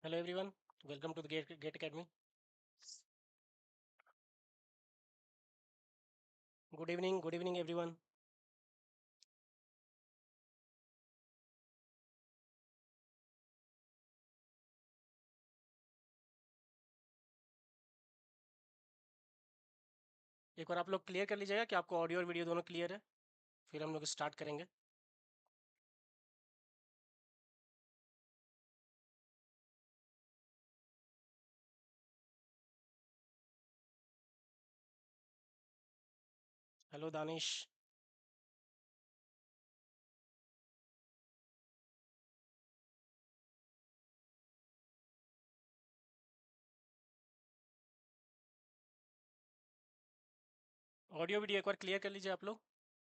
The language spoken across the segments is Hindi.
Hello everyone, welcome to the Gate Academy. Good evening everyone. एक बार आप लोग क्लियर कर लीजिएगा कि आपको ऑडियो और वीडियो दोनों क्लियर है, फिर हम लोग स्टार्ट करेंगे. हेलो दानिश. ऑडियो वीडियो एक बार क्लियर कर लीजिए आप लोग.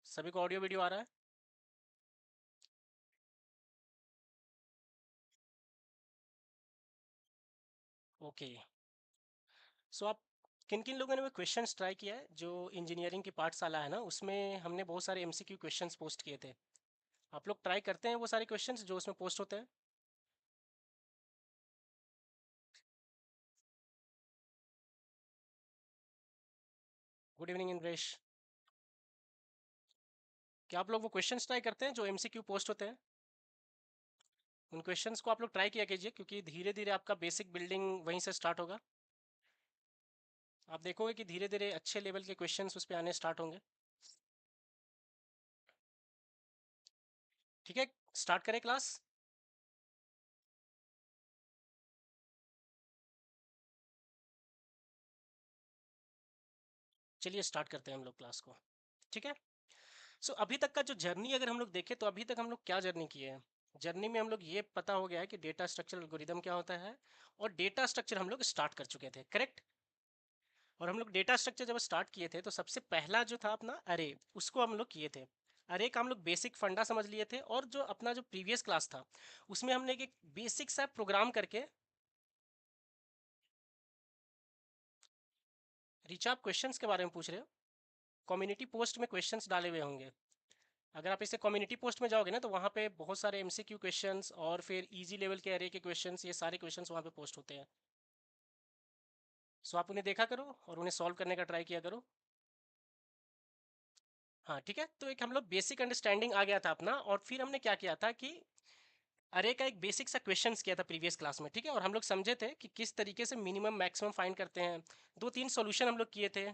सभी को ऑडियो वीडियो आ रहा है? ओके. सो आप किन किन लोगों ने वो क्वेश्चंस ट्राई किया है? जो इंजीनियरिंग की पाठशाला है ना, उसमें हमने बहुत सारे एमसीक्यू क्वेश्चंस पोस्ट किए थे. आप लोग ट्राई करते हैं वो सारे क्वेश्चंस जो उसमें पोस्ट होते हैं? Good evening Indresh. क्या आप लोग वो क्वेश्चंस ट्राई करते हैं जो एमसीक्यू पोस्ट होते हैं? उन क्वेश्चंस को आप लोग ट्राई किया कीजिए, क्योंकि धीरे धीरे आपका बेसिक बिल्डिंग वहीं से स्टार्ट होगा. आप देखोगे कि धीरे धीरे अच्छे लेवल के क्वेश्चंस उस पर आने स्टार्ट होंगे. ठीक है, स्टार्ट करें क्लास. चलिए स्टार्ट करते हैं हम लोग क्लास को. ठीक है. सो अभी तक का जो जर्नी अगर हम लोग देखें तो अभी तक हम लोग क्या जर्नी किए हैं. जर्नी में हम लोग ये पता हो गया है कि डेटा स्ट्रक्चर एल्गोरिदम क्या होता है, और डेटा स्ट्रक्चर हम लोग स्टार्ट कर चुके थे, करेक्ट. और हम लोग डेटा स्ट्रक्चर जब स्टार्ट किए थे तो सबसे पहला जो था अपना अरे, उसको हम लोग किए थे. अरे का हम लोग बेसिक फंडा समझ लिए थे, और जो अपना जो प्रीवियस क्लास था उसमें हमने एक बेसिक सा प्रोग्राम करके. रिचा, आप क्वेश्चंस के बारे में पूछ रहे हो? कम्युनिटी पोस्ट में क्वेश्चंस डाले हुए होंगे. अगर आप इसे कम्युनिटी पोस्ट में जाओगे ना तो वहाँ पे बहुत सारे एमसीक्यू क्वेश्चंस और फिर इजी लेवल के एरे के क्वेश्चंस, ये सारे क्वेश्चंस वहाँ पे पोस्ट होते हैं. सो आप उन्हें देखा करो और उन्हें सॉल्व करने का ट्राई किया करो. हाँ ठीक है. तो एक हम लोग बेसिक अंडरस्टैंडिंग आ गया था अपना, और फिर हमने क्या किया था कि अरे का एक बेसिक सा क्वेश्चंस किया था प्रीवियस क्लास में, ठीक है. और हम लोग समझे थे कि किस तरीके से मिनिमम मैक्सिमम फाइंड करते हैं. दो तीन सॉल्यूशन हम लोग किए थे.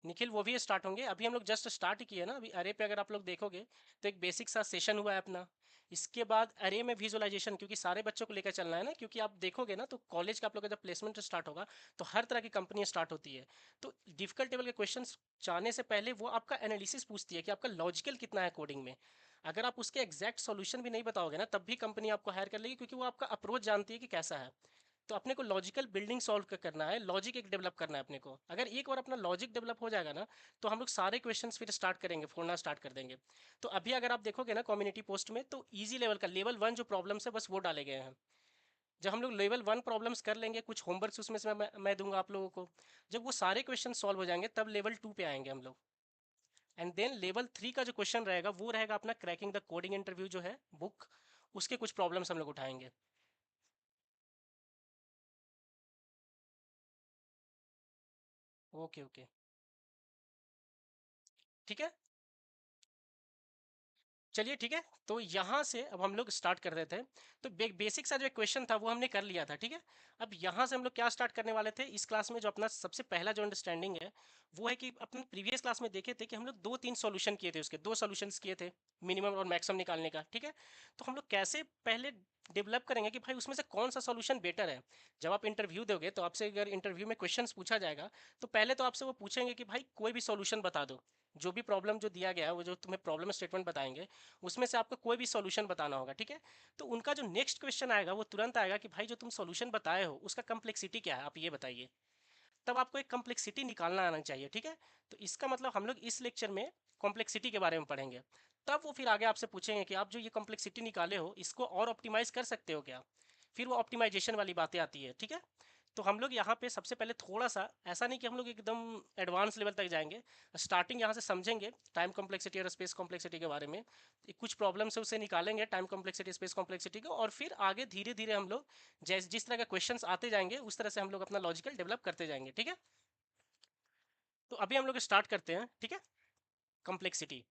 निखिल वो भी स्टार्ट होंगे. अभी हम लोग जस्ट स्टार्ट ही किए ना. अभी अरे पे अगर आप लोग देखोगे तो एक बेसिक सा सेशन हुआ है अपना. इसके बाद अरे में विजुअलाइजेशन, क्योंकि सारे बच्चों को लेकर चलना है ना, क्योंकि आप देखोगे ना तो कॉलेज का आप लोग का जब प्लेसमेंट स्टार्ट होगा तो हर तरह की कंपनी स्टार्ट होती है. तो डिफिकल्ट लेवल के क्वेश्चंस जाने से पहले वो आपका एनालिसिस पूछती है कि आपका लॉजिकल कितना है कोडिंग में. अगर आप उसके एग्जैक्ट सॉल्यूशन भी नहीं बताओगे ना तब भी कंपनी आपको हायर कर लेगी, क्योंकि वो आपका अप्रोच जानती है कि कैसा है. तो अपने को लॉजिकल बिल्डिंग सॉल्व करना है, लॉजिक एक डेवलप करना है अपने को. अगर एक बार अपना लॉजिक डेवलप हो जाएगा ना तो हम लोग सारे क्वेश्चंस फिर स्टार्ट करेंगे, फोड़ना स्टार्ट कर देंगे. तो अभी अगर आप देखोगे ना कम्युनिटी पोस्ट में तो इजी लेवल का लेवल वन जो प्रॉब्लम्स है बस वो डाले गए हैं. जब हम लोग लेवल वन प्रॉब्लम्स कर लेंगे, कुछ होमवर्क उसमें से मैं दूंगा आप लोगों को. जब वो सारे क्वेश्चन सॉल्व हो जाएंगे तब लेवल टू पे आएंगे हम लोग. एंड देन लेवल थ्री का जो क्वेश्चन रहेगा वो रहेगा अपना क्रैकिंग द कोडिंग इंटरव्यू जो है बुक, उसके कुछ प्रॉब्लम्स हम लोग उठाएंगे. Okay okay. ठीक है. चलिए ठीक है. तो यहाँ से अब हम लोग स्टार्ट कर रहे थे. तो बेसिक सा जो क्वेश्चन था वो हमने कर लिया था, ठीक है. अब यहाँ से हम लोग क्या स्टार्ट करने वाले थे इस क्लास में, जो अपना सबसे पहला जो अंडरस्टैंडिंग है वो है कि अपने प्रीवियस क्लास में देखे थे कि हम लोग दो तीन सॉल्यूशन किए थे, उसके दो सॉल्यूशंस किए थे मिनिमम और मैक्सिमम निकालने का, ठीक है. तो हम लोग कैसे पहले डेवलप करेंगे कि भाई उसमें से कौन सा सॉल्यूशन बेटर है. जब आप इंटरव्यू दोगे तो आपसे अगर इंटरव्यू में क्वेश्चंस पूछा जाएगा तो पहले तो आपसे वो पूछेंगे कि भाई कोई भी सॉल्यूशन बता दो. जो भी प्रॉब्लम जो दिया गया है, वो जो तुम्हें प्रॉब्लम स्टेटमेंट बताएंगे उसमें से आपको कोई भी सॉल्यूशन बताना होगा, ठीक है. तो उनका जो नेक्स्ट क्वेश्चन आएगा वो तुरंत आएगा कि भाई जो तुम सॉल्यूशन बताए हो उसका कम्प्लेक्सिटी क्या है, आप ये बताइए. तब आपको एक कम्प्लेक्सिटी निकालना आना चाहिए, ठीक है. तो इसका मतलब हम लोग इस लेक्चर में कॉम्प्लेक्सिटी के बारे में पढ़ेंगे. तब वो फिर आगे आपसे पूछेंगे कि आप जो ये कॉम्प्लेक्सिटी निकाले हो इसको और ऑप्टिमाइज कर सकते हो क्या. फिर वो ऑप्टिमाइजेशन वाली बातें आती है, ठीक है. तो हम लोग यहाँ पे सबसे पहले थोड़ा सा, ऐसा नहीं कि हम लोग एकदम एडवांस लेवल तक जाएंगे, स्टार्टिंग यहाँ से समझेंगे टाइम कॉम्प्लेक्सिटी और स्पेस कॉम्प्लेक्सिटी के बारे में, कुछ प्रॉब्लम से उसे निकालेंगे टाइम कॉम्प्लेक्सिटी स्पेस कॉम्प्लेक्सिटी को, और फिर आगे धीरे धीरे हम लोग जैसे जिस तरह के क्वेश्चंस आते जाएंगे उस तरह से हम लोग अपना लॉजिकल डेवलप करते जाएंगे, ठीक है। तो अभी हम लोग स्टार्ट करते हैं, ठीक है। कॉम्प्लेक्सिटी,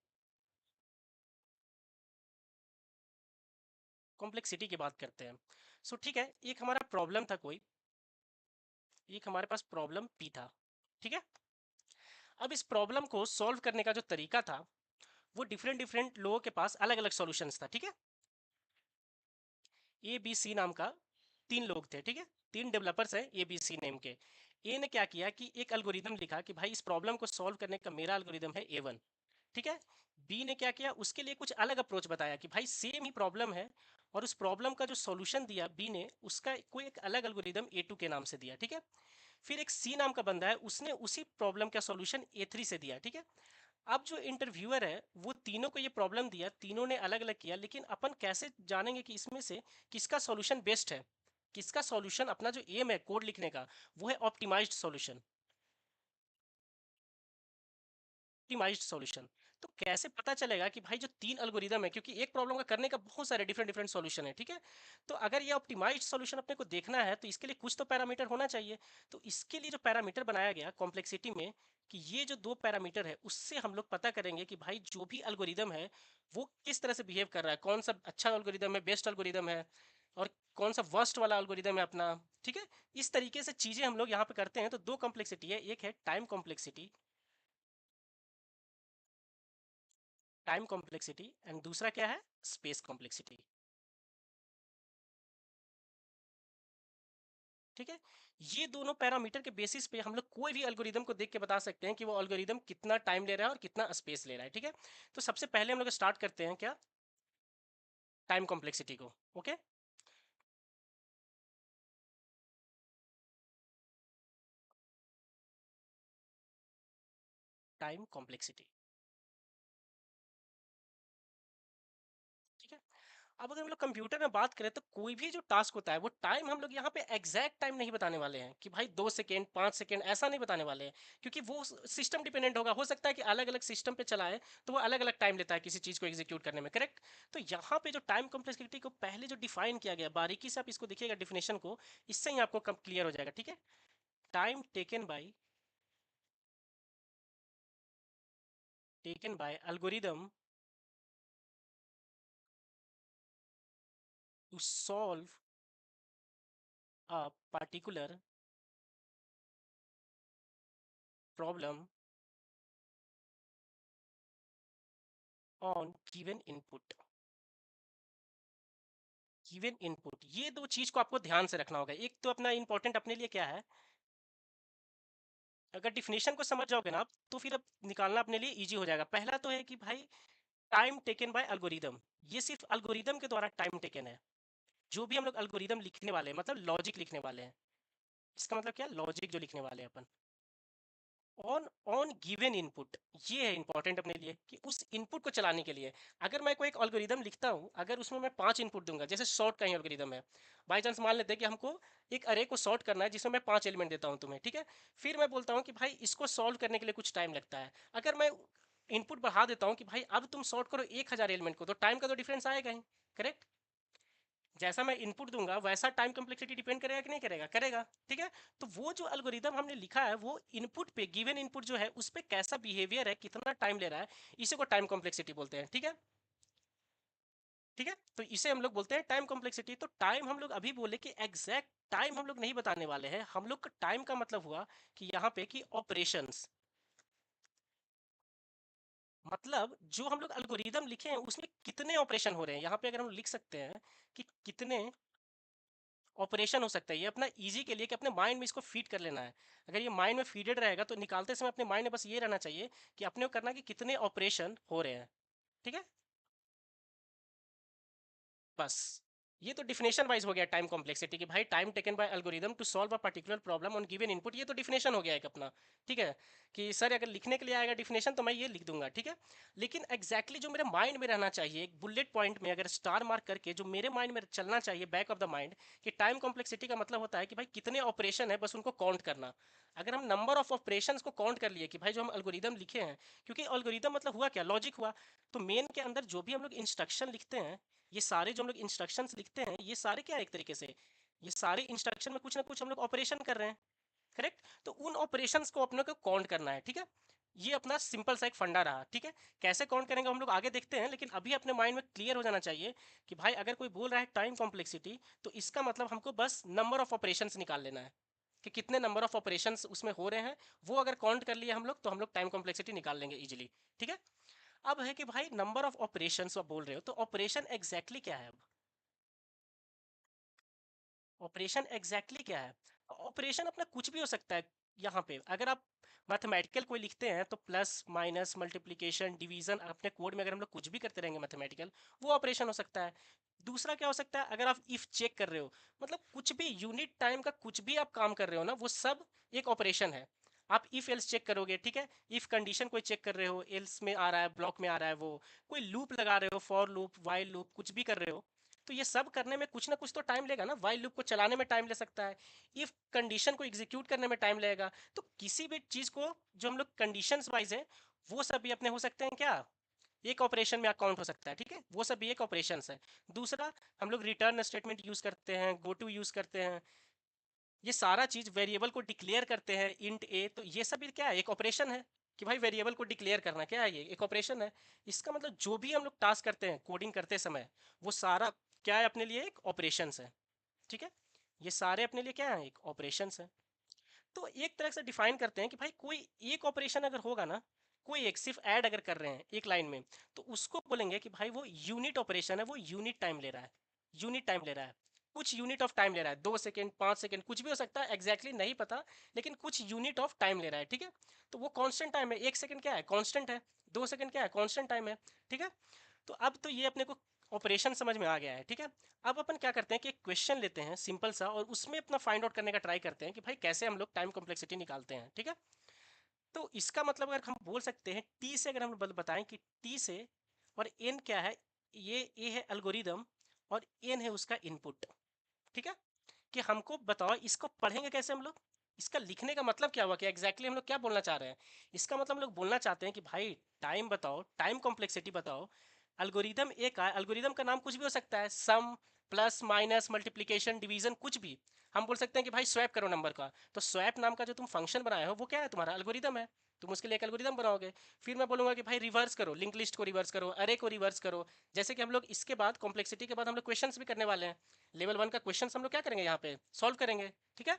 कॉम्प्लेक्सिटी की बात करते हैं। सो ठीक है, एक हमारा प्रॉब्लम था कोई, एक हमारे पास प्रॉब्लम पी था, ठीक है। अब इस प्रॉब्लम को सॉल्व करने का जो तरीका था वो डिफरेंट डिफरेंट लोगों के पास अलग अलग सॉल्यूशंस था, ठीक है। ए बी सी नाम का तीन लोग थे, ठीक है। तीन डेवलपर्स हैं ए बी सी नेम के। ए ने क्या किया कि एक एल्गोरिदम लिखा कि भाई इस प्रॉब्लम को सॉल्व करने का मेरा एल्गोरिदम है A1, ठीक है। बी ने क्या किया, उसके लिए कुछ अलग अप्रोच बताया कि भाई सेम ही प्रॉब्लम है, और उस प्रॉब्लम का जो सॉल्यूशन दिया बी ने, उसका कोई एक अलग एल्गोरिदम A2 के नाम से दिया, ठीक है। फिर एक सी नाम का बंदा है, उसने उसी प्रॉब्लम का सॉल्यूशन A3 से दिया, ठीक है। अब जो इंटरव्यूअर है वो तीनों को ये प्रॉब्लम दिया, तीनों ने अलग अलग किया, लेकिन अपन कैसे जानेंगे कि इसमें से किसका सॉल्यूशन बेस्ट है, किसका सॉल्यूशन, अपना जो एम है कोड लिखने का वो है ऑप्टिमाइज्ड सॉल्यूशन, ऑप्टिमाइज्ड सॉल्यूशन। तो कैसे पता चलेगा कि भाई जो तीन एल्गोरिदम है, क्योंकि एक प्रॉब्लम का करने का बहुत सारे डिफरेंट डिफरेंट सॉल्यूशन है, ठीक है। तो अगर ये ऑप्टिमाइज्ड सॉल्यूशन अपने को देखना है तो इसके लिए कुछ तो पैरामीटर होना चाहिए। तो इसके लिए जो पैरामीटर बनाया गया कॉम्प्लेक्सिटी में, कि ये जो दो पैरामीटर है उससे हम लोग पता करेंगे कि भाई जो भी एल्गोरिदम है वो किस तरह से बिहेव कर रहा है, कौन सा अच्छा एल्गोरिदम है, बेस्ट एल्गोरिदम है, और कौन सा वर्स्ट वाला एल्गोरिदम है अपना, ठीक है। इस तरीके से चीजें हम लोग यहाँ पे करते हैं। तो दो कॉम्प्लेक्सिटी है, एक है time complexity, time complexity, and दूसरा क्या है, स्पेस कॉम्प्लेक्सिटी, ठीक है। ये दोनों पैरामीटर के बेसिस पे हम लोग कोई भी एल्गोरिदम को देख के बता सकते हैं कि वो एल्गोरिदम कितना टाइम ले रहा है और कितना स्पेस ले रहा है, ठीक है। तो सबसे पहले हम लोग स्टार्ट करते हैं क्या, टाइम कॉम्प्लेक्सिटी को, ओके। टाइम कॉम्प्लेक्सिटी, ठीक है। अब अगर हम लोग कंप्यूटर में बात करें तो कोई भी जो टास्क होता है वो टाइम हम लोग यहाँ पे एग्जैक्ट टाइम नहीं बताने वाले हैं कि भाई 2 सेकेंड 5 सेकेंड, ऐसा नहीं बताने वाले हैं, क्योंकि वो सिस्टम डिपेंडेंट होगा। हो सकता है कि अलग अलग सिस्टम पे चलाए तो वो अलग अलग टाइम लेता है किसी चीज़ को एग्जीक्यूट करने में, करेक्ट। तो यहाँ पे जो टाइम कॉम्प्लेक्सिटी को पहले जो डिफाइन किया गया, बारीकी से आप इसको देखिएगा डिफिनेशन को, इससे ही आपको क्लियर हो जाएगा, ठीक है। Time taken bye algorithm to solve a particular problem on given input। ये दो चीज को आपको ध्यान से रखना होगा। एक तो अपना इंपॉर्टेंट अपने लिए क्या है, अगर डिफिनेशन को समझ जाओगे ना आप तो फिर अब निकालना अपने लिए इजी हो जाएगा। पहला तो है कि भाई टाइम टेकन बाय एल्गोरिदम, ये सिर्फ एल्गोरिदम के द्वारा टाइम टेकन है। जो भी हम लोग एल्गोरिदम लिखने वाले हैं, मतलब लॉजिक लिखने वाले हैं, इसका मतलब क्या, लॉजिक जो लिखने वाले हैं अपन, ऑन ऑन गिवन इनपुट, ये है इंपॉर्टेंट अपने लिए कि उस इनपुट को चलाने के लिए। अगर मैं कोई एक एल्गोरिदम लिखता हूँ, अगर उसमें मैं 5 इनपुट दूंगा, जैसे सॉर्ट का ही एल्गोरिदम है, बाई चांस मान लेते हैं कि हमको एक अरे को सॉर्ट करना है जिसमें मैं 5 एलिमेंट देता हूँ तुम्हें, ठीक है। फिर मैं बोलता हूँ कि भाई इसको सॉल्व करने के लिए कुछ टाइम लगता है। अगर मैं इनपुट बढ़ा देता हूँ कि भाई अब तुम सॉर्ट करो 1000 एलिमेंट को, तो टाइम का तो डिफरेंस आएगा ही, करेक्ट। जैसा मैं इनपुट दूंगा वैसा टाइम कम्प्लेक्सिटी डिपेंड करेगा कि नहीं करेगा, करेगा, ठीक है। तो वो जो एल्गोरिदम हमने लिखा है वो इनपुट पे, गिवन इनपुट जो है उस पे कैसा बिहेवियर है, कितना टाइम ले रहा है, इसी को टाइम कॉम्प्लेक्सिटी बोलते हैं, ठीक है। ठीक है, तो इसे हम लोग बोलते हैं टाइम कॉम्प्लेक्सिटी। तो टाइम हम लोग अभी बोले कि एग्जैक्ट टाइम हम लोग नहीं बताने वाले हैं। हम लोग का टाइम का मतलब हुआ कि यहाँ पे कि ऑपरेशंस, मतलब जो हम लोग एल्गोरिदम लिखे हैं उसमें कितने ऑपरेशन हो रहे हैं। यहाँ पे अगर हम लिख सकते हैं कि कितने ऑपरेशन हो सकता है, ये अपना इजी के लिए कि अपने माइंड में इसको फीड कर लेना है। अगर ये माइंड में फीडेड रहेगा तो निकालते समय अपने माइंड में बस ये रहना चाहिए कि अपने को करना है कि कितने ऑपरेशन हो रहे हैं, ठीक है, बस ये तो डिफिनेशन वाइज हो गया टाइम कॉम्प्लेक्सिटी कि भाई time taken by algorithm to solve a particular problem on given input, ये तो डिफिनेशन हो गया एक अपना। ठीक है कि सर अगर लिखने के लिए आएगा डिफिनेशन तो मैं ये लिख दूंगा, ठीक है। लेकिन एग्जैक्टली जो मेरे माइंड में रहना चाहिए एक बुलेट पॉइंट में अगर स्टार मार्क करके जो मेरे माइंड में चलना चाहिए बैक ऑफ द माइंड, कि टाइम कॉम्प्लेक्सिटी का मतलब होता है कि भाई कितने ऑपरेशन है बस उनको काउंट करना। अगर हम नंबर ऑफ ऑपरेशंस को काउंट कर लिए कि भाई जो हम एल्गोरिदम लिखे हैं, क्योंकि एल्गोरिदम मतलब हुआ क्या, लॉजिक हुआ। तो मेन के अंदर जो भी हम लोग इंस्ट्रक्शन लिखते हैं, ये सारे जो हम लोग इंस्ट्रक्शंस लिखते हैं ये सारे क्या है एक तरीके से, ये सारे इंस्ट्रक्शन में कुछ ना कुछ हम लोग ऑपरेशन कर रहे हैं। करेक्ट, तो उन ऑपरेशंस को अपने को काउंट करना है, ठीक है। ये अपना सिंपल सा एक फंडा रहा, ठीक है। कैसे काउंट करेंगे हम लोग आगे देखते हैं, लेकिन अभी अपने माइंड में क्लियर हो जाना चाहिए कि भाई अगर कोई बोल रहा है टाइम कॉम्प्लेक्सिटी, तो इसका मतलब हमको बस नंबर ऑफ ऑपरेशंस निकाल लेना है कि कितने नंबर ऑफ ऑपरेशंस उसमें हो रहे हैं। वो अगर काउंट कर लिए हम लोग तो हम लोग टाइम कॉम्प्लेक्सिटी निकाल लेंगे इजीली, ठीक है। अब है कि भाई नंबर ऑफ ऑपरेशंस आप बोल रहे हो, तो ऑपरेशन एग्जैक्टली क्या है अब, ऑपरेशन एग्जैक्टली क्या है। ऑपरेशन अपना कुछ भी हो सकता है। यहाँ पे अगर आप मैथमेटिकल कोई लिखते हैं तो प्लस माइनस मल्टीप्लिकेशन डिवीजन अपने कोड में अगर हम लोग कुछ भी करते रहेंगे मैथमेटिकल, वो ऑपरेशन हो सकता है। दूसरा क्या हो सकता है, अगर आप इफ चेक कर रहे हो, मतलब कुछ भी यूनिट टाइम का कुछ भी आप काम कर रहे हो ना, वो सब एक ऑपरेशन है। आप इफ एल्स चेक करोगे, ठीक है, इफ कंडीशन कोई चेक कर रहे हो, एल्स में आ रहा है ब्लॉक में आ रहा है, वो कोई लूप लगा रहे हो, फॉर लूप वाइल लूप कुछ भी कर रहे हो, तो ये सब करने में कुछ ना कुछ तो टाइम लेगा ना। वाइल लूप को चलाने में टाइम ले सकता है, इफ कंडीशन को एग्जीक्यूट करने में टाइम लगेगा। तो किसी भी चीज को जो हम लोग कंडीशंस वाइज है, वो सब भी अपने हो सकते हैं क्या, एक ऑपरेशन में अकाउंट हो सकता है, ठीक है, वो सब भी एक ऑपरेशन है। दूसरा, हम लोग रिटर्न स्टेटमेंट यूज करते हैं, गो टू यूज करते हैं, ये सारा चीज वेरिएबल को डिक्लेयर करते हैं इंट ए, तो ये सब भी क्या है, एक ऑपरेशन है। कि भाई वेरिएबल को डिक्लेयर करना क्या है, ये एक ऑपरेशन है। इसका मतलब जो भी हम लोग टास्क करते हैं कोडिंग करते समय, वो सारा क्या है अपने लिए एक ऑपरेशन है, ठीक है। ये सारे अपने लिए क्या है, एक ऑपरेशन है। तो एक तरह से डिफाइन करते हैं कि भाई कोई एक ऑपरेशन अगर होगा ना, कोई एक सिर्फ ऐड अगर कर रहे हैं एक लाइन में, तो उसको बोलेंगे कि भाई वो यूनिट ऑपरेशन है, वो यूनिट टाइम ले रहा है, यूनिट टाइम ले रहा है, कुछ यूनिट ऑफ टाइम ले रहा है, 2 सेकेंड 5 सेकेंड कुछ भी हो सकता है, एग्जैक्टली नहीं पता, लेकिन कुछ यूनिट ऑफ टाइम ले रहा है, ठीक है। तो वो कांस्टेंट टाइम है, 1 सेकेंड क्या है कांस्टेंट है, 2 सेकेंड क्या है कांस्टेंट टाइम है, ठीक है। तो अब तो ये अपने को ऑपरेशन समझ में आ गया है, ठीक है। अब अपन क्या करते हैं कि एक क्वेश्चन लेते हैं सिंपल सा, और उसमें अपना फाइंड आउट करने का ट्राई करते हैं कि भाई कैसे हम लोग टाइम कॉम्प्लेक्सिटी निकालते हैं, ठीक है। तो इसका मतलब अगर हम बोल सकते हैं टी से, अगर हम बताएं कि टी से और एन क्या है, ये ए है एल्गोरिदम और एन है उसका इनपुट, ठीक है। कि हमको बताओ इसको पढ़ेंगे कैसे हम लोग, इसका लिखने का मतलब क्या हुआ, कि एग्जैक्टली हम लोग क्या बोलना चाह रहे हैं। इसका मतलब हम लोग बोलना चाहते हैं कि भाई टाइम बताओ, टाइम कॉम्प्लेक्सिटी बताओ। एल्गोरिदम एक है, एल्गोरिदम का नाम कुछ भी हो सकता है, सम प्लस माइनस मल्टीप्लिकेशन डिवीजन कुछ भी। हम बोल सकते हैं कि भाई स्वैप करो नंबर का, तो स्वैप नाम का जो तुम फंक्शन बनाए हो वो क्या है, तुम्हारा एल्गोरिदम है। तुम उसके लिए एक एल्गोरिदम बनाओगे। फिर मैं बोलूंगा कि भाई रिवर्स करो, लिंक लिस्ट को रिवर्स करो, अरे को रिवर्स करो। जैसे कि हम लोग इसके बाद कॉम्प्लेक्सिटी के बाद हम लोग क्वेश्चंस भी करने वाले हैं। लेवल 1 का क्वेश्चन हम लोग क्या करेंगे यहाँ पे सॉल्व करेंगे, ठीक है।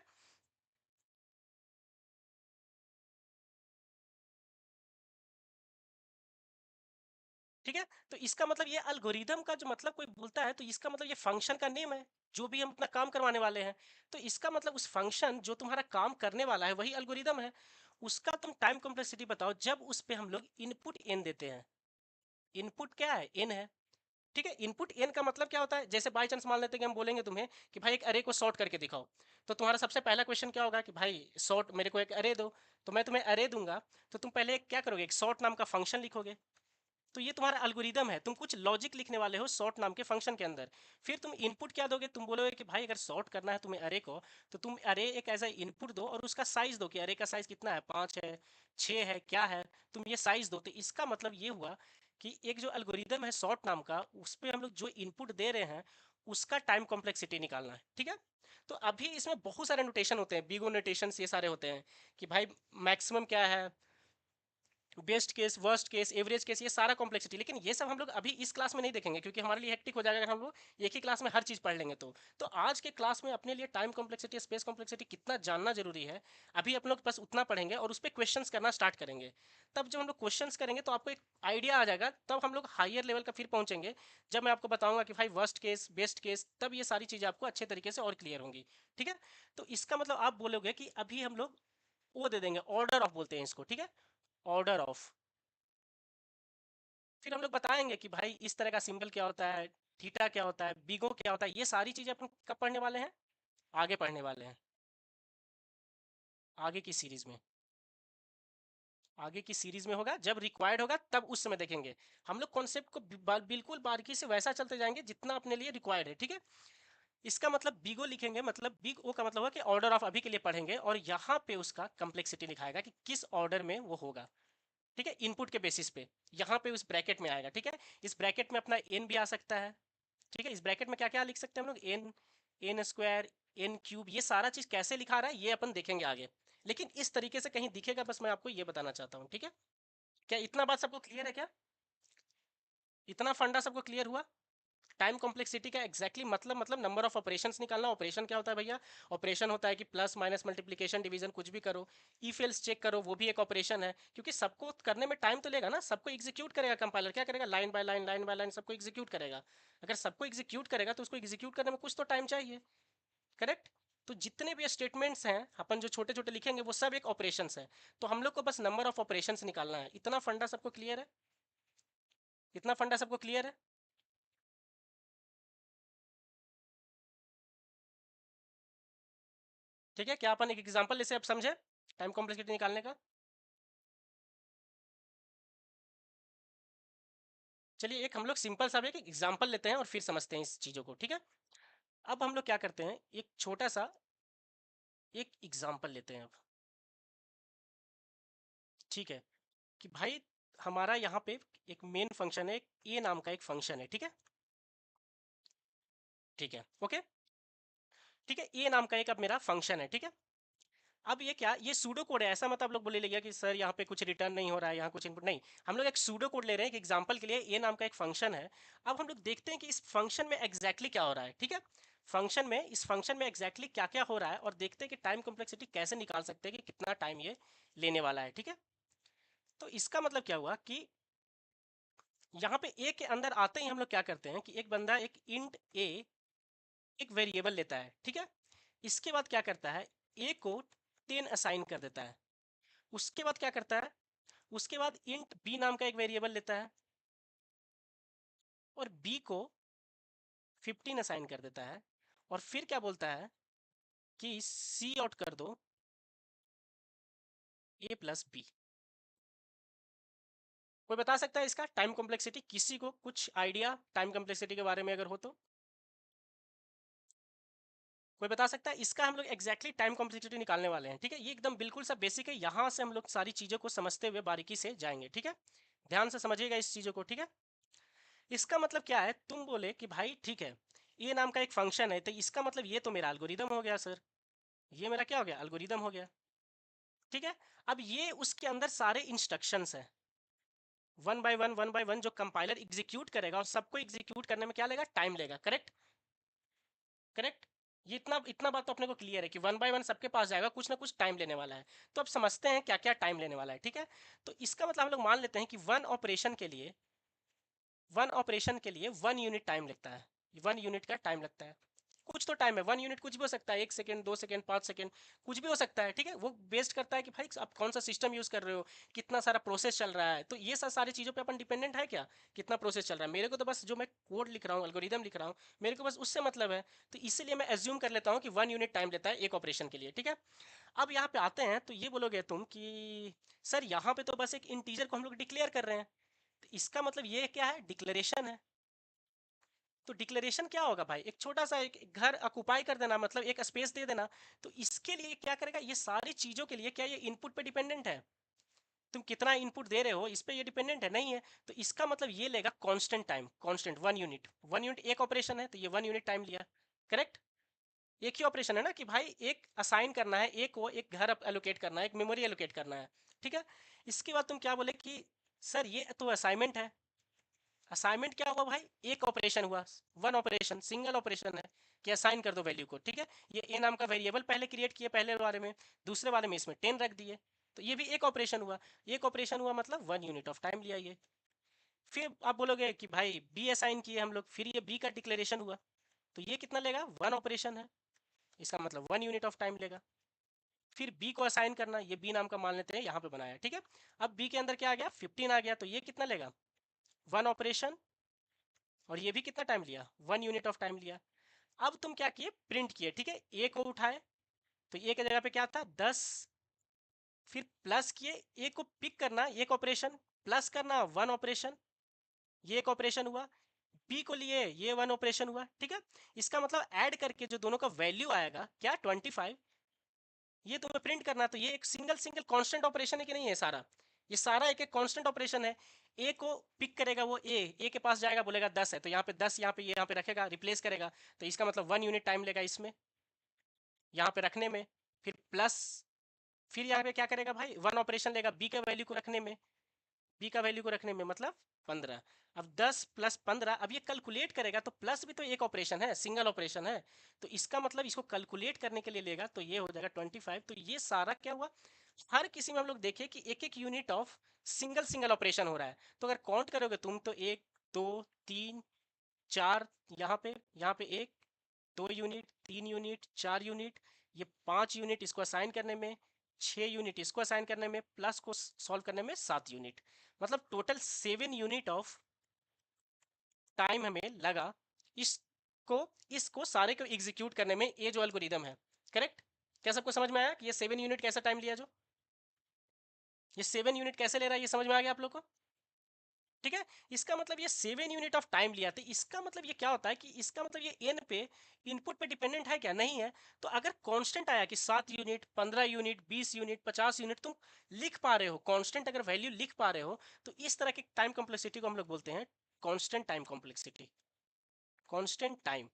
ठीक है, तो इसका मतलब ये एल्गोरिदम का जो मतलब कोई बोलता है, तो इसका मतलब ये फंक्शन का नेम है जो भी हम अपना काम करवाने वाले हैं। तो इसका मतलब उस फंक्शन जो तुम्हारा काम करने वाला है वही एल्गोरिदम है। उसका तुम टाइम कॉम्प्लेक्सिटी बताओ जब उस पे हम लोग इनपुट एन देते हैं। इनपुट क्या है, एन है, ठीक है। इनपुट एन का मतलब क्या होता है, जैसे बाई चांस मान लेते हैं कि हम बोलेंगे तुम्हें कि भाई एक अरे को सॉर्ट करके दिखाओ, तो तुम्हारा सबसे पहला क्वेश्चन क्या होगा कि भाई सॉर्ट मेरे को एक अरे दो। तो मैं तुम्हें अरे दूंगा, तो तुम पहले क्या करोगे, एक सॉर्ट नाम का फंक्शन लिखोगे। तो ये तुम्हारा एल्गोरिदम है, तुम कुछ लॉजिक लिखने वाले हो सॉर्ट नाम के फंक्शन के अंदर। फिर तुम इनपुट क्या दोगे, तुम बोलोगे कि भाई अगर सॉर्ट करना है तुम्हें अरे को, तो तुम अरे एक ऐसा इनपुट दो और उसका साइज दो कि अरे का साइज कितना है, 5 है, 6 है, क्या है। तुम ये साइज दो, तो इसका मतलब ये हुआ कि एक जो एल्गोरिदम है सॉर्ट नाम का, उस पर हम लोग जो इनपुट दे रहे हैं उसका टाइम कॉम्प्लेक्सिटी निकालना है, ठीक है। तो अभी इसमें बहुत सारे नोटेशन होते हैं, बिगो नोटेशन ये सारे होते हैं कि भाई मैक्सिमम क्या है, best case, worst case, average case, ये सारा कॉम्प्लेक्सिटी। लेकिन ये सब हम लोग अभी इस क्लास में नहीं देखेंगे क्योंकि हमारे लिए हेक्टिक हो जाएगा अगर हम लोग एक ही क्लास में हर चीज़ पढ़ लेंगे। तो आज के क्लास में अपने लिए टाइम कॉम्प्लेक्सिटी, स्पेस कॉम्प्लेक्सिटी कितना जानना जरूरी है, अभी अपन लोग बस उतना पढ़ेंगे और उस पर क्वेश्चंस करना स्टार्ट करेंगे। तब जब हम लोग क्वेश्चंस करेंगे तो आपको एक आइडिया आ जाएगा, तब हम लोग हायर लेवल का फिर पहुंचेंगे, जब मैं आपको बताऊंगा कि भाई वर्स्ट केस, बेस्ट केस, तब ये सारी चीज़ें आपको अच्छे तरीके से और क्लियर होंगी, ठीक है। तो इसका मतलब आप बोलोगे कि अभी हम लोग वो दे देंगे, ऑर्डर ऑफ बोलते हैं इसको, ठीक है, ऑर्डर ऑफ। फिर हम लोग बताएंगे कि भाई इस तरह का सिंबल क्या होता है, थीटा क्या होता है, बिगो क्या होता है, ये सारी चीजें अपन कब पढ़ने वाले हैं, आगे पढ़ने वाले हैं, आगे की सीरीज में, आगे की सीरीज में होगा, जब रिक्वायर्ड होगा तब उस समय देखेंगे। हम लोग कॉन्सेप्ट को बिल्कुल बारीकी से वैसा चलते जाएंगे जितना अपने लिए रिक्वायर्ड है, ठीक है। इसका मतलब बिगो लिखेंगे, मतलब बिग ओ का मतलब होगा कि ऑर्डर ऑफ अभी के लिए पढ़ेंगे, और यहाँ पे उसका कम्प्लेक्सिटी लिखाएगा कि किस ऑर्डर में वो होगा, ठीक है, इनपुट के बेसिस पे, यहाँ पे उस ब्रैकेट में आएगा, ठीक है। इस ब्रैकेट में अपना एन भी आ सकता है, ठीक है। इस ब्रैकेट में क्या क्या लिख सकते हैं हम लोग, n, n square, n cube, ये सारा चीज कैसे लिखा रहा है ये अपन देखेंगे आगे, लेकिन इस तरीके से कहीं दिखेगा, बस मैं आपको ये बताना चाहता हूँ, ठीक है। क्या इतना बात सबको क्लियर है क्या, इतना फंडा सबको क्लियर हुआ। टाइम कॉम्प्लेक्सिटी का एग्जैक्टली मतलब नंबर ऑफ ऑपरेशंस निकालना। ऑपरेशन क्या होता है भैया, ऑपरेशन होता है कि प्लस माइनस मल्टीप्लिकेशन डिवीजन कुछ भी करो, इफ एल्स चेक करो, वो भी एक ऑपरेशन है, क्योंकि सबको करने में टाइम तो लेगा ना, सबको एग्जीक्यूट करेगा कंपाइलर, क्या करेगा, line by line, line by line सबको एग्जीक्यूट करेगा। अगर सबको एग्जीक्यूट करेगा तो उसको एग्जीक्यूट करने में कुछ तो टाइम चाहिए, करेक्ट। तो जितने भी स्टेटमेंट्स हैं अपन जो छोटे छोटे लिखेंगे वो सब एक ऑपरेशंस है, तो हम लोग को बस नंबर ऑफ ऑपरेशंस निकालना है। इतना फंडा सबको क्लियर है, इतना फंडा सबको क्लियर है। ठीक है, क्या अपन एक एग्जांपल जैसे अब समझे टाइम कॉम्प्लेक्सिटी निकालने का। चलिए एक हम लोग सिंपल सा एक एग्जांपल लेते हैं और फिर समझते हैं इस चीज़ों को, ठीक है। अब हम लोग क्या करते हैं, एक छोटा सा एक एग्जांपल लेते हैं अब, ठीक है, कि भाई हमारा यहाँ पे एक मेन फंक्शन है, ए नाम का एक फंक्शन है, ठीक है, ठीक है, ओके, ठीक है, ए नाम का एक अब मेरा फंक्शन है, ठीक है। अब ये क्या, ये सूडो कोड है, ऐसा मत आप लोग बोले लगिए कि सर यहाँ पे कुछ रिटर्न नहीं हो रहा है, यहाँ कुछ इनपुट नहीं। हम लोग एक सूडो कोड ले रहे हैं एक एग्जांपल के लिए, ए नाम का एक फंक्शन है। अब हम लोग देखते हैं कि इस फंक्शन में एग्जैक्टली क्या हो रहा है, ठीक है। फंक्शन में, इस फंक्शन में एग्जैक्टली क्या क्या हो रहा है, और देखते हैं कि टाइम कॉम्प्लेक्सिटी कैसे निकाल सकते हैं कि कितना टाइम ये लेने वाला है, ठीक है। तो इसका मतलब क्या हुआ कि यहाँ पे ए के अंदर आते ही हम लोग क्या करते हैं कि एक बंदा एक इंट ए एक वेरिएबल लेता है, ठीक है। इसके बाद क्या करता है, ए को 10 असाइन कर देता है। उसके बाद क्या करता है, उसके बाद इंट बी नाम का एक वेरिएबल लेता है और बी को 15 असाइन कर देता है, और फिर क्या बोलता है कि सी आउट कर दो ए प्लस बी। कोई बता सकता है इसका टाइम कॉम्प्लेक्सिटी, किसी को कुछ आइडिया टाइम कॉम्प्लेक्सिटी के बारे में अगर हो तो कोई बता सकता है। इसका हम लोग एग्जैक्टली टाइम कॉम्प्लेक्सिटी निकालने वाले हैं, ठीक है। ये एकदम बिल्कुल सा बेसिक है, यहाँ से हम लोग सारी चीज़ों को समझते हुए बारीकी से जाएंगे, ठीक है। ध्यान से समझिएगा इस चीज़ों को, ठीक है। इसका मतलब क्या है, तुम बोले कि भाई ठीक है, ये नाम का एक फंक्शन है, तो इसका मतलब ये तो मेरा एल्गोरिदम हो गया सर, ये मेरा क्या हो गया, एल्गोरिदम हो गया, ठीक है। अब ये उसके अंदर सारे इंस्ट्रक्शंस हैं, वन बाय वन जो कंपाइलर एग्जीक्यूट करेगा, और सबको एग्जीक्यूट करने में क्या लेगा, टाइम लेगा, करेक्ट, करेक्ट। ये इतना इतना बात तो अपने को क्लियर है कि वन बाय वन सबके पास जाएगा, कुछ ना कुछ टाइम लेने वाला है। तो अब समझते हैं क्या क्या टाइम लेने वाला है, ठीक है। तो इसका मतलब हम लोग मान लेते हैं कि वन ऑपरेशन के लिए 1 यूनिट टाइम लगता है, 1 यूनिट का टाइम लगता है। कुछ तो टाइम है, 1 यूनिट कुछ भी हो सकता है, 1 सेकेंड, 2 सेकेंड, 5 सेकेंड, कुछ भी हो सकता है, ठीक है। वो बेस्ड करता है कि भाई आप कौन सा सिस्टम यूज कर रहे हो, कितना सारा प्रोसेस चल रहा है, तो ये सब सारी चीज़ों पे अपन डिपेंडेंट है क्या, कितना प्रोसेस चल रहा है। मेरे को तो बस जो मैं कोड लिख रहा हूँ, एल्गोरिदम लिख रहा हूँ, मेरे को बस उससे मतलब है। तो इसीलिए मैं एज्यूम कर लेता हूँ कि 1 यूनिट टाइम लेता है एक ऑपरेशन के लिए, ठीक है। अब यहाँ पे आते हैं तो ये बोलोगे तुम कि सर यहाँ पे तो बस एक इंटीजर को हम लोग डिक्लेयर कर रहे हैं, तो इसका मतलब ये क्या है, डिक्लेरेशन है। तो डिक्लेरेशन क्या होगा भाई, एक छोटा सा एक घर ऑक्युपाई कर देना, मतलब एक स्पेस दे देना। तो इसके लिए क्या करेगा, ये सारी चीज़ों के लिए क्या ये इनपुट पे डिपेंडेंट है, तुम कितना इनपुट दे रहे हो इस पे ये डिपेंडेंट है, नहीं है। तो इसका मतलब ये लेगा constant time, constant 1 unit, 1 unit एक ऑपरेशन है तो ये 1 यूनिट टाइम लिया, करेक्ट। एक ही ऑपरेशन है ना कि भाई एक असाइन करना है, एक को एक घर एलोकेट करना है, एक मेमोरी एलोकेट करना है, ठीक है। इसके बाद तुम क्या बोले कि सर ये तो असाइनमेंट है। असाइनमेंट क्या हुआ भाई, एक ऑपरेशन हुआ, वन ऑपरेशन, सिंगल ऑपरेशन है कि असाइन कर दो वैल्यू को, ठीक है। ये ए नाम का वेरिएबल पहले क्रिएट किए पहले वाले में, दूसरे वाले में इसमें 10 रख दिए, तो ये भी एक ऑपरेशन हुआ। एक ऑपरेशन हुआ मतलब 1 यूनिट ऑफ टाइम लिया ये। फिर आप बोलोगे कि भाई बी असाइन किए हम लोग, फिर ये बी का डिक्लेरेशन हुआ, तो ये कितना लेगा, वन ऑपरेशन है, इसका मतलब 1 यूनिट ऑफ टाइम लेगा। फिर बी को असाइन करना, ये बी नाम का मान लेते हैं यहाँ पे बनाया, ठीक है। अब बी के अंदर क्या आ गया, 15 आ गया, तो ये कितना लेगा, वन ऑपरेशन और ये भी कितना टाइम लिया, 1 यूनिट ऑफ टाइम लिया। अब तुम क्या किए, प्रिंट किए, ठीक है, ए को उठाए, तो ए की जगह पे क्या था 10, फिर प्लस किए, ए को पिक करना, एक ऑपरेशन, प्लस करना 1 ऑपरेशन, ये एक ऑपरेशन हुआ, बी को लिए ये 1 ऑपरेशन हुआ, ठीक है। इसका मतलब ऐड करके जो दोनों का वैल्यू आएगा क्या 25, ये तुम्हें प्रिंट करना। तो ये एक सिंगल सिंगल कांस्टेंट ऑपरेशन है कि नहीं है सारा, ये सारा एक एक कांस्टेंट ऑपरेशन है। ए को पिक करेगा वो, ए के पास जाएगा, बोलेगा 10 है, तो यहाँ पे 10, यहाँ पे रखेगा, रिप्लेस करेगा, तो इसका मतलब 1 यूनिट टाइम लेगा इसमें, यहाँ पे रखने में। फिर प्लस, फिर यहाँ पे क्या करेगा भाई, 1 ऑपरेशन लेगा बी का वैल्यू को रखने में, बी का वैल्यू को रखने में, मतलब 15। अब 10 प्लस 15, अब ये कैलकुलेट करेगा, तो प्लस भी तो एक ऑपरेशन है, सिंगल ऑपरेशन है, तो इसका मतलब इसको कैलकुलेट करने के लिए लेगा, तो ये हो जाएगा 25। तो ये सारा क्या हुआ, हर किसी में हम लोग देखे कि एक एक unit of single single operation हो रहा है। तो अगर काउंट करोगे तुम तो 1 2 3 4, यहाँ पे 1 2 यूनिट, 3 यूनिट, 4 यूनिट, ये 5 यूनिट इसको असाइन करने में, 6 यूनिट इसको असाइन करने में, प्लस को सॉल्व करने में 7 यूनिट, मतलब टोटल 7 यूनिट ऑफ टाइम हमें लगा इसको इसको सारे को एग्जीक्यूट करने में, ये जो एल्गोरिदम है। करेक्ट? क्या सबको समझ में आया कि ये 7 यूनिट कैसा टाइम लिया, जो ये 7 यूनिट कैसे ले रहा है, ये समझ में आ गया आप लोग को? ठीक है, इसका मतलब ये 7 यूनिट ऑफ टाइम लिया, तो इसका मतलब ये क्या होता है कि इसका मतलब ये एन पे, इनपुट पे डिपेंडेंट है क्या, नहीं है। तो अगर कांस्टेंट आया कि 7 यूनिट, 15 यूनिट, 20 यूनिट, 50 यूनिट, तुम लिख पा रहे हो कांस्टेंट, अगर वैल्यू लिख पा रहे हो, तो इस तरह की टाइम कॉम्प्लेक्सिटी को हम लोग बोलते हैं constant time complexity, constant time.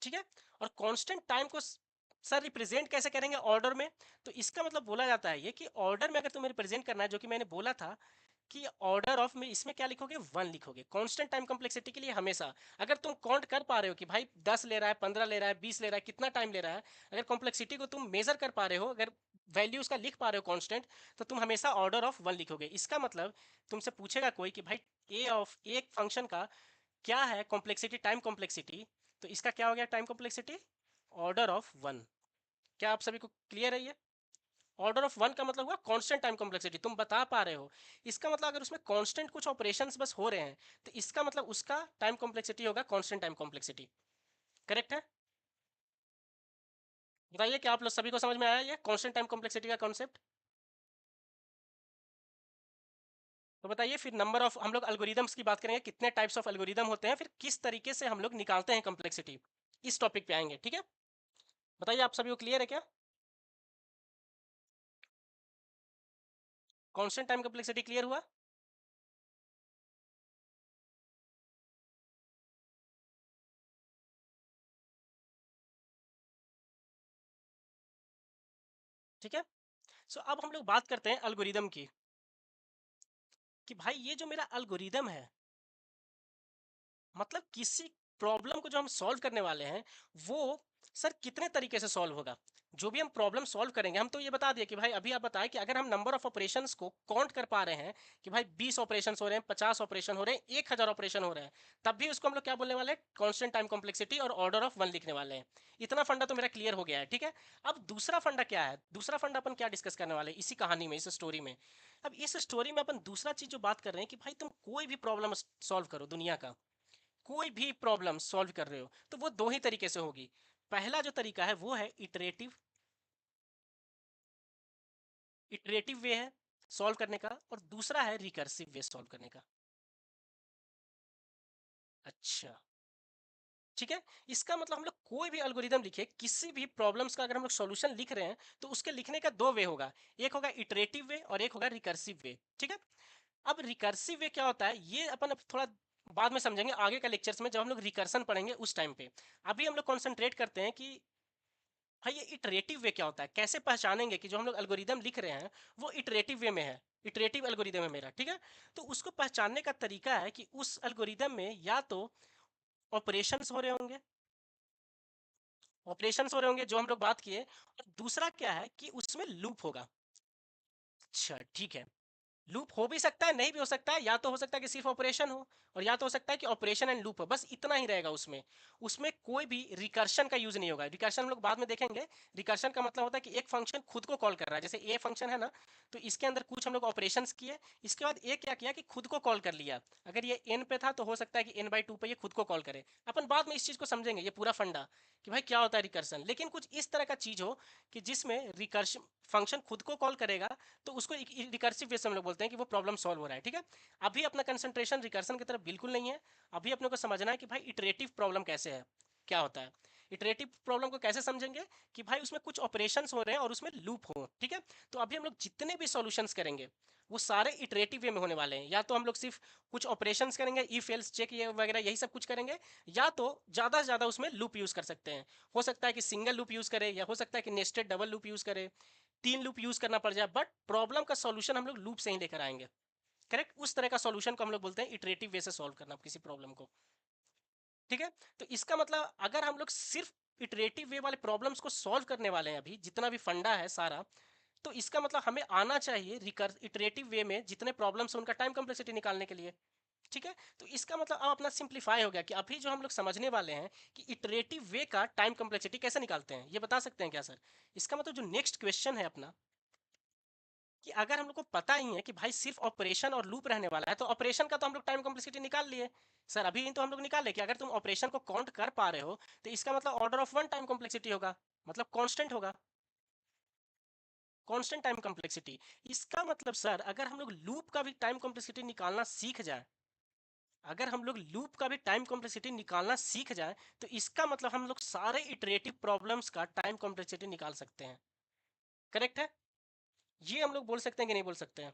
ठीक है, और कांस्टेंट टाइम को सर रिप्रेजेंट कैसे करेंगे, ऑर्डर में। तो इसका मतलब बोला जाता है ये कि ऑर्डर में अगर तुम्हें रिप्रेजेंट करना है, जो कि मैंने बोला था कि ऑर्डर ऑफ में, इसमें क्या लिखोगे, 1 लिखोगे कांस्टेंट टाइम कॉम्प्लेक्सिटी के लिए हमेशा। अगर तुम काउंट कर पा रहे हो कि भाई 10 ले रहा है, 15 ले रहा है, 20 ले रहा है, कितना टाइम ले रहा है, अगर कॉम्प्लेक्सिटी को तुम मेजर कर पा रहे हो, अगर वैल्यू उसका लिख पा रहे हो कांस्टेंट, तो तुम हमेशा ऑर्डर ऑफ 1 लिखोगे। इसका मतलब तुमसे पूछेगा कोई कि भाई ए ऑफ एक फंक्शन का क्या है कॉम्प्लेक्सिटी, टाइम कॉम्प्लेक्सिटी, तो इसका क्या हो गया टाइम कॉम्प्लेक्सिटी, ऑर्डर ऑफ 1। क्या आप सभी को क्लियर है ये? ऑर्डर ऑफ 1 का मतलब हुआ कांस्टेंट टाइम कॉम्प्लेक्सिटी, तुम बता पा रहे हो। इसका मतलब अगर उसमें कांस्टेंट कुछ ऑपरेशंस बस हो रहे हैं, तो इसका मतलब उसका टाइम कॉम्प्लेक्सिटी होगा कांस्टेंट टाइम कॉम्प्लेक्सिटी। करेक्ट है? बताइए क्या आप लोग सभी को समझ में आया ये कांस्टेंट टाइम कॉम्प्लेक्सिटी का कॉन्सेप्ट? तो बताइए फिर, नंबर ऑफ, हम लोग एल्गोरिदम्स की बात करेंगे, कितने टाइप्स ऑफ एल्गोरिदम होते हैं, फिर किस तरीके से हम लोग निकालते हैं कॉम्प्लेक्सिटी, इस टॉपिक पे आएंगे। ठीक है, बताइए आप सभी को क्लियर है क्या? कांस्टेंट टाइम कॉम्प्लेक्सिटी क्लियर हुआ? ठीक है, सो अब हम लोग बात करते हैं एल्गोरिदम की, कि भाई ये जो मेरा एल्गोरिदम है, मतलब किसी प्रॉब्लम को जो हम सॉल्व करने वाले हैं, वो सर कितने तरीके से सॉल्व होगा। जो भी हम प्रॉब्लम सॉल्व करेंगे, हम तो ये बता दिए कि भाई, अभी आप बताएं कि अगर हम नंबर ऑफ ऑपरेशंस को काउंट कर पा रहे हैं कि भाई 20 ऑपरेशन हो रहे हैं, 50 ऑपरेशन हो रहे हैं, 1000 ऑपरेशन हो रहे हैं, तब भी उसको हम लोग क्या बोलने वाले हैं, कांस्टेंट टाइम कॉम्प्लेक्सिटी और ऑर्डर ऑफ 1 लिखने वाले हैं। इतना फंडा तो मेरा क्लियर हो गया है। ठीक है, अब दूसरा फंडा क्या है, दूसरा फंडा अपन क्या डिस्कस करने वाले हैं इसी कहानी में, इस स्टोरी में। अब इस स्टोरी में अपन दूसरा चीज जो बात कर रहे हैं कि भाई तुम कोई भी प्रॉब्लम सॉल्व करो दुनिया का, कोई भी प्रॉब्लम सॉल्व कर रहे हो, तो वो दो ही तरीके से होगी। पहला जो तरीका है वो है इटरेटिव, इटरेटिव वे है सॉल्व करने का, और दूसरा है रिकर्सिव वे सॉल्व करने का। अच्छा, ठीक है, इसका मतलब हम लोग कोई भी एल्गोरिदम लिखे, किसी भी प्रॉब्लम्स का अगर हम लोग सॉल्यूशन लिख रहे हैं, तो उसके लिखने का दो वे होगा, एक होगा इटरेटिव वे और एक होगा रिकर्सिव वे। ठीक है, अब रिकर्सिव वे क्या होता है, ये अपन अब थोड़ा बाद में समझेंगे आगे का लेक्चर्स में, जब हम लोग रिकर्सन पढ़ेंगे उस टाइम पे। अभी हम लोग कॉन्सेंट्रेट करते हैं कि भाई ये इटरेटिव वे क्या होता है, कैसे पहचानेंगे कि जो हम लोग एल्गोरिदम लिख रहे हैं वो इटरेटिव वे में है, इटरेटिव एल्गोरिदम है मेरा। ठीक है, तो उसको पहचानने का तरीका है कि उस एल्गोरिदम में या तो ऑपरेशंस हो रहे होंगे, ऑपरेशंस हो रहे होंगे जो हम लोग बात किए, और दूसरा क्या है कि उसमें लूप होगा। अच्छा ठीक है, लूप हो भी सकता है, नहीं भी हो सकता है, या तो हो सकता है कि सिर्फ ऑपरेशन हो, और या तो हो सकता है कि ऑपरेशन एंड लूप हो, बस इतना ही रहेगा उसमें। उसमें कोई भी रिकर्शन का यूज नहीं होगा। रिकर्शन हम लोग बाद में देखेंगे। रिकर्शन का मतलब होता है कि एक फंक्शन खुद को कॉल कर रहा है, जैसे ए फंक्शन है ना, तो इसके अंदर कुछ हम लोग ऑपरेशंस किए, इसके बाद ए क्या किया कि खुद को कॉल कर लिया। अगर ये एन पे था तो हो सकता है कि n/2 पे ये खुद को कॉल करे। अपन बाद में इस चीज को समझेंगे, ये पूरा फंडा कि भाई क्या होता है रिकर्शन। लेकिन कुछ इस तरह का चीज हो कि जिसमें रिकर्शन फंक्शन खुद को कॉल करेगा, तो उसको रिकर्सिव वे से हम लोग बोलते हैं कि वो प्रॉब्लम सॉल्व हो रहा है। ठीक है, अभी अपना कंसंट्रेशन रिकर्सन की तरफ बिल्कुल नहीं है। अभी अपने को समझना है कि भाई इटरेटिव प्रॉब्लम कैसे है, क्या होता है। इटरेटिव प्रॉब्लम को कैसे समझेंगे कि भाई उसमें कुछ ऑपरेशंस हो रहे हैं और उसमें लूप हो। ठीक है, तो अभी हम लोग जितने भी सॉल्यूशंस करेंगे वो सारे इटरेटिव वे में होने वाले हैं। या तो हम लोग सिर्फ कुछ ऑपरेशंस करेंगे, इफ एल्स चेक ये वगैरह यही सब कुछ करेंगे, या तो ज़्यादा से ज़्यादा उसमें लूप यूज़ कर सकते हैं। हो सकता है कि सिंगल लूप यूज़ करे, या हो सकता है कि नेस्टेड डबल लूप यूज़ करे, 3 लूप यूज़ करना पड़ जाए, बट प्रॉब्लम का सॉल्यूशन हम लोग लूप से ही लेकर आएंगे। करेक्ट, उस तरह का सॉल्यूशन को हम लोग बोलते हैं इटरेटिव वे से सॉल्व करना किसी प्रॉब्लम को। ठीक है, तो इसका मतलब अगर हम लोग सिर्फ इटरेटिव वे वाले प्रॉब्लम्स को सॉल्व करने वाले हैं, अभी जितना भी फंडा है सारा, तो इसका मतलब हमें आना चाहिए रिकर इटरेटिव वे में जितने प्रॉब्लम्स हैं उनका टाइम कम्प्लेक्सिटी निकालने के लिए। ठीक है, तो इसका मतलब अब अपना सिंप्लीफाई हो गया कि अभी जो हम लोग समझने वाले हैं कि इटरेटिव वे का टाइम कम्प्लेक्सिटी कैसे निकालते हैं, ये बता सकते हैं क्या सर? इसका मतलब जो नेक्स्ट क्वेश्चन है अपना, कि अगर हम लोग को पता ही है कि भाई सिर्फ ऑपरेशन और लूप रहने वाला है, तो ऑपरेशन का तो हम लोग टाइम कॉम्प्लेक्सिटी निकाल लिए। सर अभी तो हम लोग निकाले कि अगर तुम ऑपरेशन को काउंट कर पा रहे हो, तो इसका मतलब order of one time complexity होगा, मतलब कांस्टेंट होगा, कांस्टेंट टाइम कॉम्प्लेक्सिटी। इसका मतलब सर अगर हम लोग लूप का भी टाइम कॉम्प्लेक्सिटी निकालना सीख जाए, अगर हम लोग लूप का भी टाइम कॉम्प्लेक्सिटी निकालना सीख जाए, तो इसका मतलब हम लोग सारे इटरेटिव प्रॉब्लम्स का टाइम कॉम्प्लेक्सिटी निकाल सकते हैं। करेक्ट है, ये हम लोग बोल सकते हैं कि नहीं बोल सकते हैं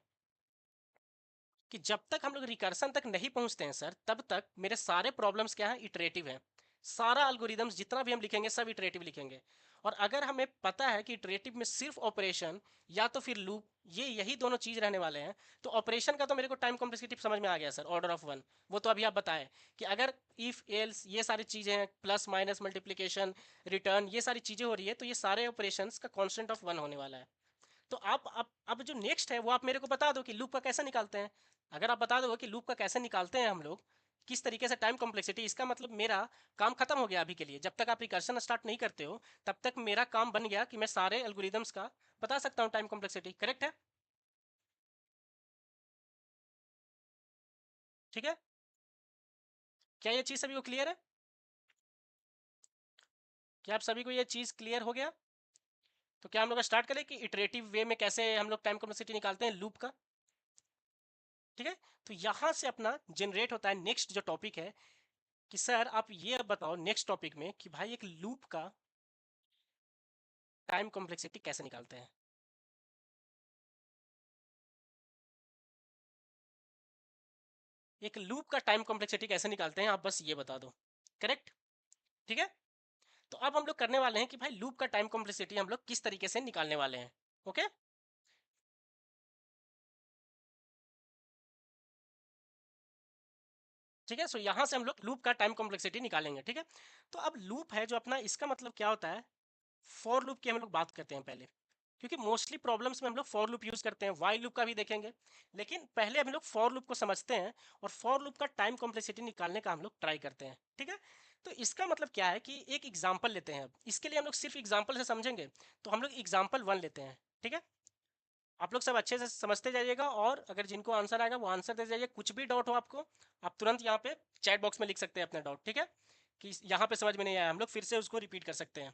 कि जब तक हम लोग रिकर्सन तक नहीं पहुंचते हैं सर, तब तक मेरे सारे प्रॉब्लम्स क्या है, इटरेटिव है। सारा अल्गोरिदम्स जितना भी हम लिखेंगे सब इटरेटिव लिखेंगे। और अगर हमें पता है कि इटरेटिव में सिर्फ ऑपरेशन या तो फिर लूप, ये यही दोनों चीज रहने वाले हैं, तो ऑपरेशन का तो मेरे को टाइम कॉम्प्लेक्सिटी समझ में आ गया सर, ऑर्डर ऑफ वन। वो तो अभी आप बताएं कि अगर इफ एल्स ये सारी चीजें हैं, प्लस माइनस मल्टीप्लीकेशन रिटर्न, ये सारी चीजें हो रही है, तो ये सारे ऑपरेशंस का कांस्टेंट ऑफ वन होने वाला है। तो आप अब जो नेक्स्ट है वो आप मेरे को बता दो कि लूप का कैसे निकालते हैं। अगर आप बता दो कि लूप का कैसे निकालते हैं हम लोग, किस तरीके से टाइम कॉम्प्लेक्सिटी, इसका मतलब मेरा काम खत्म हो गया अभी के लिए। जब तक आप रिकर्शन स्टार्ट नहीं करते हो, तब तक मेरा काम बन गया कि मैं सारे एल्गोरिदम्स का बता सकता हूँ टाइम कॉम्प्लेक्सिटी। करेक्ट है? ठीक है, क्या ये चीज़ सभी को क्लियर है? क्या आप सभी को ये चीज़ क्लियर हो गया? तो क्या हम लोग स्टार्ट करें कि इटरेटिव वे में कैसे हम लोग टाइम कॉम्प्लेक्सिटी निकालते हैं लूप का? ठीक है, तो यहाँ से अपना जनरेट होता है नेक्स्ट जो टॉपिक है, कि सर आप ये अब बताओ नेक्स्ट टॉपिक में कि भाई एक लूप का टाइम कॉम्प्लेक्सिटी कैसे निकालते हैं। एक लूप का टाइम कॉम्प्लेक्सिटी कैसे निकालते हैं, आप बस ये बता दो। करेक्ट, ठीक है। तो अब हम लोग करने वाले हैं कि भाई लूप का टाइम कॉम्प्लेक्सिटी हम लोग किस तरीके से निकालने वाले हैं। ओके, ठीक है, सो यहाँ से हम लोग लूप का टाइम कॉम्प्लेक्सिटी निकालेंगे। ठीक है, तो अब लूप है जो अपना, इसका मतलब क्या होता है, फॉर लूप की हम लोग बात करते हैं पहले, क्योंकि मोस्टली प्रॉब्लम्स में हम लोग फॉर लूप यूज करते हैं, वाइल लूप का भी देखेंगे, लेकिन पहले हम लोग फॉर लूप को समझते हैं और फॉर लूप का टाइम कॉम्प्लेक्सिटी निकालने का हम लोग ट्राई करते हैं। ठीक है, तो इसका मतलब क्या है कि एक एग्जांपल लेते हैं। अब इसके लिए हम लोग सिर्फ एग्जांपल से समझेंगे, तो हम लोग एग्जांपल वन लेते हैं। ठीक है, आप लोग सब अच्छे से समझते जाइएगा, और अगर जिनको आंसर आएगा वो आंसर दे जाइए। कुछ भी डाउट हो आपको, आप तुरंत यहाँ पे चैट बॉक्स में लिख सकते हैं अपना डाउट। ठीक है, कि यहाँ पे समझ में नहीं आया, हम लोग फिर से उसको रिपीट कर सकते हैं।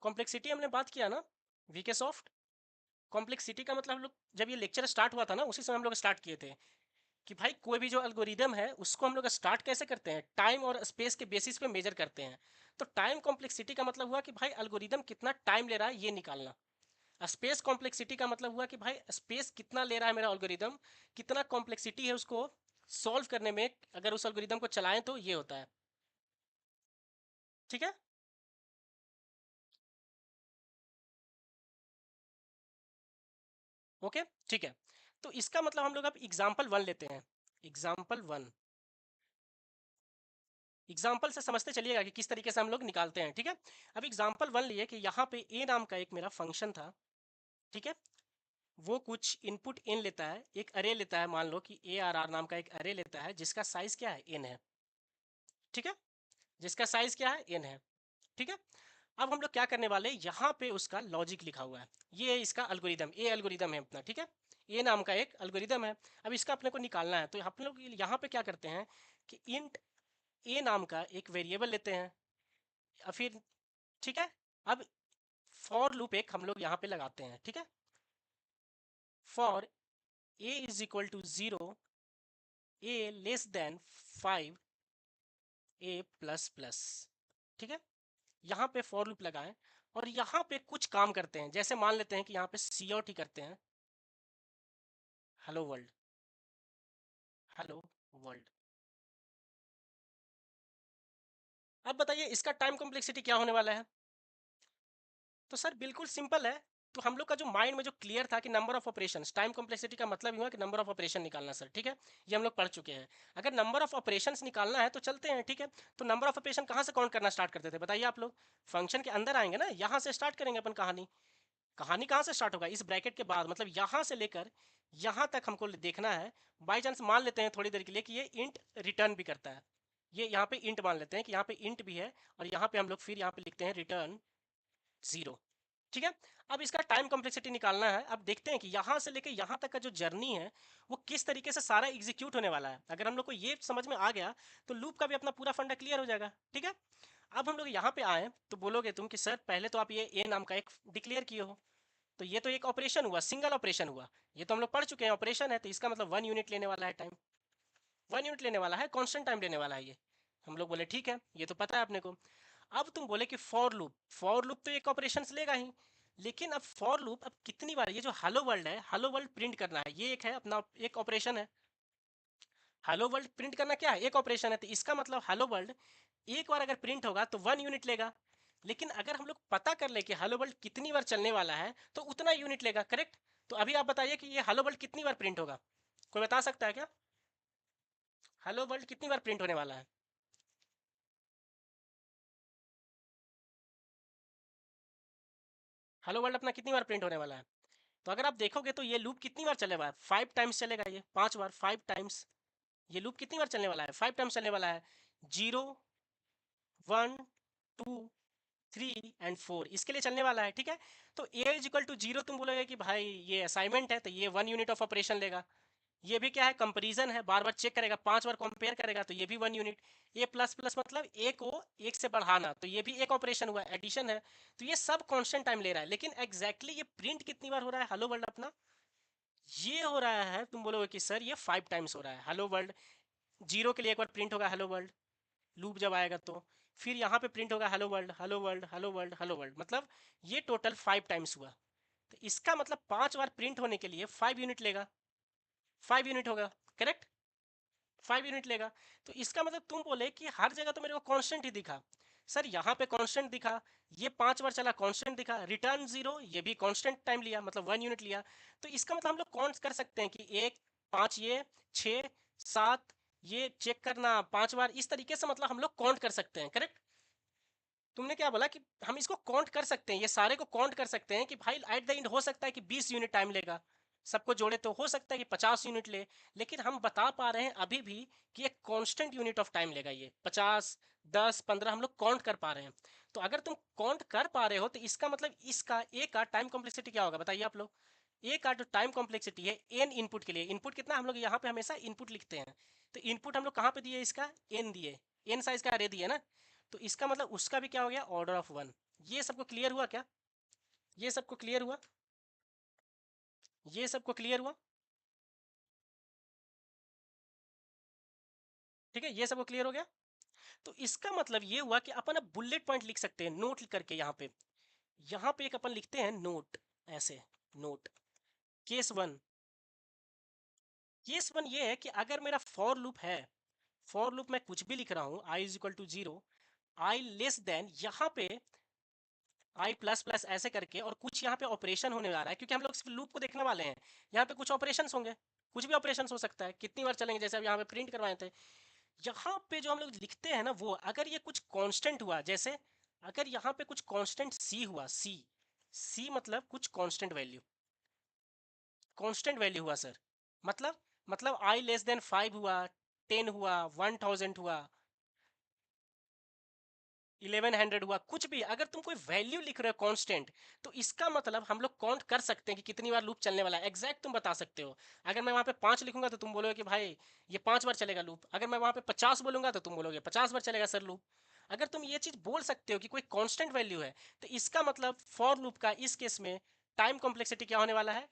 कॉम्प्लेक्सिटी हमने बात किया ना, वीके सॉफ्ट। कॉम्प्लेक्सिटी का मतलब हम लोग जब ये लेक्चर स्टार्ट हुआ था ना, उसी समय हम लोग स्टार्ट किए थे कि भाई कोई भी जो एल्गोरिदम है उसको हम लोग स्टार्ट कैसे करते हैं, टाइम और स्पेस के बेसिस पे मेजर करते हैं। तो टाइम कॉम्प्लेक्सिटी का मतलब हुआ कि भाई एल्गोरिदम कितना टाइम ले रहा है ये निकालना। स्पेस कॉम्प्लेक्सिटी का मतलब हुआ कि भाई स्पेस कितना ले रहा है मेरा एल्गोरिदम, कितना कॉम्प्लेक्सिटी है उसको सॉल्व करने में, अगर उस एल्गोरिदम को चलाएं तो ये होता है। ठीक है, ओके, ठीक है। तो इसका मतलब हम लोग अब एग्जाम्पल वन लेते हैं। एग्जाम्पल वन, एग्जाम्पल से समझते चलिएगा कि किस तरीके से हम लोग निकालते हैं, ठीक है। अब एग्जाम्पल 1 लिए कि यहाँ पे ए नाम का एक मेरा फंक्शन था, ठीक है। वो कुछ इनपुट n लेता है, एक अरे लेता है, मान लो कि ए आर आर नाम का एक अरे लेता है जिसका साइज क्या है, n है, ठीक है। जिसका साइज क्या है, n है, ठीक है। अब हम लोग क्या करने वाले, यहाँ पे उसका लॉजिक लिखा हुआ है, ये है इसका अल्गोरिदम, ए अल्गोरिदम है अपना, ठीक है। ए नाम का एक अल्गोरिदम है। अब इसका अपने को निकालना है, तो हम लोग यहाँ पे क्या करते हैं कि इंट ए नाम का एक वेरिएबल लेते हैं, या फिर, ठीक है। अब फॉर लूप एक हम लोग यहाँ पे लगाते हैं, ठीक है। For a is equal to 0, a less than 5, a plus plus, ठीक है। यहाँ पे फॉर लूप लगाएं और यहाँ पे कुछ काम करते हैं, जैसे मान लेते हैं कि यहाँ पे सी आउट ही करते हैं, हेलो वर्ल्ड, हेलो वर्ल्ड। अब बताइए इसका टाइम कॉम्प्लेक्सिटी क्या होने वाला है। तो सर बिल्कुल सिंपल है। तो हम लोग का जो माइंड में जो क्लियर था कि number of operation, time complexity का मतलब ही हुआ कि नंबर ऑफ ऑपरेशन निकालना सर, ठीक है। ये हम लोग पढ़ चुके हैं। अगर नंबर ऑफ ऑपरेशन निकालना है तो चलते हैं, ठीक है। तो नंबर ऑफ ऑपरेशन कहाँ से काउंट करना स्टार्ट करते थे बताइए आप लोग। फंक्शन के अंदर आएंगे ना, यहाँ से स्टार्ट करेंगे अपन कहानी। कहानी कहाँ से स्टार्ट होगा, इस ब्रैकेट के बाद, मतलब यहाँ से लेकर यहाँ तक हमको देखना है। बाई चांस मान लेते हैं थोड़ी देर के लिए कि ये इंट रिटर्न भी करता है, ये यहाँ पे इंट मान लेते हैं कि यहाँ पे इंट भी है, और यहाँ पे हम लोग फिर यहाँ पे लिखते हैं रिटर्न 0, ठीक है। अब इसका टाइम कॉम्प्लेक्सिटी निकालना है। अब देखते हैं कि यहाँ से लेकर यहाँ तक का जो जर्नी है वो किस तरीके से सारा एग्जीक्यूट होने वाला है। अगर हम लोग को ये समझ में आ गया तो लूप का भी अपना पूरा फंडा क्लियर हो जाएगा, ठीक है। अब हम लोग यहाँ पे आए तो बोलोगे तुम कि सर पहले तो आप ये ए नाम का एक डिक्लेयर किए हो, तो ये तो एक ऑपरेशन हुआ, सिंगल ऑपरेशन हुआ, ये तो हम लोग पढ़ चुके हैं ऑपरेशन है, तो इसका मतलब 1 यूनिट लेने वाला है टाइम, 1 यूनिट लेने वाला है, कांस्टेंट टाइम लेने वाला है ये। हम लोग बोले ठीक है, ये तो पता है अपने को। अब तुम बोले कि फॉर लूप, फॉर लूप तो एक ऑपरेशन लेगा ही, लेकिन अब फॉर लूप अब कितनी बार ये जो हेलो वर्ल्ड है, हेलो वर्ल्ड प्रिंट करना है, ये एक है अपना एक ऑपरेशन है। हेलो वर्ल्ड प्रिंट करना क्या है, एक ऑपरेशन है, तो इसका मतलब हेलो वर्ल्ड एक बार अगर प्रिंट होगा तो 1 यूनिट लेगा। लेकिन अगर हम लोग पता कर ले कि हेलो वर्ल्ड कितनी बार चलने वाला है तो उतना यूनिट लेगा, करेक्ट। तो अभी आप बताइए कि ये हेलो वर्ल्ड कितनी बार प्रिंट होगा, कोई बता सकता है क्या। हेलो वर्ल्ड कितनी बार प्रिंट होने वाला है। हेलो वर्ल्ड अपना कितनी बार प्रिंट होने वाला है। तो अगर आप देखोगे तो ये लूप कितनी बार चलेगा, 5 टाइम्स चलेगा, ये 5 बार, 5 टाइम्स। ये लूप कितनी बार चलने वाला है, 5 टाइम्स चलने वाला है। 0, 1, 2, 3 एंड 4 इसके लिए चलने वाला है, ठीक है। तो ए इज इक्वल टू 0 तुम बोलोगे कि भाई ये असाइनमेंट है तो ये 1 यूनिट ऑफ ऑपरेशन लेगा। ये भी क्या है, कंपैरिजन है, बार बार चेक करेगा, 5 बार कंपेयर करेगा, तो ये भी 1 यूनिट। ए प्लस प्लस मतलब ए को एक से बढ़ाना, तो ये भी एक ऑपरेशन हुआ, एडिशन है। तो ये सब कांस्टेंट टाइम ले रहा है, लेकिन एग्जैक्टली ये प्रिंट कितनी बार हो रहा है हेलो वर्ल्ड अपना, ये हो रहा है, तुम बोलोगे कि सर ये 5 टाइम्स हो रहा है हेलो वर्ल्ड। 0 के लिए एक बार प्रिंट होगा हेलो वर्ल्ड, लूप जब आएगा तो फिर यहाँ पे प्रिंट होगा hello world, hello world, hello world, hello world, मतलब ये टोटल 5 टाइम्स हुआ। तो इसका मतलब 5 बार प्रिंट होने के लिए 5 यूनिट लेगा, 5 यूनिट होगा, करेक्ट। 5 यूनिट लेगा। तो इसका मतलब तुम बोले कि हर जगह तो मेरे को कांस्टेंट ही दिखा, सर यहाँ पे कांस्टेंट दिखा, ये 5 बार चला कांस्टेंट दिखा, रिटर्न 0 ये भी कांस्टेंट टाइम लिया, मतलब 1 यूनिट लिया। तो इसका मतलब हम लोग काउंट कर सकते हैं कि 1, 5 ये, 6, 7 ये, चेक करना 5 बार, इस तरीके से मतलब हम लोग काउंट कर सकते हैं, करेक्ट। तुमने क्या बोला कि हम इसको काउंट कर सकते हैं, ये सारे को काउंट कर सकते हैं कि भाई एट द एंड हो सकता है कि 20 यूनिट टाइम लेगा, सबको जोड़े तो हो सकता है कि 50 यूनिट ले। लेकिन हम बता पा रहे हैं अभी भी कि एक कांस्टेंट यूनिट ऑफ टाइम लेगा, ये 50, 10, 15 हम लोग काउंट कर पा रहे हैं। तो अगर तुम काउंट कर पा रहे हो तो इसका मतलब इसका ए का टाइम कॉम्प्लेक्सिटी क्या होगा बताइए आप लोग। ए का जो टाइम कॉम्प्लेक्सिटी है एन इनपुट के लिए, इनपुट कितना हम लोग यहाँ पे हमेशा इनपुट लिखते हैं, तो इनपुट हम लोग कहाँ पे दिए, इसका एन दिए, एन साइज का अरे दिए ना। तो इसका मतलब उसका भी क्या हो गया, ऑर्डर ऑफ 1। ये सबको क्लियर हुआ क्या, ये सबको क्लियर हुआ, ये सबको क्लियर हुआ, ठीक है, ये सबको क्लियर हो गया। तो इसका मतलब ये हुआ कि अपन अब बुलेट पॉइंट लिख सकते हैं नोट करके, यहाँ पे एक अपन लिखते हैं नोट, ऐसे note. Case one, case one ये है कि अगर मेरा फॉर लूप है, फॉर लूप में कुछ भी लिख रहा हूँ, i is equal to 0, I less than यहाँ पे आई प्लस प्लस ऐसे करके, और कुछ यहाँ पे ऑपरेशन होने जा रहा है, क्योंकि हम लोग सिर्फ लूप को देखने वाले हैं। यहाँ पे कुछ ऑपरेशंस होंगे, कुछ भी ऑपरेशंस हो सकता है, कितनी बार चलेंगे, जैसे अब यहाँ पे प्रिंट करवाए थे, यहाँ पे जो हम लोग लिखते हैं ना, वो अगर ये कुछ कांस्टेंट हुआ, जैसे अगर यहाँ पे कुछ कांस्टेंट सी हुआ, सी मतलब कुछ कांस्टेंट वैल्यू हुआ सर, मतलब आई लेस देन 5 हुआ, 10 हुआ, 1000 हुआ, 1100 हुआ, कुछ भी अगर तुम कोई वैल्यू लिख रहे हो कांस्टेंट, तो इसका मतलब हम लोग काउंट कर सकते हैं कि कितनी बार लूप चलने वाला है, एग्जैक्ट तुम बता सकते हो। अगर मैं वहां पे 5 लिखूंगा तो तुम बोलोगे कि भाई ये 5 बार चलेगा लूप, अगर मैं वहां पे 50 बोलूंगा तो तुम बोलोगे 50 बार चलेगा सर लूप। अगर तुम ये चीज बोल सकते हो कि कोई कांस्टेंट वैल्यू है, तो इसका मतलब फॉर लूप का इस केस में टाइम कॉम्प्लेक्सिटी क्या होने वाला है?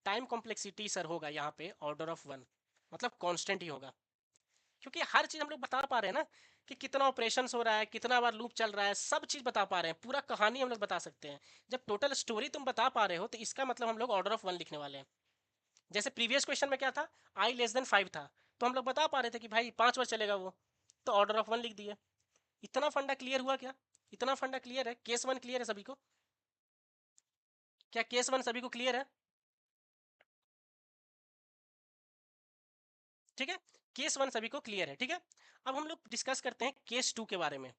टाइम कॉम्प्लेक्सिटी सर होगा यहाँ पे ऑर्डर ऑफ 1, मतलब कांस्टेंट ही होगा, क्योंकि हर चीज हम लोग बता पा रहे हैं ना कि कितना ऑपरेशन हो रहा है, कितना बार लूप चल रहा है, सब चीज बता पा रहे हैं, पूरा कहानी हम लोग बता सकते हैं। जब टोटल स्टोरी तुम बता पा रहे हो तो इसका मतलब हम लोग ऑर्डर ऑफ 1 लिखने वाले हैं। जैसे प्रीवियस क्वेश्चन में क्या था, आई लेस देन 5 था, तो हम लोग बता पा रहे थे कि भाई 5 बार चलेगा वो, तो ऑर्डर ऑफ 1 लिख दिए। इतना फंडा क्लियर हुआ क्या? इतना फंडा क्लियर है? केस 1 क्लियर है सभी को? क्या केस 1 सभी को क्लियर है? ठीक है, केस 1 सभी को क्लियर है, ठीक है। अब हम लोग डिस्कस करते हैं केस 2 के बारे में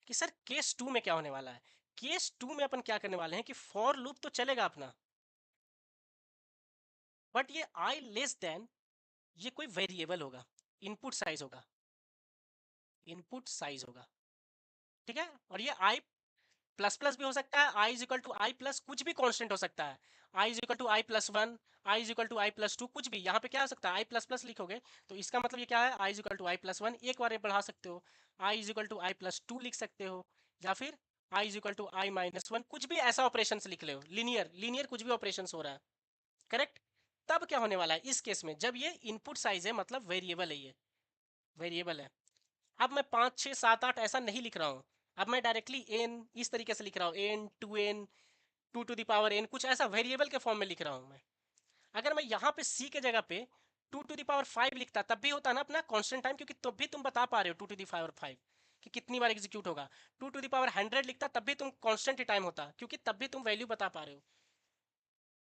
कि सर केस 2 में क्या होने वाला है। केस 2 में अपन क्या करने वाले हैं कि फॉर लूप तो चलेगा अपना, बट ये आई लेस देन, ये कोई वेरिएबल होगा, इनपुट साइज होगा, इनपुट साइज होगा, ठीक है। और ये आई प्लस प्लस भी हो सकता है, I is equal to I plus, कुछ भी कांस्टेंट हो सकता है, I is equal to I plus 1, I is equal to I plus 2, कुछ भी यहाँ पे क्या हो सकता है, आई प्लस प्लस लिखोगे तो इसका मतलब ये क्या है, I is equal to I plus 1, एक बार ये बढ़ा सकते हो, I is equal to I plus 2 लिख सकते हो, या फिर I is equal to I minus 1, कुछ भी ऐसा ऑपरेशन लिख ले, लीनियर लीनियर कुछ भी ऑपरेशन हो रहा है, करेक्ट। तब क्या होने वाला है इस केस में, जब ये इनपुट साइज है, मतलब वेरिएबल है, ये वेरिएबल है। अब मैं 5 6 7 8 ऐसा नहीं लिख रहा हूँ, अब मैं डायरेक्टली एन इस तरीके से लिख रहा हूँ, n to n, two to the power n, कुछ ऐसा वेरिएबल के फॉर्म में लिख रहा हूँ मैं। अगर मैं यहाँ पे सी के जगह पे टू टू द पावर 5 लिखता, तब भी होता ना अपना कांस्टेंट टाइम, क्योंकि तब भी तुम बता पा रहे हो टू टू द पावर 5 कि कितनी बार एग्जीक्यूट होगा। टू टू द पावर 100 लिखता, तब भी तुम कांस्टेंट ही टाइम होता, क्योंकि तब भी तुम वैल्यू बता पा रहे हो,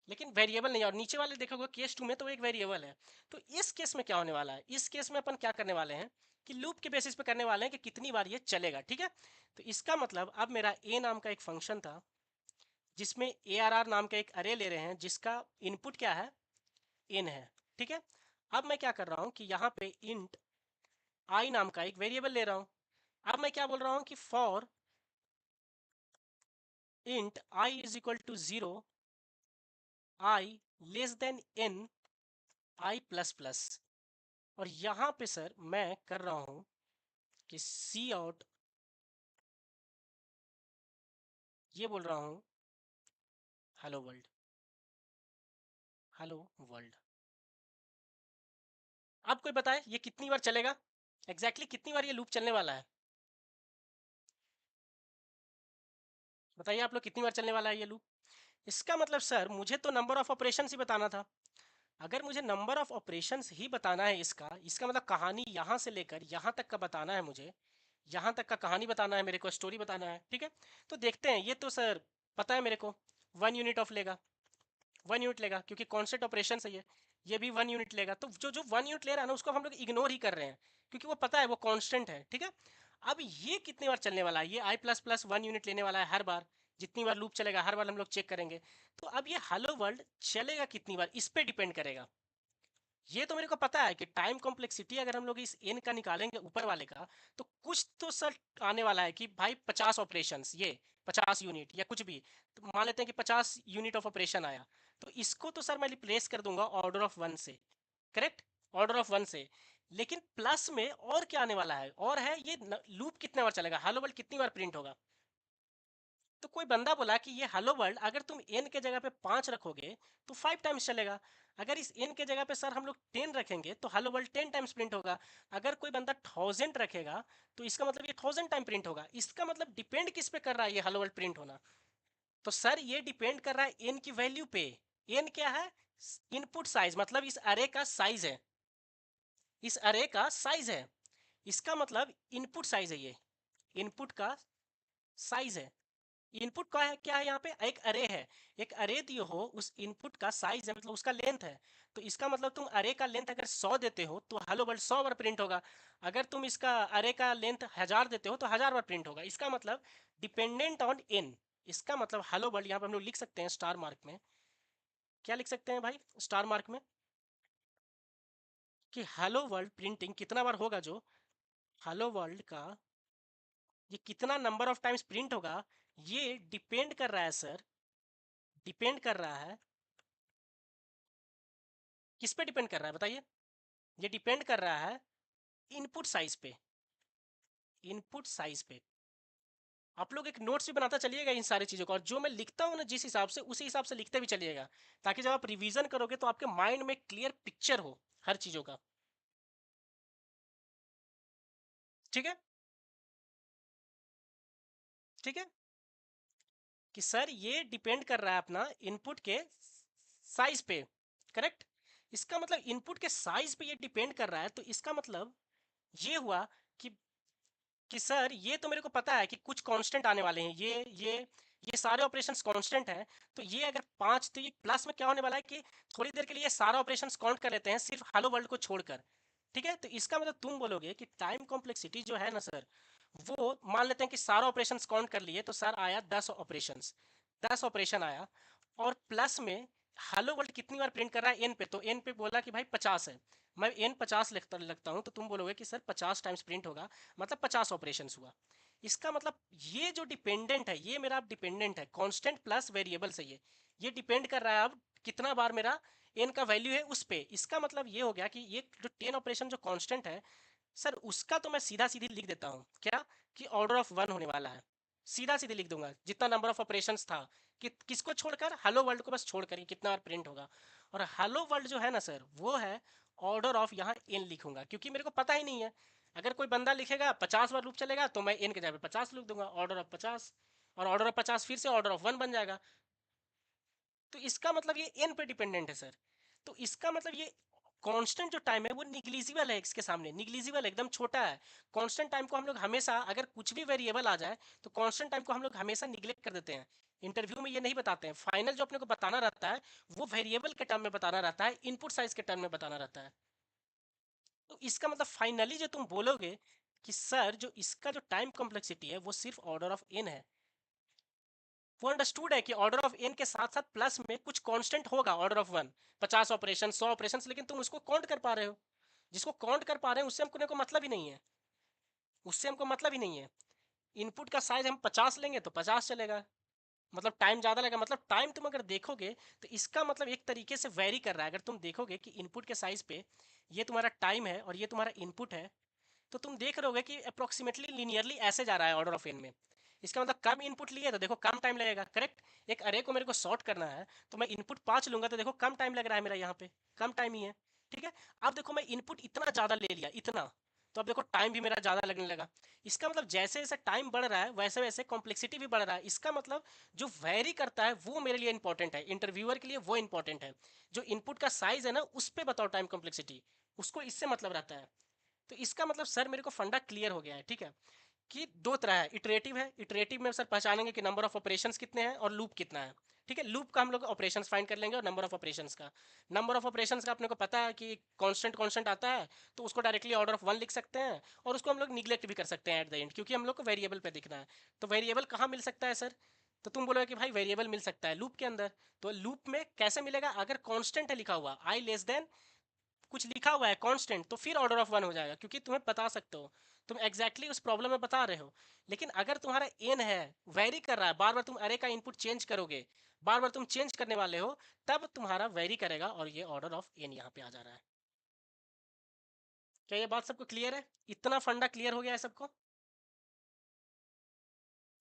लेकिन वेरिएबल नहीं। और नीचे वाले देखोगे केस 2 में तो एक वेरिएबल है। तो इस केस में क्या होने वाला है, इस केस में अपन क्या करने वाले हैं कि लूप के बेसिस पे करने वाले हैं कि कितनी बार ये चलेगा, ठीक है। तो इसका मतलब अब मेरा ए नाम का एक फंक्शन था, जिसमें ए आर नाम का एक अरे ले रहे हैं, जिसका इनपुट क्या है, इन है, ठीक है। अब मैं क्या कर रहा हूँ कि यहाँ पे इंट आई नाम का एक वेरिएबल ले रहा हूँ। अब मैं क्या बोल रहा हूँ कि for int i is equal to 0, I less than n, I plus plus. और यहाँ पे सर मैं कर रहा हूँ कि सी आउट, ये बोल रहा हूँ हेलो वर्ल्ड, हेलो वर्ल्ड। अब कोई बताए ये कितनी बार चलेगा, एग्जैक्टली कितनी बार ये लूप चलने वाला है, बताइए आप लोग कितनी बार चलने वाला है ये लूप। इसका मतलब सर मुझे तो नंबर ऑफ ऑपरेशन ही बताना था। अगर मुझे नंबर ऑफ ऑपरेशंस ही बताना है इसका मतलब कहानी यहाँ से लेकर यहाँ तक का बताना है मुझे, यहाँ तक का कहानी बताना है मेरे को, स्टोरी बताना है, ठीक है। तो देखते हैं, ये तो सर पता है मेरे को 1 यूनिट ऑफ लेगा, 1 यूनिट लेगा, क्योंकि कॉन्स्टेंट ऑपरेशन है ये भी 1 यूनिट लेगा। तो जो 1 यूनिट ले रहा है ना, उसको हम लोग इग्नोर ही कर रहे हैं, क्योंकि वो पता है वो कांस्टेंट है, ठीक है। अब ये कितनी बार चलने वाला है, ये आई प्लस प्लस 1 यूनिट लेने वाला है हर बार, जितनी बार लूप चलेगा हर बार हम लोग चेक करेंगे। तो अब ये हेलो वर्ल्ड चलेगा कितनी बार, इस पे डिपेंड करेगा। ये तो मेरे को पता है कि टाइम कॉम्प्लेक्सिटी अगर हम लोग इस एन का निकालेंगे ऊपर वाले का, तो कुछ तो सर आने वाला है कि भाई 50 ऑपरेशंस, ये 50 यूनिट या कुछ भी, तो मान लेते हैं कि 50 यूनिट ऑफ ऑपरेशन आया, तो इसको तो सर मैं रिप्लेस कर दूंगा ऑर्डर ऑफ 1 से, करेक्ट, ऑर्डर ऑफ 1 से। लेकिन प्लस में और क्या आने वाला है, और है ये लूप कितने बार चलेगा, हेलो वर्ल्ड कितनी बार प्रिंट होगा। तो कोई बंदा बोला कि ये हेलो वर्ल्ड अगर तुम एन के जगह पे 5 रखोगे तो 5 टाइम्स चलेगा, अगर इस एन के जगह पे सर हम लोग 10 रखेंगे तो हेलो वर्ल्ड 10 टाइम्स प्रिंट होगा, अगर कोई बंदा 1000 रखेगा तो इसका मतलब ये 1000 टाइम प्रिंट होगा। इसका मतलब डिपेंड किस पे कर रहा है ये हेलो वर्ल्ड प्रिंट होना, तो सर ये डिपेंड कर रहा है एन की वैल्यू पे। एन क्या है, इनपुट साइज, मतलब इस अरे का साइज है, इस अरे का साइज है, इसका मतलब इनपुट साइज है, ये इनपुट का साइज है, इनपुट का है क्या है, यहाँ पे एक अरे है, एक अरे दिए हो, उस इनपुट का साइज है मतलब उसका लेंथ है, तो इसका मतलब तुम अरे का लेंथ अगर 100 देते हो तो हेलो वर्ल्ड 100 बार प्रिंट होगा। अगर तुम इसका अरे का लेंथ 1000 देते हो तो 1000 बार प्रिंट होगा। इसका मतलब डिपेंडेंट ऑन एन। इसका मतलब हेलो वर्ल्ड यहाँ पे हम लोग लिख सकते हैं स्टार मार्क में, क्या लिख सकते हैं भाई स्टार मार्क में, कि हेलो वर्ल्ड प्रिंटिंग कितना बार होगा, जो हेलो वर्ल्ड का ये कितना नंबर ऑफ टाइम्स प्रिंट होगा, ये डिपेंड कर रहा है सर, डिपेंड कर रहा है, किस पे डिपेंड कर रहा है बताइए? ये डिपेंड कर रहा है इनपुट साइज पे, इनपुट साइज पे। आप लोग एक नोट्स भी बनाता चलिएगा इन सारी चीज़ों का, और जो मैं लिखता हूँ ना जिस हिसाब से, उसी हिसाब से लिखते भी चलिएगा, ताकि जब आप रिवीजन करोगे तो आपके माइंड में क्लियर पिक्चर हो हर चीज़ों का। ठीक है, ठीक है, कि सर ये डिपेंड कर रहा है अपना इनपुट के साइज पे, करेक्ट। इसका मतलब इनपुट के साइज पे ये डिपेंड कर रहा है, तो इसका मतलब ये हुआ कि सर ये तो मेरे को पता है कि कुछ कांस्टेंट आने वाले हैं, ये सारे ऑपरेशंस कांस्टेंट हैं, तो ये अगर 5, तो ये प्लस में क्या होने वाला है कि थोड़ी देर के लिए ये सारा ऑपरेशंस काउंट कर लेते हैं सिर्फ हेलो वर्ल्ड को छोड़कर। ठीक है, तो इसका मतलब तुम बोलोगे कि टाइम कॉम्प्लेक्सिटी जो है ना सर, वो मान लेते हैं कि सारा ऑपरेशंस काउंट कर लिए, तो सर आया 10 ऑपरेशंस, 10 ऑपरेशन आया, और प्लस में हेलो वर्ल्ड कितनी बार प्रिंट कर रहा है एन पे, तो एन पे बोला कि भाई 50 है, मैं एन 50 लगता हूँ, तो तुम बोलोगे कि सर 50 टाइम्स प्रिंट होगा, मतलब 50 ऑपरेशन हुआ। इसका मतलब ये जो डिपेंडेंट है, ये मेरा डिपेंडेंट है कांस्टेंट प्लस वेरिएबल से, ये डिपेंड कर रहा है अब कितना बार मेरा एन का वैल्यू है उस पे। इसका मतलब ये हो गया कि ये जो 10 ऑपरेशन जो कांस्टेंट है सर, उसका तो मैं सीधा सीधी लिख देता हूँ क्या, कि ऑर्डर ऑफ 1 होने वाला है, सीधा सीधे लिख दूंगा जितना नंबर ऑफ ऑपरेशंस था, कि किसको छोड़कर, हेलो वर्ल्ड को बस छोड़कर, ये कितना बार प्रिंट होगा। और हेलो वर्ल्ड जो है ना सर, वो है ऑर्डर ऑफ, यहाँ एन लिखूंगा क्योंकि मेरे को पता ही नहीं है। अगर कोई बंदा लिखेगा 50 बार लूप चलेगा, तो मैं एन के जगह पे 50 लिख दूंगा, ऑर्डर ऑफ 50, और ऑर्डर ऑफ 50 फिर से ऑर्डर ऑफ 1 बन जाएगा। तो इसका मतलब ये एन पे डिपेंडेंट है सर। तो इसका मतलब ये कांस्टेंट जो टाइम है वो निग्लिजिबल है, इसके सामने निग्लिजिबल एकदम छोटा है। कांस्टेंट टाइम को हम लोग हमेशा, अगर कुछ भी वेरिएबल आ जाए तो कांस्टेंट टाइम को हम लोग हमेशा निग्लेक्ट कर देते हैं, इंटरव्यू में ये नहीं बताते हैं। फाइनल जो अपने को बताना रहता है वो वेरिएबल के टर्म में बताना रहता है, इनपुट साइज के टर्म में बताना रहता है। तो इसका मतलब फाइनली जो तुम बोलोगे कि सर जो इसका जो टाइम कॉम्प्लेक्सिटी है वो सिर्फ ऑर्डर ऑफ एन है, वो अंडरस्टूड है कि ऑर्डर ऑफ एन के साथ साथ प्लस में कुछ कांस्टेंट होगा, ऑर्डर ऑफ 1, 50 ऑपरेशन, 100 ऑपरेशन, लेकिन तुम उसको काउंट कर पा रहे हो। जिसको काउंट कर पा रहे हैं उससे हमको को मतलब ही नहीं है, उससे हमको मतलब ही नहीं है। इनपुट का साइज हम 50 लेंगे तो 50 चलेगा, मतलब टाइम ज़्यादा लगेगा। मतलब टाइम तुम अगर देखोगे तो इसका मतलब एक तरीके से वेरी कर रहा है। अगर तुम देखोगे कि इनपुट के साइज पे ये तुम्हारा टाइम है और ये तुम्हारा इनपुट है, तो तुम देख रहे होगे कि अप्रोक्सीमेटली लीनियरली ऐसे जा रहा है ऑर्डर ऑफ एन में। इसका मतलब कम इनपुट लिए तो देखो कम टाइम लगेगा, करेक्ट। एक अरे को मेरे को सॉर्ट करना है तो मैं इनपुट 5 लूंगा, तो देखो कम टाइम लग रहा है मेरा यहाँ पे, कम टाइम ही है। ठीक है, अब देखो मैं इनपुट इतना ज़्यादा ले लिया, इतना, तो अब देखो टाइम भी मेरा ज़्यादा लगने लगा। इसका मतलब जैसे जैसे टाइम बढ़ रहा है वैसे वैसे कॉम्प्लेक्सिटी भी बढ़ रहा है। इसका मतलब जो वेरी करता है वो मेरे लिए इंपॉर्टेंट है, इंटरव्यूअर के लिए वो इंपॉर्टेंट है। जो इनपुट का साइज है ना उस पर बताओ टाइम कॉम्प्लेक्सिटी, उसको इससे मतलब रहता है। तो इसका मतलब सर मेरे को फंडा क्लियर हो गया है, ठीक है, कि दो तरह है, इटरेटिव है, इटरेटिव में सर पहचानेंगे कि नंबर ऑफ ऑपरेशंस कितने हैं और लूप कितना है। ठीक है, लूप का हम लोग ऑपरेशंस फाइंड कर लेंगे, और नंबर ऑफ ऑपरेशंस का, नंबर ऑफ ऑपरेशंस का अपने को पता है कि कांस्टेंट कांस्टेंट आता है, तो उसको डायरेक्टली ऑर्डर ऑफ 1 लिख सकते हैं, और उसको हम लोग निगलेक्ट भी कर सकते हैं एट द एंड, क्योंकि हम लोग को वेरिएबल पे दिखना है। तो वेरिएबल कहाँ मिल सकता है सर, तो तुम बोलोगे कि भाई वेरिएबल मिल सकता है लूप के अंदर। तो लूप में कैसे मिलेगा, अगर कांस्टेंट है लिखा हुआ आई लेस देन कुछ लिखा हुआ है कांस्टेंट, तो फिर ऑर्डर ऑफ 1 हो जाएगा, क्योंकि तुम्हें बता सकते हो, तुम एग्जैक्टली उस प्रॉब्लम में बता रहे हो। लेकिन अगर तुम्हारा एन है, वेरी कर रहा है, बार बार तुम अरे का इनपुट चेंज करोगे, बार बार तुम चेंज करने वाले हो, तब तुम्हारा वेरी करेगा, और ये ऑर्डर ऑफ एन यहाँ पे आ जा रहा है। क्या ये बात सबको क्लियर है? इतना फंडा क्लियर हो गया है सबको?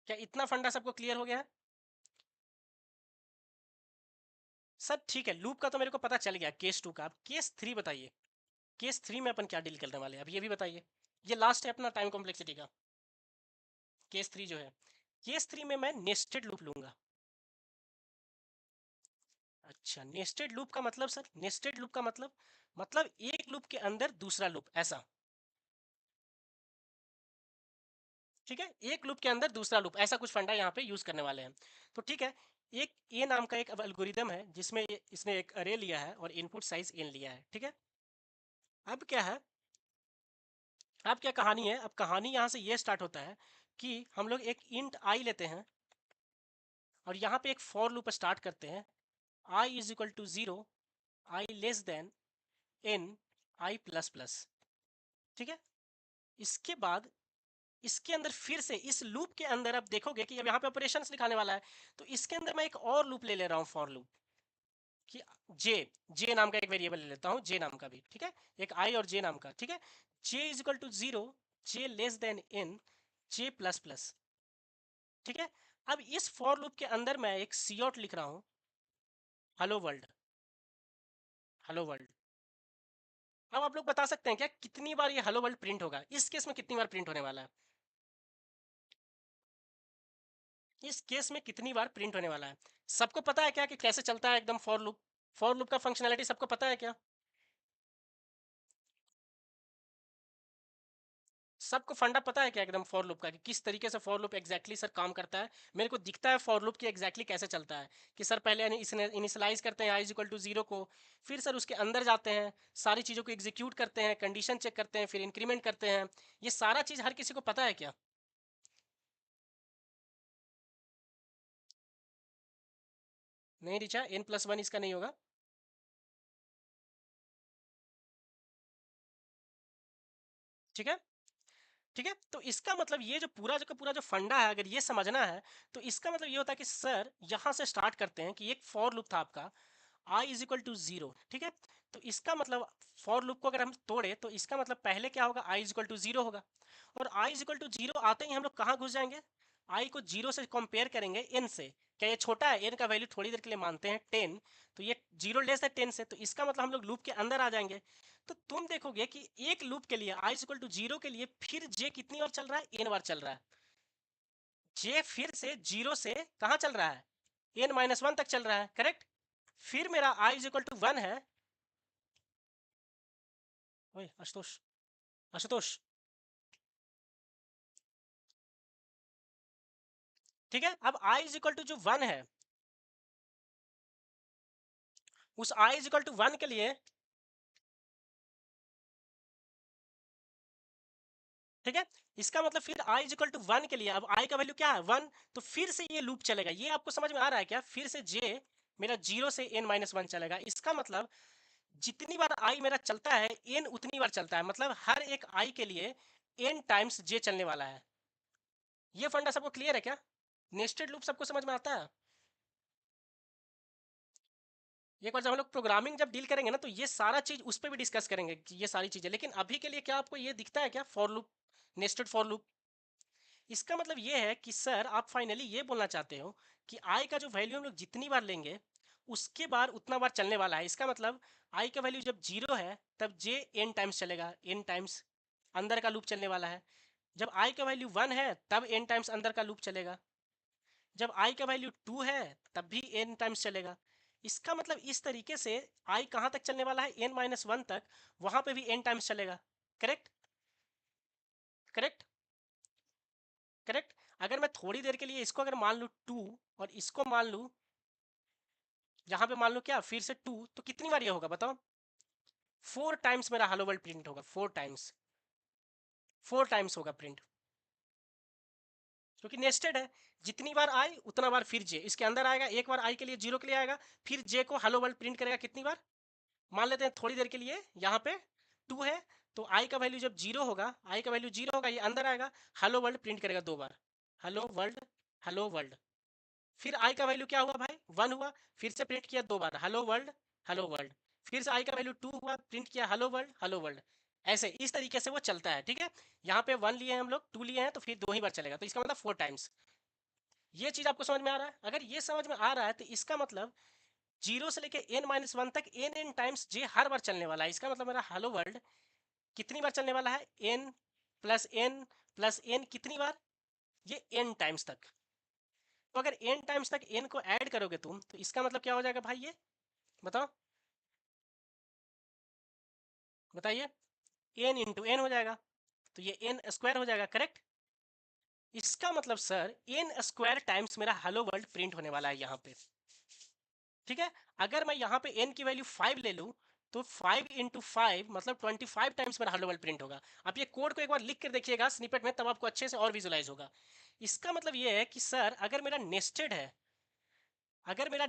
क्या इतना फंडा सबको क्लियर हो गया है? सर ठीक है, लूप का तो मेरे को पता चल गया, केस 2 का। अब केस 3 बताइए, केस 3 में अपन क्या डील करने वाले हैं, अब ये भी बताइए। ये लास्ट है अपना टाइम कॉम्प्लेक्सिटी का, केस 3 जो है। केस 3 में मैं नेस्टेड लूप लूंगा। अच्छा, नेस्टेड लूप का मतलब सर, नेस्टेड लूप का मतलब एक लूप के अंदर दूसरा लूप, ऐसा? ठीक है, एक लूप के अंदर दूसरा लूप, ऐसा कुछ फंडा यहाँ पे यूज करने वाले हैं। तो ठीक है, एक ए नाम का एक एल्गोरिदम है जिसमें इसने एक अरे लिया है और इनपुट साइज n लिया है। ठीक है, अब क्या है, अब क्या कहानी है, अब कहानी यहाँ से ये स्टार्ट होता है कि हम लोग एक इंट आई लेते हैं और यहाँ पे एक फॉर लूप स्टार्ट करते हैं, I is equal to 0, I less than n I plus plus. ठीक है, इसके बाद इसके अंदर फिर से इस लूप के अंदर अब देखोगे कि अब यहाँ पे ऑपरेशंस लिखाने वाला है, तो इसके अंदर मैं एक और लूप ले ले रहा हूँ, फॉर लूप कि जे, जे नाम का एक वेरिएबल ले लेता हूँ, जे नाम का भी। ठीक है, एक आई और जे नाम का। ठीक है, J is equal to 0, J less than n, J plus plus. ठीक है, अब इस फॉर लूप के अंदर मैं एक सी आउट लिख रहा हूँ, हेलो वर्ल्ड, हेलो वर्ल्ड। अब आप लोग बता सकते हैं क्या कितनी बार ये हेलो वर्ल्ड प्रिंट होगा, इस केस में कितनी बार प्रिंट होने वाला है, इस केस में कितनी बार प्रिंट होने वाला है? सबको पता है क्या कि कैसे चलता है एकदम फॉर लूप? फॉर लूप का फंक्शनैलिटी सबको पता है क्या? सबको फंडा पता है क्या एकदम फॉर लूप का, कि किस तरीके से फॉर लूप एग्जैक्टली सर काम करता है? मेरे को दिखता है फॉर लूप की एग्जैक्टली कैसे चलता है, कि सर पहले इनिशियलाइज करते हैं आई इज इक्वल टू 0 को, फिर सर उसके अंदर जाते हैं, सारी चीज़ों को एग्जीक्यूट करते हैं, कंडीशन चेक करते हैं, फिर इंक्रीमेंट करते हैं। ये सारा चीज़ हर किसी को पता है क्या? नहीं रिचा, n+1 इसका नहीं होगा। ठीक है, ठीक है, तो इसका मतलब ये जो पूरा जो का पूरा जो फंडा है, अगर ये समझना है तो इसका मतलब ये होता है कि सर यहां से स्टार्ट करते हैं कि एक फॉर लूप था आपका, i इज इक्वल टू 0। ठीक है, तो इसका मतलब फॉर लूप को अगर हम तोड़े तो इसका मतलब पहले क्या होगा, i इज इक्वल टू 0 होगा, और i इज इक्वल टू 0 आते ही हम लोग कहाँ घुस जाएंगे, i को 0 से कंपेयर करेंगे n से। क्या ये छोटा है, n का वैल्यू थोड़ी देर के लिए मानते हैं 10, तो ये 0 लेस है 10 से, तो इसका मतलब हम लोग लूप के अंदर आ जाएंगे। तो तुम देखोगे कि एक लूप के लिए i इक्वल टू 0 के लिए फिर j कितनी बार चल रहा है, n बार चल रहा है। j फिर से 0 से कहाँ चल रहा है, n-1 तक चल रहा है, करेक्ट। फिर मेरा i इक्वल टू 1 है। ओए आशुतोष, आशुतोष। ठीक है, अब i इक्वल टू जो 1 है, उस i इक्वल टू 1 के लिए, ठीक है, इसका मतलब फिर i इक्वल टू 1 के लिए अब i का वैल्यू क्या है, 1, तो फिर से ये लूप चलेगा। ये आपको समझ में आ रहा है क्या? फिर से j मेरा 0 से n-1 चलेगा। इसका मतलब जितनी बार i मेरा चलता है n उतनी बार चलता है, मतलब हर एक i के लिए n टाइम्स j चलने वाला है। ये फंडा सबको क्लियर है क्या? नेस्टेड लूप सबको समझ में आता है? एक बार जब हम लोग प्रोग्रामिंग जब डील करेंगे ना, तो ये सारा चीज उस पर भी डिस्कस करेंगे कि ये सारी चीजें, लेकिन अभी के लिए क्या आपको ये दिखता है क्या, for loop, nested for loop? इसका मतलब ये है कि सर आप फाइनली ये बोलना चाहते हो कि आई का जो वैल्यू हम लोग जितनी बार लेंगे उसके बार उतना बार चलने वाला है। इसका मतलब आई का वैल्यू जब 0 है तब जे n टाइम्स चलेगा, n टाइम्स अंदर का लूप चलने वाला है। जब आई का वैल्यू 1 है तब n टाइम्स अंदर का लूप चलेगा। जब आई का वैल्यू 2 है तब भी n टाइम्स चलेगा। इसका मतलब इस तरीके से आई कहाँ तक चलने वाला है, n-1 तक, वहां पे भी n टाइम्स चलेगा। Correct, correct, correct. अगर मैं थोड़ी देर के लिए इसको अगर मान लूँ 2 और इसको मान लूँ यहाँ पे मान लो क्या, फिर से 2, तो कितनी बार ये होगा बताओ? 4 टाइम्स मेरा हेलो वर्ल्ड प्रिंट होगा, 4 टाइम्स, 4 टाइम्स होगा प्रिंट, क्योंकि नेस्टेड है। जितनी बार आई उतना बार फिर जे इसके अंदर आएगा, एक बार आई के लिए 0 के लिए आएगा, फिर जे को हेलो वर्ल्ड प्रिंट करेगा कितनी बार, मान लेते हैं थोड़ी देर के लिए यहाँ पे 2 है, तो आई का वैल्यू जब 0 होगा, आई का वैल्यू 0 होगा, ये अंदर आएगा, हेलो वर्ल्ड प्रिंट करेगा 2 बार, हेलो वर्ल्ड, हेलो वर्ल्ड। फिर आई का वैल्यू क्या हुआ भाई, 1 हुआ, फिर से प्रिंट किया 2 बार, हेलो वर्ल्ड, हेलो वर्ल्ड। फिर से आई का वैल्यू 2 हुआ, प्रिंट किया हेलो वर्ल्ड, हेलो वर्ल्ड। ऐसे इस तरीके से वो चलता है। ठीक है, यहाँ पे 1 लिए हैं हम लोग, 2 लिए हैं, तो फिर 2 ही बार चलेगा, तो इसका मतलब 4 टाइम्स। ये चीज आपको समझ में आ रहा है? अगर ये समझ में आ रहा है तो इसका मतलब 0 से लेके n-1 तक n टाइम्स जे हर बार चलने वाला है। इसका मतलब मेरा हेलो वर्ल्ड कितनी बार चलने वाला है, n+n+n कितनी बार, ये n टाइम्स तक। तो अगर n टाइम्स तक n को ऐड करोगे तुम, तो इसका मतलब क्या हो जाएगा भाई, ये बताओ, बताइए। n इंटू एन हो जाएगा, तो ये n स्क्वायर हो जाएगा, करेक्ट। इसका मतलब सर एन स्क्वायर टाइम्स मेरा हेलो वर्ल्ड प्रिंट होने वाला है यहाँ पे, ठीक है। अगर मैं यहाँ पे एन की वैल्यू 5 ले लूँ तो 5 इंटू 5 मतलब 25 टाइम्स मेरा हेलो वर्ल्ड प्रिंट होगा। आप ये कोड को एक बार लिख कर देखिएगा स्निपेट में, तब आपको अच्छे से और विजुलाइज होगा। इसका मतलब ये है कि सर अगर मेरा नेस्टेड है, अगर मेरा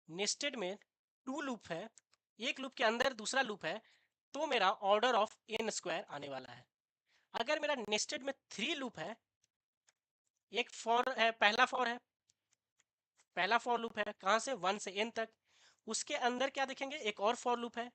नेस्टेड में 2 लूप है, एक लूप के अंदर दूसरा लूप है, तो मेरा ऑर्डर ऑफ एन स्क्वायर आने वाला है। अगर मेरा नेस्टेड में 3 लूप है, एक फॉर है, पहला फॉर लूप है कहाँ से 1 से n तक, उसके अंदर क्या देखेंगे एक और फॉर लूप है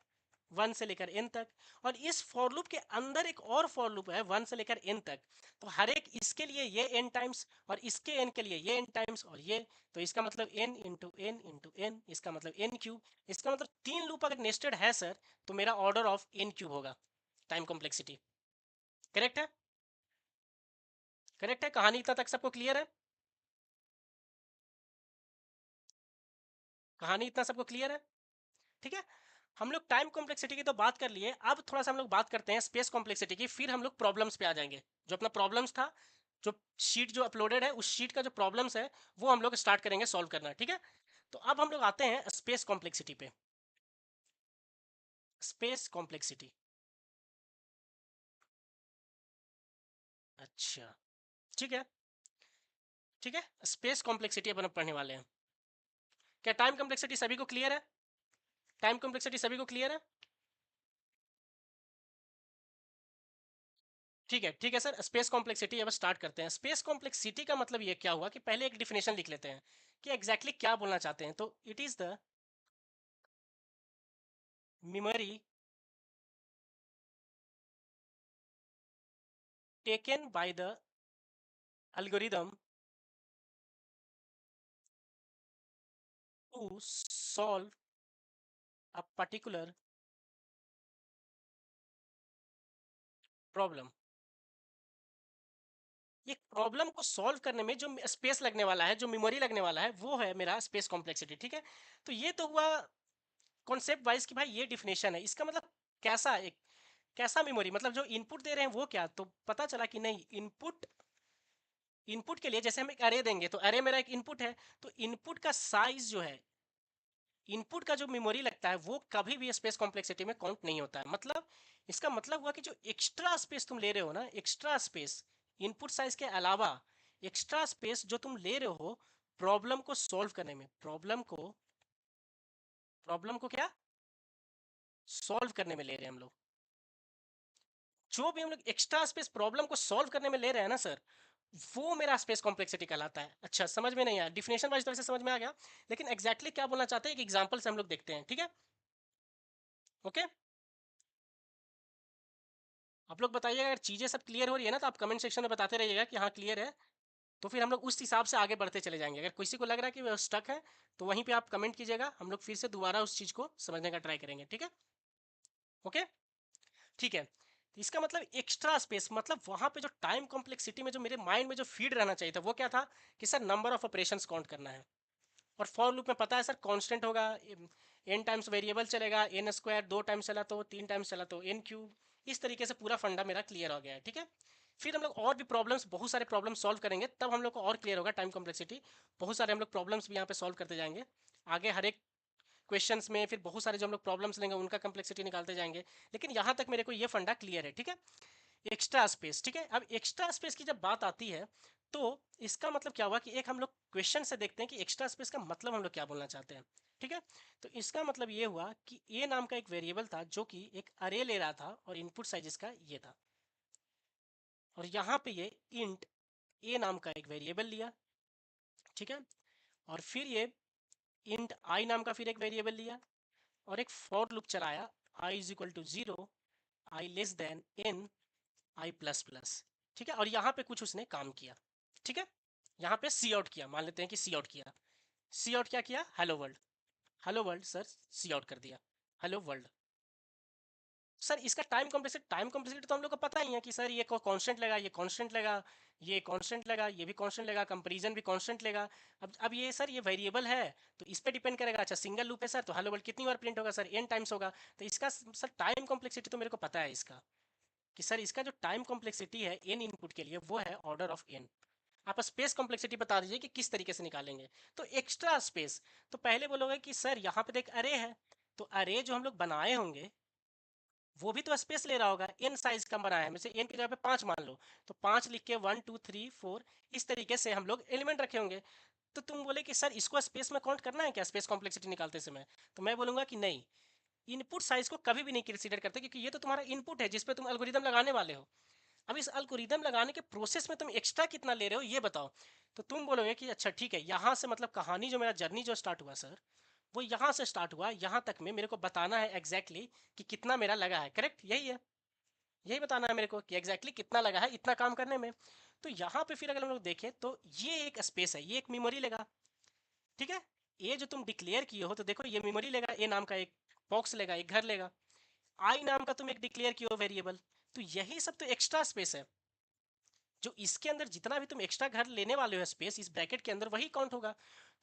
1 से लेकर n तक, और इस फॉर लूप के अंदर एक और फॉर लूप है 1 से लेकर n तक। तो हर एक इसके लिए ये n टाइम्स और इसके n के लिए ये n टाइम्स और ये, तो इसका मतलब n into n into n, इसका मतलब n क्यूब। इसका मतलब 3 लूप अगर नेस्टेड है सर तो मेरा ऑर्डर ऑफ n क्यूब होगा टाइम कॉम्प्लेक्सिटी। करेक्ट है, करेक्ट है, कहानी इतना तक सबको क्लियर है? कहानी इतना सबको क्लियर है? ठीक है। हम लोग टाइम कॉम्प्लेक्सिटी की तो बात कर लिए, अब थोड़ा सा हम लोग बात करते हैं स्पेस कॉम्प्लेक्सिटी की, फिर हम लोग प्रॉब्लम्स पे आ जाएंगे। जो अपना प्रॉब्लम्स था, जो शीट जो अपलोडेड है उस शीट का जो प्रॉब्लम्स है वो हम लोग स्टार्ट करेंगे सॉल्व करना, ठीक है। तो अब हम लोग आते हैं स्पेस कॉम्प्लेक्सिटी पे। स्पेस कॉम्प्लेक्सिटी, अच्छा, ठीक है, ठीक है। स्पेस कॉम्प्लेक्सिटी अपन अब पढ़ने वाले हैं। क्या टाइम कॉम्प्लेक्सिटी सभी को क्लियर है? टाइम कॉम्प्लेक्सिटी सभी को क्लियर है? ठीक है, ठीक है सर। स्पेस कॉम्प्लेक्सिटी अब स्टार्ट करते हैं। स्पेस कॉम्प्लेक्सिटी का मतलब ये क्या हुआ कि पहले एक डिफिनेशन लिख लेते हैं कि एग्जैक्टली क्या बोलना चाहते हैं। तो it is the memory taken by the algorithm to solve a particular problem। ये प्रॉब्लम को सॉल्व करने में जो स्पेस लगने वाला है, जो मेमोरी लगने वाला है, वो है मेरा स्पेस कॉम्प्लेक्सिटी, ठीक है। तो ये तो हुआ कॉन्सेप्ट वाइज कि भाई ये डिफिनेशन है, इसका मतलब कैसा एक कैसा मेमोरी, मतलब जो इनपुट दे रहे हैं वो क्या। तो पता चला कि नहीं, इनपुट इनपुट के लिए जैसे हम एक अरे देंगे तो अरे मेरा एक इनपुट है, तो इनपुट का साइज जो है, इनपुट का जो मेमोरी लगता है वो कभी भी स्पेस कॉम्प्लेक्सिटी में काउंट नहीं होता है। मतलब इसका मतलब हुआ कि जो एक्स्ट्रा स्पेस तुम ले रहे हो ना, एक्स्ट्रा स्पेस इनपुट साइज के अलावा, एक्स्ट्रा स्पेस जो तुम ले रहे हो प्रॉब्लम को सॉल्व करने में, प्रॉब्लम को क्या सॉल्व करने में ले रहे हैं हम लोग, जो भी हम लोग एक्स्ट्रा स्पेस प्रॉब्लम को सॉल्व करने में ले रहे हैं ना सर, वो मेरा स्पेस कॉम्प्लेक्सिटी कहलाता है। अच्छा, समझ में नहीं आया, डिफिनेशन वाइज तो वैसे समझ में आ गया, लेकिन एग्जैक्टली क्या बोलना चाहते हैं एक एग्जांपल से हम लोग देखते हैं, ठीक है। ओके, आप लोग बताइएगा अगर चीज़ें सब क्लियर हो रही है ना, तो आप कमेंट सेक्शन में बताते रहिएगा कि हाँ क्लियर है, तो फिर हम लोग उस हिसाब से आगे बढ़ते चले जाएंगे। अगर किसी को लग रहा है कि वो स्टक है तो वहीं पे आप कमेंट कीजिएगा, हम लोग फिर से दोबारा उस चीज़ को समझने का ट्राई करेंगे, ठीक है। ओके, ठीक है। तो इसका मतलब एक्स्ट्रा स्पेस मतलब वहाँ पे जो टाइम कॉम्प्लेक्सिटी में जो मेरे माइंड में जो फीड रहना चाहिए था वो क्या था कि sir number of operations count करना है। और फॉर लूप में पता है सर कांस्टेंट होगा, एन टाइम्स वेरिएबल चलेगा, एन स्क्वायर 2 टाइम्स चला तो 3 टाइम्स चला तो एन क्यूब। इस तरीके से पूरा फंडा मेरा क्लियर हो गया है, ठीक है। फिर हम लोग और भी प्रॉब्लम्स, बहुत सारे प्रॉब्लम सॉल्व करेंगे, तब हम लोग को और क्लियर होगा टाइम कॉम्प्लेक्सिटी। बहुत सारे हम लोग प्रॉब्लम्स भी यहाँ पे सॉल्व करते जाएंगे आगे, हर एक क्वेश्चंस में फिर बहुत सारे जो हम लोग प्रॉब्लम्स लेंगे उनका कम्प्लेक्सिटी निकालते जाएंगे। लेकिन यहाँ तक मेरे को ये फंडा क्लियर है, ठीक है। एक्स्ट्रा स्पेस, ठीक है। अब एक्स्ट्रा स्पेस की जब बात आती है तो इसका मतलब क्या हुआ कि एक हम लोग क्वेश्चन से देखते हैं कि एक्स्ट्रा स्पेस का मतलब हम लोग क्या बोलना चाहते हैं, ठीक है। तो इसका मतलब ये हुआ कि ए नाम का एक वेरिएबल था जो कि एक अरे ले रहा था और इनपुट साइज इसका ये था, और यहाँ पे ये इंट ए नाम का एक वेरिएबल लिया, ठीक है। और फिर ये इंट आई नाम का फिर एक वेरिएबल लिया और एक फॉर लूप चलाया, I is equal to 0, I less than N, I plus plus, ठीक है। और यहाँ पे कुछ उसने काम किया, ठीक है। यहाँ पे सी आउट किया, मान लेते हैं कि सी आउट किया। सी आउट क्या किया, hello world, hello world sir C out कर दिया, हेलो वर्ल्ड। सर इसका टाइम कॉम्प्लेक्सिटी तो हम लोग को पता ही है कि सर ये कांस्टेंट लेगा, ये कांस्टेंट लेगा, ये कांस्टेंट लेगा, ये भी कांस्टेंट लेगा, कंपैरिजन भी कांस्टेंट लेगा। अब ये सर ये वेरिएबल है तो इस पे डिपेंड करेगा। अच्छा, सिंगल लूप है सर तो हेलो वर्ल्ड कितनी बार प्रिंट होगा सर, एन टाइम्स होगा। तो इसका सर टाइम कॉम्प्लेक्सिटी तो मेरे को पता है इसका कि सर इसका जो टाइम कॉम्प्लेक्सिटी है n इनपुट के लिए वो है ऑर्डर ऑफ n। आप स्पेस कॉम्प्लेक्सिटी बता दीजिए कि किस तरीके से निकालेंगे। तो एक्स्ट्रा स्पेस, तो पहले बोलोगे कि सर यहाँ पे देख अरे है, तो अरे जो हम लोग बनाए होंगे वो भी तो स्पेस ले रहा होगा, n साइज का बनाया है, जैसे n की जगह पे 5 मान लो, तो 5 लिख के 1 2 3 4 इस तरीके से हम लोग एलिमेंट रखे होंगे। तो तुम बोले कि सर इसको स्पेस में काउंट करना है क्या स्पेस कॉम्प्लेक्सिटी निकालते समय? तो मैं बोलूंगा कि नहीं, इनपुट साइज को कभी भी नहीं कंसीडर करते, क्योंकि ये तो तुम्हारा इनपुट है जिस पे तुम एल्गोरिदम लगाने वाले हो। अब इस एल्गोरिदम लगाने के प्रोसेस में तुम एक्स्ट्रा कितना ले रहे हो ये बताओ। तो तुम बोलोगे कि अच्छा ठीक है, यहाँ से मतलब कहानी जो मेरा जर्नी जो स्टार्ट हुआ सर, वो यहाँ से स्टार्ट हुआ, यहाँ तक में मेरे को बताना है एग्जैक्टली कि कितना मेरा लगा है। करेक्ट, यही है, यही बताना है मेरे को कि एग्जैक्टली कितना लगा है इतना काम करने में। तो यहाँ पे फिर अगर हम लोग देखें तो ये एक स्पेस है, ये एक मेमोरी लेगा। ठीक है, ये जो तुम डिक्लेयर किए हो तो देखो ये मेमोरी लेगा, ए नाम का एक बॉक्स लेगा, एक घर लेगा। आई नाम का तुम एक डिक्लेयर किए हो वेरिएबल, तो यही सब तो एक्स्ट्रा स्पेस है। जो इसके अंदर जितना भी तुम एक्स्ट्रा घर लेने वाले हो स्पेस इस ब्रैकेट के अंदर, वही काउंट होगा।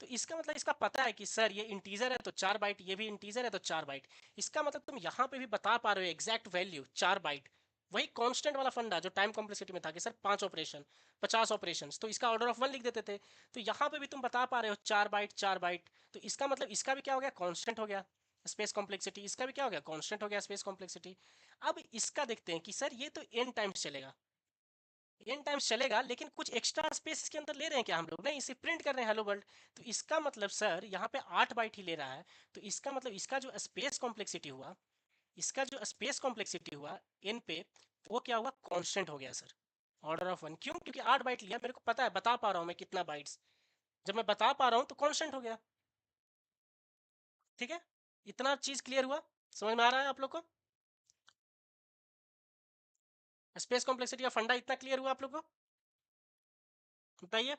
तो इसका मतलब इसका पता है कि सर ये इंटीजर है तो 4 बाइट, ये भी इंटीजर है तो 4 बाइट। इसका मतलब तुम यहाँ पे भी बता पा रहे हो एग्जैक्ट वैल्यू 4 बाइट। वही कांस्टेंट वाला फंडा जो टाइम कॉम्प्लेक्सिटी में था कि सर 5 ऑपरेशन 50 ऑपरेशन, तो इसका ऑर्डर ऑफ 1 लिख देते थे। तो यहाँ पे भी तुम बता पा रहे हो 4 बाइट 4 बाइट। तो इसका मतलब इसका भी क्या हो गया, कांस्टेंट हो गया स्पेस कॉम्प्लेक्सिटी। इसका भी क्या हो गया, कांस्टेंट हो गया स्पेस कॉम्प्लेक्सिटी। अब इसका देखते हैं कि सर ये तो n टाइम्स चलेगा, n टाइम्स चलेगा, लेकिन कुछ एक्स्ट्रा स्पेस इसके अंदर ले रहे हैं क्या हम लोग? नहीं, इसे प्रिंट कर रहे हैं हेलो वर्ल्ड। तो इसका मतलब सर यहाँ पे 8 बाइट ही ले रहा है। तो इसका मतलब इसका जो स्पेस कॉम्प्लेक्सिटी हुआ, इसका जो स्पेस कॉम्प्लेक्सिटी हुआ n पे, वो क्या हुआ, कांस्टेंट हो गया सर, ऑर्डर ऑफ 1। क्यों? क्योंकि 8 बाइट लिया, मेरे को पता है, बता पा रहा हूँ मैं कितना बाइट्स। जब मैं बता पा रहा हूँ तो कांस्टेंट हो गया। ठीक है, इतना चीज क्लियर हुआ, समझ में आ रहा है आप लोग को? स्पेस कॉम्प्लेक्सिटी का फंडा इतना क्लियर हुआ आप लोग को? बताइए।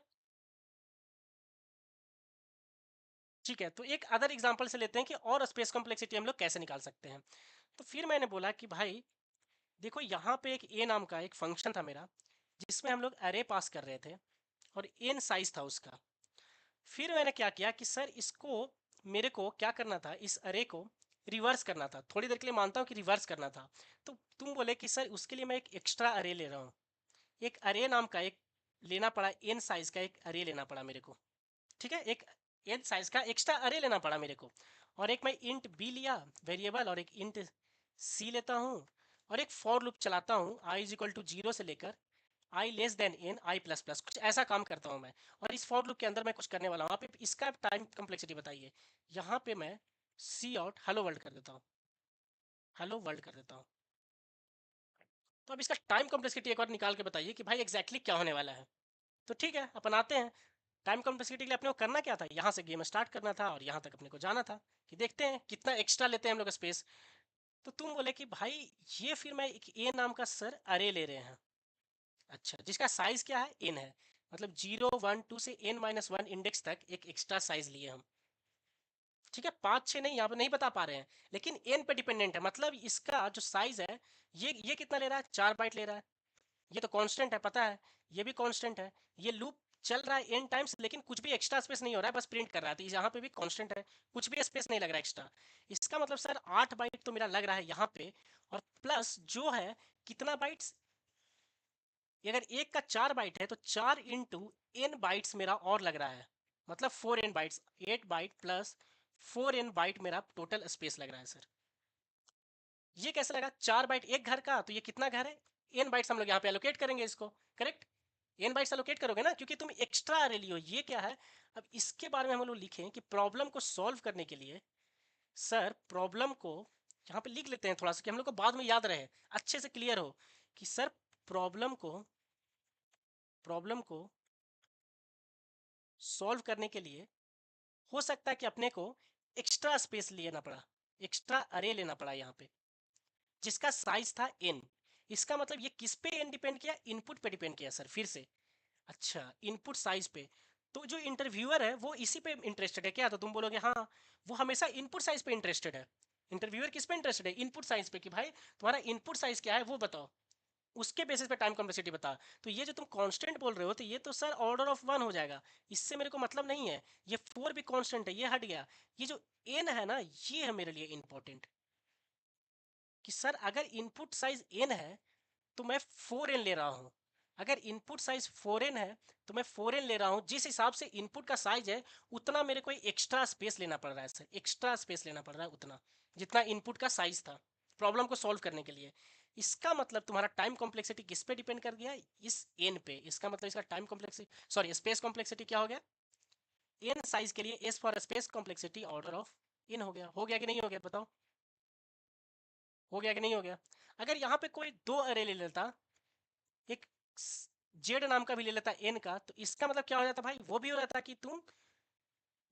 ठीक है, तो एक अदर एग्जांपल से लेते हैं कि और स्पेस कॉम्प्लेक्सिटी हम लोग कैसे निकाल सकते हैं। तो फिर मैंने बोला कि भाई देखो यहाँ पे एक ए नाम का एक फंक्शन था मेरा, जिसमें हम लोग अरे पास कर रहे थे और एन साइज था उसका। फिर मैंने क्या किया कि सर इसको मेरे को क्या करना था, इस अरे को रिवर्स करना था। थोड़ी देर के लिए मानता हूँ कि रिवर्स करना था। तो तुम बोले कि सर उसके लिए मैं एक एक्स्ट्रा अरे ले रहा हूँ, एक अरे नाम का एक लेना पड़ा, एन साइज का एक अरे लेना पड़ा मेरे को। ठीक है, एक एन साइज का एक्स्ट्रा अरे लेना पड़ा मेरे को। और एक मैं इंट बी लिया वेरिएबल, और एक इंट सी लेता हूँ, और एक फॉर लूप चलाता हूँ आई इज इक्वल टू 0 से लेकर आई less than N I plus plus, कुछ ऐसा काम करता हूँ मैं। और इस फॉर लूप के अंदर मैं कुछ करने वाला हूँ। आप इसका टाइम कम्प्लेक्सिटी बताइए। यहाँ पे मैं सी आउट हेलो वर्ल्ड कर देता हूँ, हेलो वर्ल्ड कर देता हूँ। तो अब इसका टाइम कम्प्लेक्सिटी एक बार निकाल के बताइए कि भाई एग्जैक्टली क्या होने वाला है। तो ठीक है, अपन आते हैं। टाइम कॉम्प्लेक्सिटी के लिए अपने को करना क्या था, यहाँ से गेम स्टार्ट करना था और यहाँ तक अपने को जाना था कि देखते हैं कितना एक्स्ट्रा लेते हैं हम लोग स्पेस। तो तुम बोले कि भाई ये फिर मैं एक ए नाम का सर अरे ले रहे हैं, अच्छा, जिसका साइज क्या है, एन है। मतलब 0 1 2 से n-1 इंडेक्स तक एक एक्स्ट्रा साइज लिए हम। ठीक है, 5 6 नहीं, यहाँ पे नहीं बता पा रहे हैं, लेकिन एन पे डिपेंडेंट है। मतलब इसका जो साइज है, ये कितना ले रहा है, 4 बाइट ले रहा है। ये तो कांस्टेंट है, पता है, ये भी कांस्टेंट है। ये लूप चल रहा है एन टाइम्स, लेकिन कुछ भी एक्स्ट्रा स्पेस नहीं हो रहा है, बस प्रिंट कर रहा है। तो यहाँ पे भी कांस्टेंट है, कुछ भी स्पेस नहीं लग रहा है एक्स्ट्रा। इसका मतलब सर 8 बाइट तो मेरा लग रहा है यहाँ पे, और प्लस जो है कितना बाइट्स, अगर एक का 4 बाइट है तो 4 इंटू n बाइट्स मेरा और लग रहा है। मतलब 4n bytes, 8 byte plus 4n byte मेरा टोटल स्पेस लग रहा है सर। ये कैसे लगा, 4 बाइट एक घर का, तो ये कितना घर है, एन बाइट्स हम लोग यहाँ पे एलोकेट करेंगे इसको। करेक्ट, एन बाइट्स एलोकेट करोगे ना, क्योंकि तुम एक्स्ट्रा अरे लियो। ये क्या है, अब इसके बारे में हम लोग लिखें कि प्रॉब्लम को सॉल्व करने के लिए सर प्रॉब्लम को यहाँ पे लिख लेते हैं थोड़ा सा, कि हम लोग को बाद में याद रहे, अच्छे से क्लियर हो कि सर प्रॉब्लम को सॉल्व करने के लिए हो सकता है कि अपने को एक्स्ट्रा स्पेस लेना पड़ा, एक्स्ट्रा अरे लेना पड़ा यहाँ पे, जिसका साइज था n। इसका मतलब ये किस पे n डिपेंड किया, इनपुट पे डिपेंड किया सर, फिर से। अच्छा, इनपुट साइज पे। तो जो इंटरव्यूअर है वो इसी पे इंटरेस्टेड है क्या? तो तुम बोलोगे हाँ, वो हमेशा इनपुट साइज पे इंटरेस्टेड है। इंटरव्यूअर किस पे इंटरेस्टेड है, इनपुट साइज पे, कि भाई तुम्हारा इनपुट साइज क्या है वो बताओ, उसके बेसिस पे टाइम कॉम्प्लेक्सिटी बता। तो ये जो तुम कांस्टेंट बोल रहे हो, तो ये तो सर ऑर्डर ऑफ 1 हो जाएगा, इससे मेरे को मतलब नहीं है। ये 4 भी कांस्टेंट है, ये हट गया। ये जो n है ना, ये है मेरे लिए इंपॉर्टेंट, कि सर अगर इनपुट साइज n है तो मैं 4n ले रहा हूँ। अगर इनपुट साइज 4n है तो मैं 4n ले रहा हूँ। जिस हिसाब से इनपुट का साइज है उतना मेरे को एक्स्ट्रा स्पेस लेना पड़ रहा है सर, एक्स्ट्रा स्पेस लेना पड़ रहा है उतना जितना इनपुट का साइज था प्रॉब्लम को सॉल्व करने के लिए। इसका मतलब तुम्हारा टाइम कॉम्प्लेक्सिटी किस पे डिपेंड कर गया, इस n पे। इसका मतलब इसका time complexity sorry space complexity क्या हो गया, n साइज के लिए s for space complexity order of n हो गया कि नहीं हो गया बताओ, हो गया कि नहीं हो गया। अगर यहाँ पे कोई दो अरे ले लेता, एक जेड नाम का भी ले लेता एन का, तो इसका मतलब क्या हो जाता भाई, वो भी हो जाता कि तुम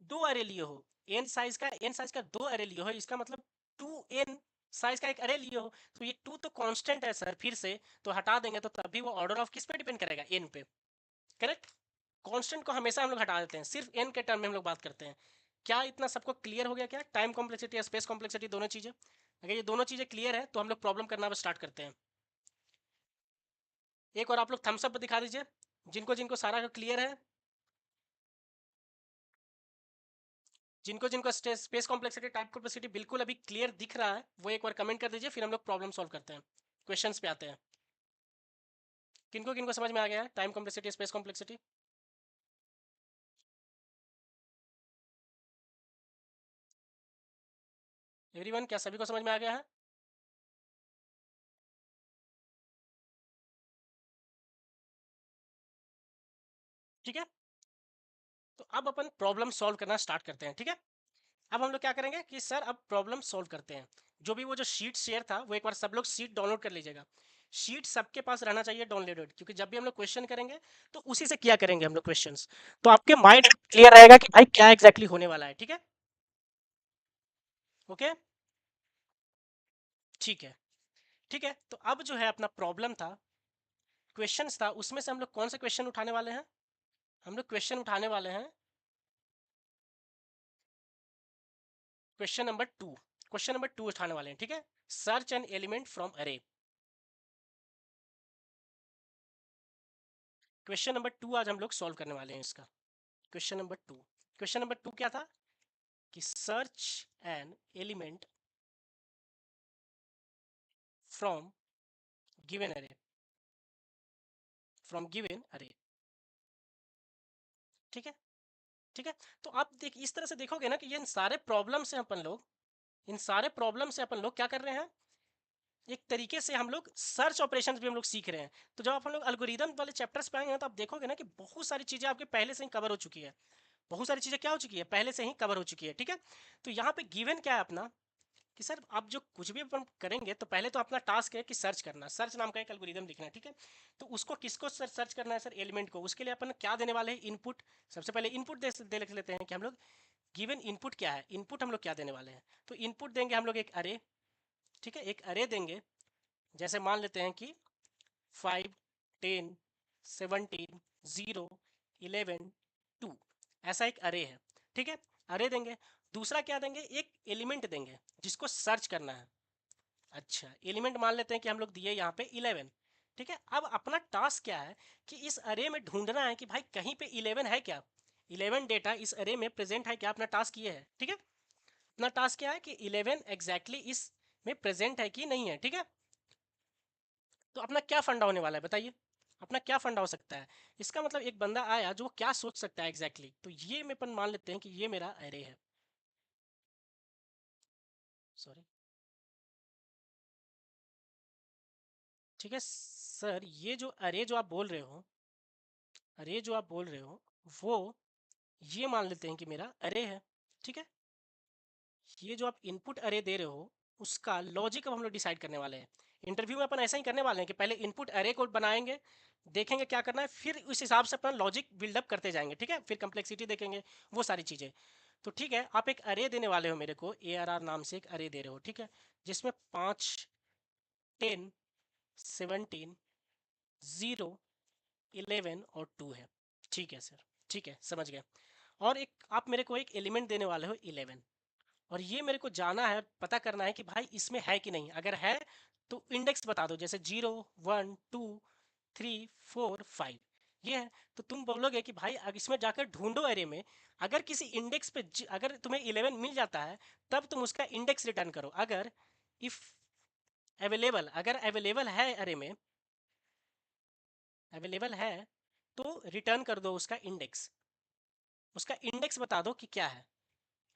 दो अरे लिए हो, एन साइज का दो अरे लिए हो, इसका मतलब 2n साइज का एक अरे लिए हो। तो ये 2 तो कांस्टेंट है सर, फिर से तो हटा देंगे तो तब भी वो ऑर्डर ऑफ किस पे डिपेंड करेगा, एन पे। करेक्ट, कांस्टेंट को हमेशा हम लोग हटा देते हैं, सिर्फ एन के टर्म में हम लोग बात करते हैं। क्या इतना सबको क्लियर हो गया क्या, टाइम कॉम्प्लेक्सिटी या स्पेस कॉम्प्लेक्सिटी दोनों चीजें? अगर ये दोनों चीजें क्लियर है तो हम लोग प्रॉब्लम करना स्टार्ट करते हैं। एक और आप लोग थम्स अप दिखा दीजिए जिनको जिनको सारा क्लियर है, जिनको जिनको स्पेस कॉम्प्लेक्सिटी टाइप कॉम्प्लेक्सिटी बिल्कुल अभी क्लियर दिख रहा है वो एक बार कमेंट कर दीजिए, फिर हम लोग प्रॉब्लम सॉल्व करते हैं, क्वेश्चंस पे आते हैं। किनको किनको समझ में आ गया है time complexity space complexity? Everyone, क्या सभी को समझ में आ गया है? ठीक है, तो अब अपन प्रॉब्लम सॉल्व करना स्टार्ट करते हैं। ठीक है, अब हम लोग क्या करेंगे कि सर अब प्रॉब्लम सॉल्व करते हैं। जो भी वो जो शीट शेयर था वो एक बार सब लोग शीट डाउनलोड कर लीजिएगा। शीट सबके पास रहना चाहिए डाउनलोडेड, क्योंकि जब भी हम लोग क्वेश्चन करेंगे तो उसी से किया करेंगे हम लोग क्वेश्चंस, तो आपके माइंड क्लियर रहेगा कि भाई क्या एग्जैक्टली होने वाला है। ठीक है, ओके, ठीक है। ठीक है, तो अब जो है अपना प्रॉब्लम था, क्वेश्चंस था, उसमें से हम लोग कौन से क्वेश्चन उठाने वाले हैं? हम लोग क्वेश्चन उठाने वाले हैं क्वेश्चन नंबर 2। क्वेश्चन नंबर 2 उठाने वाले हैं। ठीक है, सर्च एन एलिमेंट फ्रॉम अरे। क्वेश्चन नंबर 2 आज हम लोग सॉल्व करने वाले हैं इसका। क्वेश्चन नंबर 2, क्वेश्चन नंबर 2 क्या था कि search an element from given अरे, फ्रॉम गिवन अरे। ठीक है, ठीक है, तो आप देख इस तरह से देखोगे ना कि ये इन सारे प्रॉब्लम से अपन लोग, इन सारे प्रॉब्लम से अपन लोग क्या कर रहे हैं, एक तरीके से हम लोग सर्च ऑपरेशंस भी हम लोग सीख रहे हैं। तो जब आप हम लोग एल्गोरिदम वाले चैप्टर्स पे आएंगे ना, तो आप देखोगे ना कि बहुत सारी चीजें आपके पहले से ही कवर हो चुकी है, बहुत सारी चीजें क्या हो चुकी है, पहले से ही कवर हो चुकी है। ठीक है, तो यहाँ पे गिवन क्या है अपना कि सर आप जो कुछ भी अपन करेंगे तो पहले तो अपना टास्क है कि सर्च करना, सर्च नाम का एक एल्गोरिदम लिखना है। ठीक है, तो उसको किसको सर्च करना है सर, एलिमेंट को। उसके लिए अपन क्या देने वाले हैं, इनपुट। सबसे पहले इनपुट दे लेते हैं कि हम लोग गिवन इनपुट क्या है, इनपुट हम लोग क्या देने वाले हैं। तो इनपुट देंगे हम लोग एक अरे। ठीक है, एक अरे देंगे, जैसे मान लेते हैं कि 5, 10, 17, 0, 11, 2, ऐसा एक अरे है। ठीक है, अरे देंगे। दूसरा क्या देंगे, एक एलिमेंट देंगे जिसको सर्च करना है। अच्छा, एलिमेंट मान लेते हैं कि हम लोग दिए यहाँ पे 11। ठीक है, अब अपना टास्क क्या है कि इस अरे में ढूंढना है कि भाई कहीं पे 11 है क्या, 11 डेटा इस अरे में प्रेजेंट है क्या। अपना टास्क ये है। ठीक है, अपना टास्क क्या है कि 11 एग्जैक्टली इस में प्रेजेंट है कि नहीं है। ठीक है, तो अपना क्या फंडा होने वाला है बताइए, अपना क्या फंडा हो सकता है। इसका मतलब एक बंदा आया जो क्या सोच सकता है एग्जैक्टली तो ये में अपन मान लेते हैं कि ये मेरा अरे है। सॉरी, ठीक है सर, ये जो अरे जो आप बोल रहे हो, अरे जो आप बोल रहे हो वो ये मान लेते हैं कि मेरा अरे है। ठीक है, ये जो आप इनपुट अरे दे रहे हो उसका लॉजिक अब हम लोग डिसाइड करने वाले हैं। इंटरव्यू में अपन ऐसा ही करने वाले हैं कि पहले इनपुट अरे को बनाएंगे, देखेंगे क्या करना है, फिर उस हिसाब से अपना लॉजिक बिल्डअप करते जाएंगे। ठीक है, फिर कम्प्लेक्सिटी देखेंगे, वो सारी चीज़ें। तो ठीक है, आप एक अरे देने वाले हो मेरे को, ARR नाम से एक अरे दे रहे हो। ठीक है, जिसमें 5, 10, 17, 0, 11 और 2 है। ठीक है सर, ठीक है, समझ गया। और एक आप मेरे को एक एलिमेंट देने वाले हो 11, और ये मेरे को जाना है, पता करना है कि भाई इसमें है कि नहीं। अगर है तो इंडेक्स बता दो, जैसे 0, 1, 2, 3, 4, 5 ये है। तो तुम बोलोगे कि भाई अगर इसमें जाकर ढूंढो एरे में, अगर किसी इंडेक्स पे अगर तुम्हें 11 मिल जाता है तब तुम उसका इंडेक्स रिटर्न करो। अगर इफ अवेलेबल, अगर अवेलेबल है एरे में अवेलेबल है तो रिटर्न कर दो उसका इंडेक्स बता दो कि क्या है।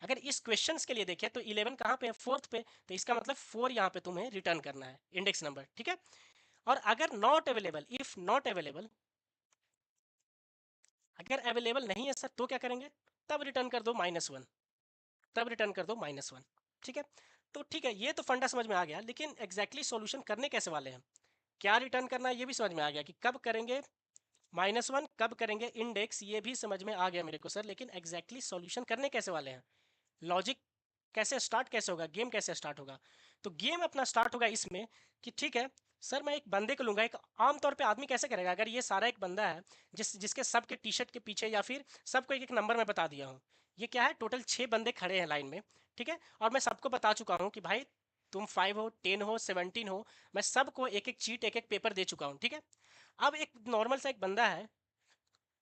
अगर इस क्वेश्चंस के लिए देखें तो 11 कहाँ पे है, फोर्थ पे, तो इसका मतलब 4 यहाँ पे तुम्हें रिटर्न करना है इंडेक्स नंबर, ठीक है। और अगर not available, if not available, अगर अवेलेबल नहीं है सर तो क्या करेंगे, तब रिटर्न कर दो -1, तब रिटर्न कर दो -1, ठीक है। तो ठीक है, ये तो फंडा समझ में आ गया, लेकिन एग्जैक्टली सॉल्यूशन करने कैसे वाले हैं, क्या रिटर्न करना है ये भी समझ में आ गया कि कब करेंगे -1, कब करेंगे इंडेक्स, ये भी समझ में आ गया मेरे को सर, लेकिन एग्जैक्टली सॉल्यूशन करने कैसे वाले हैं, लॉजिक कैसे स्टार्ट कैसे होगा, गेम कैसे स्टार्ट होगा। तो गेम अपना स्टार्ट होगा इसमें कि ठीक है सर, मैं एक बंदे को लूंगा, एक आम तौर पे आदमी कैसे करेगा, अगर ये सारा एक बंदा है जिसके सबके टी शर्ट के पीछे या फिर सबको एक एक नंबर मैं बता दिया हूँ, ये क्या है, टोटल 6 बंदे खड़े हैं लाइन में, ठीक है, और मैं सबको बता चुका हूँ कि भाई तुम 5 हो, 10 हो, 17 हो, मैं सबको एक एक चीट एक एक पेपर दे चुका हूँ, ठीक है। अब एक नॉर्मल सा एक बंदा है,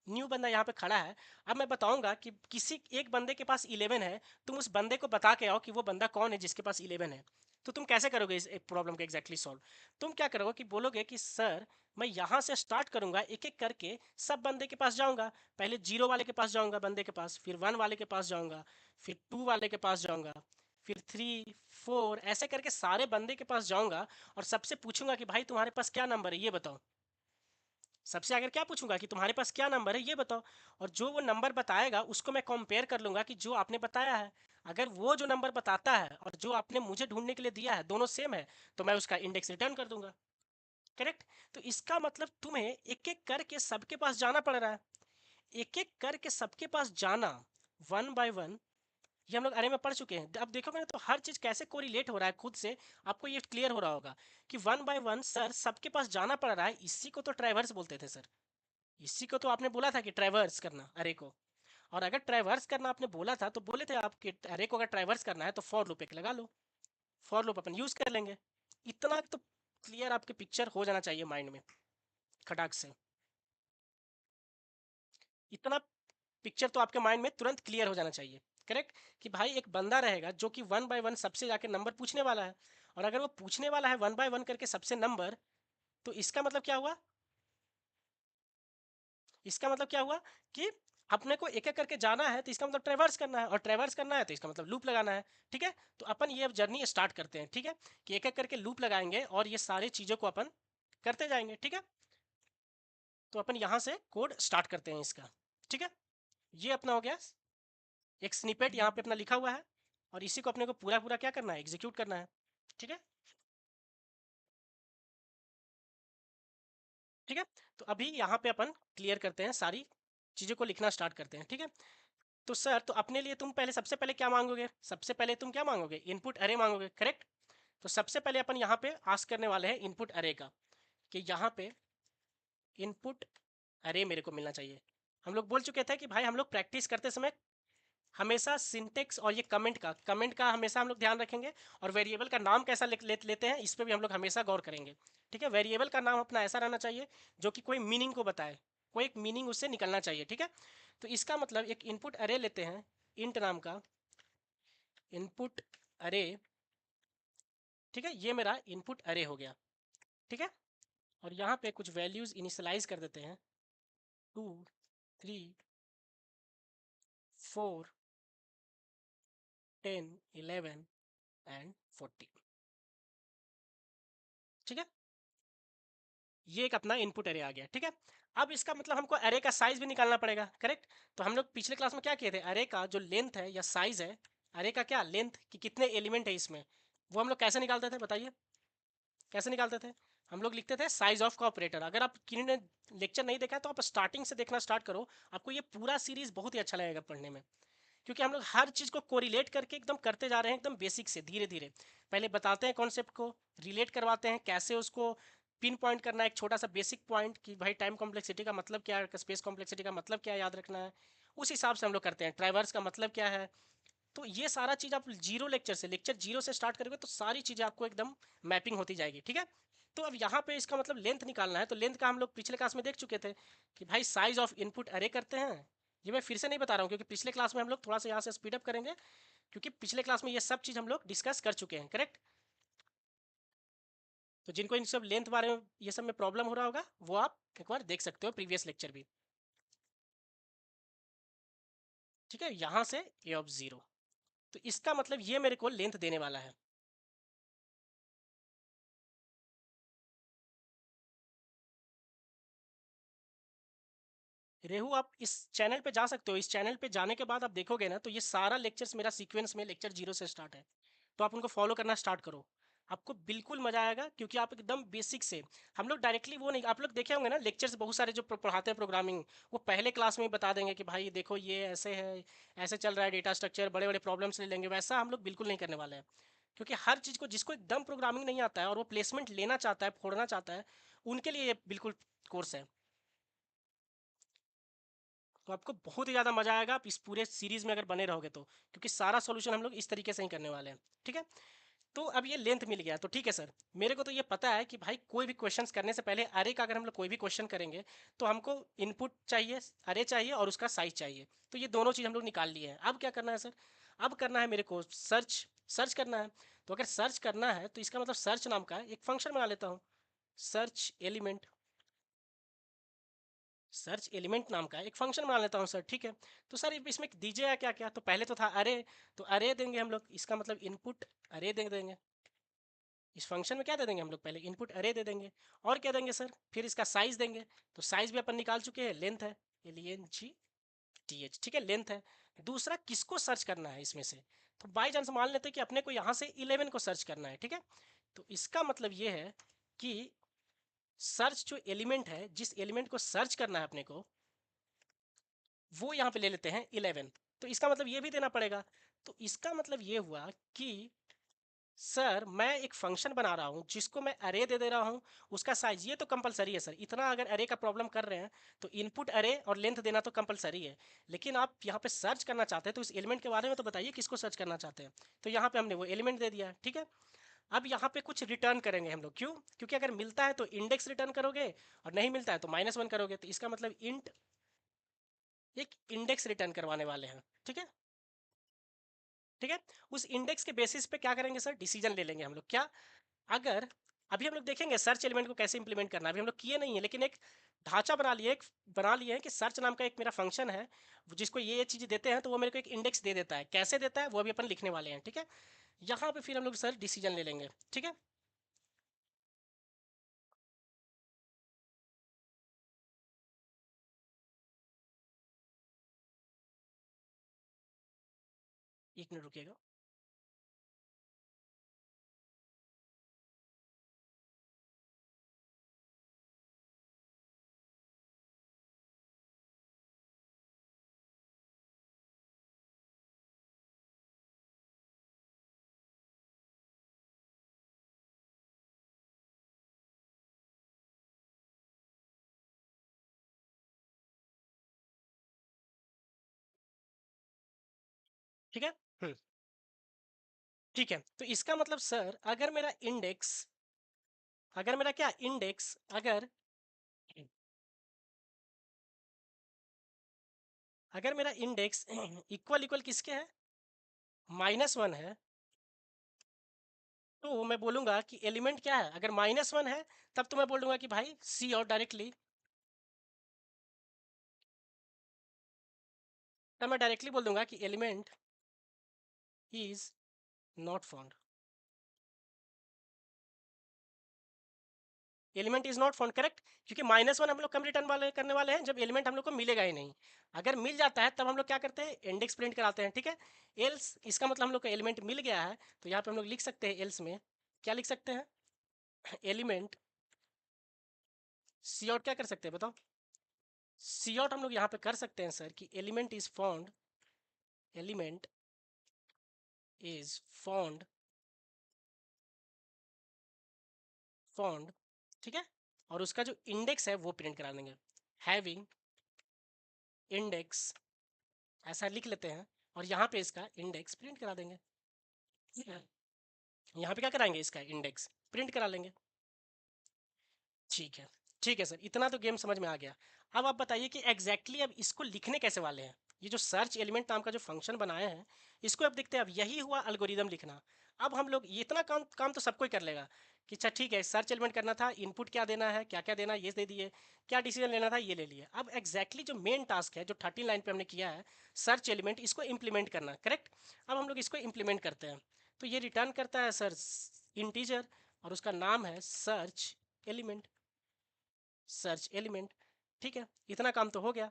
न्यू बंदा यहाँ पे खड़ा है, अब मैं बताऊंगा कि किसी एक बंदे के पास 11 है, तुम उस बंदे को बता के आओ कि वो बंदा कौन है जिसके पास 11 है। तो तुम कैसे करोगे इस एक प्रॉब्लम को एग्जैक्टली सॉल्व, तुम क्या करोगे कि बोलोगे कि सर मैं यहाँ से स्टार्ट करूंगा, एक एक करके सब बंदे के पास जाऊंगा, पहले 0 वाले के पास जाऊंगा बंदे के पास, फिर 1 वाले के पास जाऊंगा, फिर 2 वाले के पास जाऊंगा, फिर 3, 4, ऐसे करके सारे बंदे के पास जाऊंगा और सबसे पूछूंगा कि भाई तुम्हारे पास क्या नंबर है ये बताओ। सबसे आगे क्या पूछूंगा कि तुम्हारे पास क्या नंबर है ये बताओ, और जो वो नंबर बताएगा उसको मैं कंपेयर कर लूंगा कि जो आपने बताया है, अगर वो जो नंबर बताता है और जो आपने मुझे ढूंढने के लिए दिया है दोनों सेम है, तो मैं उसका इंडेक्स रिटर्न कर दूंगा, करेक्ट। तो इसका मतलब तुम्हें एक एक करके सबके पास जाना पड़ रहा है, एक एक करके सबके पास जाना, 1 बाय 1, ये हम लोग अरे में पढ़ चुके हैं। अब देखोगे ना तो हर चीज कैसे कोरिलेट हो रहा है खुद से, आपको ये क्लियर हो रहा होगा कि 1 बाय 1 सर सबके पास जाना पड़ रहा है, इसी को तो ट्रैवर्स बोलते थे सर, इसी को तो आपने बोला था कि ट्रैवर्स करना अरे को। और अगर ट्रैवर्स करना आपने बोला था तो बोले थे आप कि अरे को अगर ट्रैवर्स करना है तो फॉर लूप एक लगा लो, फॉर लूप अपन यूज कर लेंगे। इतना तो क्लियर आपके पिक्चर हो जाना चाहिए माइंड में खटाक से, इतना पिक्चर तो आपके माइंड में तुरंत क्लियर हो जाना चाहिए, करेक्ट। कि भाई एक बंदा रहेगा जो कि 1 बाय 1 सबसे जाके नंबर पूछने वाला है, और अगर वो पूछने वाला है 1 बाय 1 करके सबसे नंबर, तो इसका मतलब क्या हुआ, इसका मतलब क्या हुआ कि अपने को एक एक करके जाना है, तो इसका मतलब ट्रेवर्स करना है, और ट्रेवर्स करना है तो इसका मतलब लूप लगाना है, ठीक है। तो अपन ये जर्नी स्टार्ट करते हैं, ठीक है, कि एक एक करके लूप लगाएंगे और ये सारी चीज़ों को अपन करते जाएंगे, ठीक है। तो अपन यहाँ से कोड स्टार्ट करते हैं इसका, ठीक है। ये अपना हो गया एक स्निपेट, यहाँ पे अपना लिखा हुआ है, और इसी को अपने को पूरा पूरा क्या करना है, एग्जीक्यूट करना है, ठीक है, ठीक है। तो अभी यहाँ पे अपन क्लियर करते हैं, सारी चीज़ों को लिखना स्टार्ट करते हैं, ठीक है। तो सर, तो अपने लिए तुम पहले सबसे पहले क्या मांगोगे, सबसे पहले तुम क्या मांगोगे, इनपुट अरे मांगोगे, करेक्ट। तो सबसे पहले अपन यहाँ पे आस्क करने वाले हैं इनपुट अरे का, कि यहाँ पे इनपुट अरे मेरे को मिलना चाहिए। हम लोग बोल चुके थे कि भाई हम लोग प्रैक्टिस करते समय हमेशा सिंटेक्स और ये कमेंट का हमेशा हम लोग ध्यान रखेंगे, और वेरिएबल का नाम कैसा लेते हैं इस पर भी हम लोग हमेशा गौर करेंगे, ठीक है। वेरिएबल का नाम अपना ऐसा रहना चाहिए जो कि कोई मीनिंग को बताए, कोई एक मीनिंग उससे निकलना चाहिए, ठीक है। तो इसका मतलब एक इनपुट अरे लेते हैं, इंट नाम का इनपुट अरे, ठीक है, ये मेरा इनपुट अरे हो गया, ठीक है। और यहाँ पे कुछ वैल्यूज इनिशियलाइज कर देते हैं, 2, 3, 4, 10, 11 एंड 14, ठीक है। ये एक अपना इनपुट एरे आ गया, ठीक है। अब इसका मतलब हमको एरे का साइज भी निकालना पड़ेगा, करेक्ट। तो हम लोग पिछले क्लास में क्या किए थे, एरे का जो लेंथ है या साइज है, एरे का क्या लेंथ कि कितने एलिमेंट है इसमें, वो हम लोग कैसे निकालते थे बताइए, कैसे निकालते थे। हम लोग लिखते थे साइज ऑफ का ऑपरेटर। अगर आप किसी ने लेक्चर नहीं देखा है तो आप स्टार्टिंग से देखना स्टार्ट करो, आपको ये पूरा सीरीज बहुत ही अच्छा लगेगा पढ़ने में, क्योंकि हम लोग हर चीज़ को कोरिलेट करके एकदम करते जा रहे हैं, एकदम बेसिक से धीरे धीरे। पहले बताते हैं कॉन्सेप्ट को, रिलेट करवाते हैं कैसे उसको पिन पॉइंट करना है, एक छोटा सा बेसिक पॉइंट कि भाई टाइम कॉम्प्लेक्सिटी का मतलब क्या है, स्पेस कॉम्प्लेक्सिटी का मतलब क्या है, याद रखना है। उस हिसाब से हम लोग करते हैं, ट्राइवर्स का मतलब क्या है। तो ये सारा चीज़ आप जीरो लेक्चर से, लेक्चर जीरो से स्टार्ट करोगे तो सारी चीज़ें आपको एकदम मैपिंग होती जाएगी, ठीक है। तो अब यहाँ पे इसका मतलब लेंथ निकालना है, तो लेंथ का हम लोग पिछले क्लास में देख चुके थे कि भाई साइज ऑफ इनपुट अरे करते हैं। ये मैं फिर से नहीं बता रहा हूँ क्योंकि पिछले क्लास में हम लोग थोड़ा सा यहाँ से स्पीड अप करेंगे, क्योंकि पिछले क्लास में ये सब चीज़ हम लोग डिस्कस कर चुके हैं, करेक्ट। तो जिनको इन सब लेंथ बारे में ये सब में प्रॉब्लम हो रहा होगा वो आप एक बार देख सकते हो प्रीवियस लेक्चर भी। ठीक है, यहाँ से ए ऑफ 0, तो इसका मतलब ये मेरे को लेंथ देने वाला है। रेहू आप इस चैनल पे जा सकते हो, इस चैनल पे जाने के बाद आप देखोगे ना तो ये सारा लेक्चर्स मेरा सीक्वेंस में लेक्चर 0 से स्टार्ट है, तो आप उनको फॉलो करना स्टार्ट करो, आपको बिल्कुल मजा आएगा, क्योंकि आप एकदम बेसिक से, हम लोग डायरेक्टली वो नहीं, आप लोग देखे होंगे ना लेक्चर्स बहुत सारे जो पढ़ाते हैं प्रोग्रामिंग, वो पहले क्लास में ही बता देंगे कि भाई देखो ये ऐसे है, ऐसे चल रहा है डेटा स्ट्रक्चर, बड़े बड़े प्रॉब्लम्स ले लेंगे, वैसा हम लोग बिल्कुल नहीं करने वाले हैं। क्योंकि हर चीज़ को, जिसको एकदम प्रोग्रामिंग नहीं आता है और वो प्लेसमेंट लेना चाहता है, फोड़ना चाहता है, उनके लिए ये बिल्कुल कोर्स है। तो आपको बहुत ही ज़्यादा मजा आएगा आप इस पूरे सीरीज में अगर बने रहोगे तो, क्योंकि सारा सॉल्यूशन हम लोग इस तरीके से ही करने वाले हैं। ठीक है, तो अब ये लेंथ मिल गया, तो ठीक है सर, मेरे को तो ये पता है कि भाई कोई भी क्वेश्चंस करने से पहले अरे का अगर हम लोग कोई भी क्वेश्चन करेंगे तो हमको इनपुट चाहिए, अरे चाहिए और उसका साइज चाहिए, तो ये दोनों चीज़ हम लोग निकाल लिए हैं। अब क्या करना है सर, अब करना है मेरे को सर्च, सर्च करना है। तो अगर सर्च करना है तो इसका मतलब सर्च नाम का एक फंक्शन बना लेता हूँ, सर्च एलिमेंट, सर्च एलिमेंट नाम का एक फंक्शन बना लेता हूँ सर। ठीक है, तो सर इसमें दीजिएगा क्या क्या, तो पहले तो था अरे, तो अरे देंगे हम लोग, इसका मतलब इनपुट अरे दे देंगे। इस फंक्शन में क्या दे देंगे हम लोग, पहले इनपुट अरे दे देंगे, और क्या देंगे सर, फिर इसका साइज देंगे, तो साइज भी अपन निकाल चुके हैं, लेंथ है, LENGTH। ठीक है, लेंथ है। दूसरा किसको सर्च करना है इसमें से, तो बाई चांस मान लेते हैं कि अपने को यहाँ से 11 को सर्च करना है। ठीक है, तो इसका मतलब ये है कि सर्च जो एलिमेंट है, जिस एलिमेंट को सर्च करना है अपने को, वो यहाँ पे ले लेते हैं 11, तो इसका मतलब ये भी देना पड़ेगा। तो इसका मतलब ये हुआ कि सर मैं एक फंक्शन बना रहा हूँ जिसको मैं अरे दे दे रहा हूँ, उसका साइज ये तो कंपलसरी है सर, इतना अगर अरे का प्रॉब्लम कर रहे हैं तो इनपुट अरे और लेंथ देना तो कंपलसरी है। लेकिन आप यहाँ पे सर्च करना चाहते हैं तो इस एलिमेंट के बारे में तो बताइए किसको सर्च करना चाहते हैं, तो यहाँ पे हमने वो एलिमेंट दे दिया। ठीक है, अब यहाँ पे कुछ रिटर्न करेंगे हम लोग, क्यों, क्योंकि अगर मिलता है तो इंडेक्स रिटर्न करोगे और नहीं मिलता है तो -1 करोगे, तो इसका मतलब इंट एक इंडेक्स रिटर्न करवाने वाले हैं। ठीक है, ठीक है, उस इंडेक्स के बेसिस पे क्या करेंगे सर, डिसीजन ले लेंगे हम लोग। क्या, अगर अभी हम लोग देखेंगे सर्च एलिमेंट को कैसे इंप्लीमेंट करना है, अभी हम लोग किए नहीं है, लेकिन एक ढांचा बना लिए, एक बना लिए हैं कि सर्च नाम का एक मेरा फंक्शन है, जिसको ये चीज़ देते हैं तो वो मेरे को एक इंडेक्स दे देता है, कैसे देता है वो अभी अपन लिखने वाले हैं। ठीक है, यहाँ पे फिर हम लोग सर डिसीजन ले लेंगे। ठीक है, एक मिनट रुकिएगा। ठीक है, ठीक है, तो इसका मतलब सर अगर मेरा इंडेक्स, अगर मेरा क्या इंडेक्स, अगर मेरा इंडेक्स इक्वल इक्वल किसके है, -1 है, तो मैं बोलूंगा कि एलिमेंट क्या है, अगर -1 है तब तो मैं बोलूंगा कि भाई सी और डायरेक्टली, तब मैं डायरेक्टली बोल दूंगा कि element is not found, element is not found, correct, क्योंकि -1 हम लोग कम रिटर्न वाले करने वाले हैं जब एलिमेंट हम लोग को मिलेगा ही नहीं। अगर मिल जाता है तब हम लोग क्या करते हैं, इंडेक्स प्रिंट कराते हैं। ठीक है, एल्स इसका मतलब हम लोग को एलिमेंट मिल गया है, तो यहाँ पे हम लोग लिख सकते हैं एल्स में, क्या लिख सकते हैं, एलिमेंट सी आउट, क्या कर सकते हैं बताओ, सी आउट हम लोग यहाँ पे कर सकते हैं सर कि element is found, element is found, found, ठीक है, और उसका जो इंडेक्स है वो प्रिंट करा देंगे, हैविंग इंडेक्स, ऐसा लिख लेते हैं, और यहाँ पे इसका इंडेक्स प्रिंट करा देंगे। यहाँ पे क्या कराएंगे, इसका इंडेक्स प्रिंट करा लेंगे। ठीक है, ठीक है सर, इतना तो गेम समझ में आ गया। अब आप बताइए कि एग्जैक्टली अब इसको लिखने कैसे वाले हैं, ये जो सर्च एलिमेंट नाम का जो फंक्शन बनाए हैं, इसको अब देखते हैं। अब यही हुआ एल्गोरिदम लिखना। अब हम लोग ये इतना काम काम तो सब कोई कर लेगा, कि अच्छा ठीक है सर्च एलिमेंट करना था, इनपुट क्या देना है, क्या क्या देना है ये दे दिए, क्या डिसीजन लेना था ये ले लिए। अब एग्जैक्टली जो मेन टास्क है जो 13 लाइन पे हमने किया है सर्च एलिमेंट, इसको इम्प्लीमेंट करना, करेक्ट। अब हम लोग इसको इम्प्लीमेंट करते हैं, तो ये रिटर्न करता है सर इंटीजर और उसका नाम है सर्च एलिमेंट, सर्च एलिमेंट। ठीक है, इतना काम तो हो गया।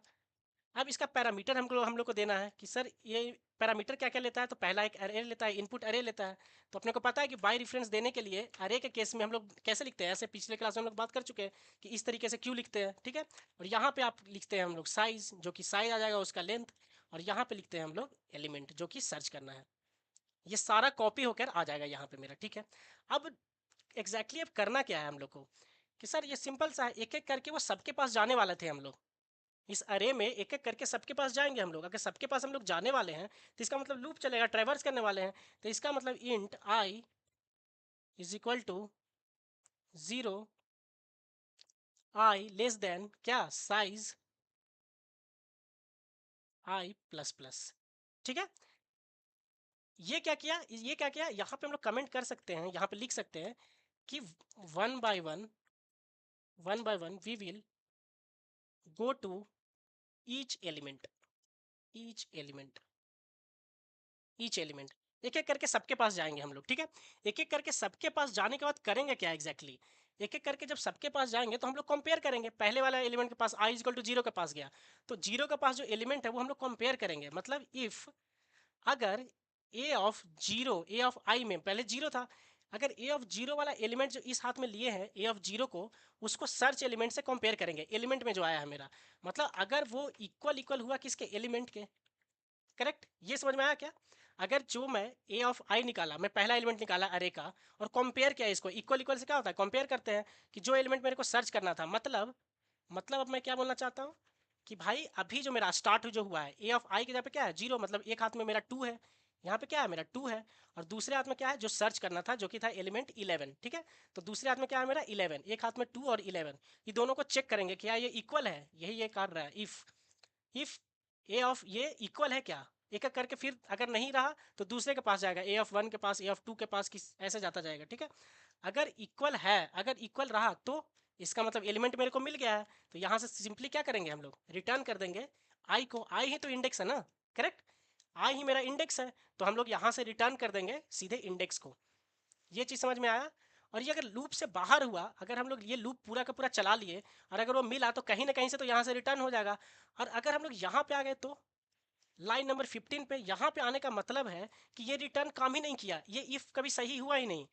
अब इसका पैरामीटर हम लोग को देना है कि सर ये पैरामीटर क्या क्या लेता है। तो पहला एक अरे लेता है, इनपुट अरे लेता है। तो अपने को पता है कि बाय रेफरेंस देने के लिए अरे के केस में हम लोग कैसे लिखते हैं, ऐसे पिछले क्लास में हम लोग बात कर चुके हैं कि इस तरीके से क्यों लिखते हैं, ठीक है। और यहाँ पे आप लिखते हैं हम लोग साइज, जो कि साइज आ जाएगा उसका लेंथ, और यहाँ पे लिखते हैं हम लोग एलिमेंट जो कि सर्च करना है। ये सारा कॉपी होकर आ जाएगा यहाँ पे मेरा, ठीक है। अब एग्जैक्टली अब करना क्या है हम लोग को कि सर ये सिंपल सा है, एक एक करके वो सबके पास जाने वाले थे हम लोग। इस अरे में एक एक करके सबके पास जाएंगे हम लोग। अगर सबके पास हम लोग जाने वाले हैं तो इसका मतलब लूप चलेगा, ट्रैवर्स करने वाले हैं। तो इसका मतलब int i is equal to 0, I less than क्या साइज आई प्लस प्लस, ठीक है। ये क्या किया यहाँ पे हम लोग कमेंट कर सकते हैं, यहाँ पे लिख सकते हैं कि one by one we will go to each element, each element, each element, एक एक करके सबके पास जाएंगे हम लोग, ठीक है। एक एक करके सबके पास जाने के बाद करेंगे क्या एग्जैक्टली exactly? एक एक करके जब सबके पास जाएंगे तो हम लोग कंपेयर करेंगे। पहले वाला एलिमेंट के पास आई इक्वल टू 0 के पास गया, तो 0 के पास जो एलिमेंट है वो हम लोग कंपेयर करेंगे। मतलब इफ अगर ए ऑफ 0, ए ऑफ आई में पहले 0 था, अगर ए ऑफ 0 वाला एलिमेंट जो इस हाथ में लिए हैं ए ऑफ 0 को, उसको सर्च एलिमेंट से कंपेयर करेंगे, एलिमेंट में जो आया है मेरा। मतलब अगर वो इक्वल इक्वल हुआ किसके, एलिमेंट के, करेक्ट। ये समझ में आया क्या। अगर जो मैं ए ऑफ आई निकाला, मैं पहला एलिमेंट निकाला अरे का और कंपेयर किया इसको, इक्वल इक्वल से क्या होता है, कंपेयर करते हैं कि जो एलिमेंट मेरे को सर्च करना था। मतलब अब मैं क्या बोलना चाहता हूँ कि भाई अभी जो मेरा स्टार्ट जो हुआ है ए ऑफ आई के जगह पे क्या है 0, मतलब एक हाथ में मेरा 2 है, यहाँ पे क्या है मेरा 2 है, और दूसरे हाथ में क्या है जो सर्च करना था जो कि था एलिमेंट 11, ठीक है। तो दूसरे हाथ में क्या है मेरा 11, एक हाथ में 2 और 11, ये दोनों को चेक करेंगे क्या ये इक्वल है, यही ये कर रहा है इफ ए ऑफ ये इक्वल है क्या, एक एक करके। फिर अगर नहीं रहा तो दूसरे के पास जाएगा, ए ऑफ 1 के पास, ए ऑफ 2 के पास, किस ऐसे जाता जाएगा, ठीक है। अगर इक्वल है, अगर इक्वल रहा तो इसका मतलब एलिमेंट मेरे को मिल गया है। तो यहाँ से सिंपली क्या करेंगे हम लोग, रिटर्न कर देंगे आई को, आई ही तो इंडेक्स है ना, करेक्ट। आई ही मेरा इंडेक्स है, तो हम लोग यहाँ से रिटर्न कर देंगे सीधे इंडेक्स को। ये चीज़ समझ में आया। और ये अगर लूप से बाहर हुआ, अगर हम लोग ये लूप पूरा का पूरा चला लिए और अगर वो मिला तो कहीं ना कहीं से तो यहाँ से रिटर्न हो जाएगा। और अगर हम लोग यहाँ पे आ गए तो लाइन नंबर 15 पे यहाँ पे आने का मतलब है कि ये रिटर्न काम ही नहीं किया, ये इफ कभी सही हुआ ही नहीं।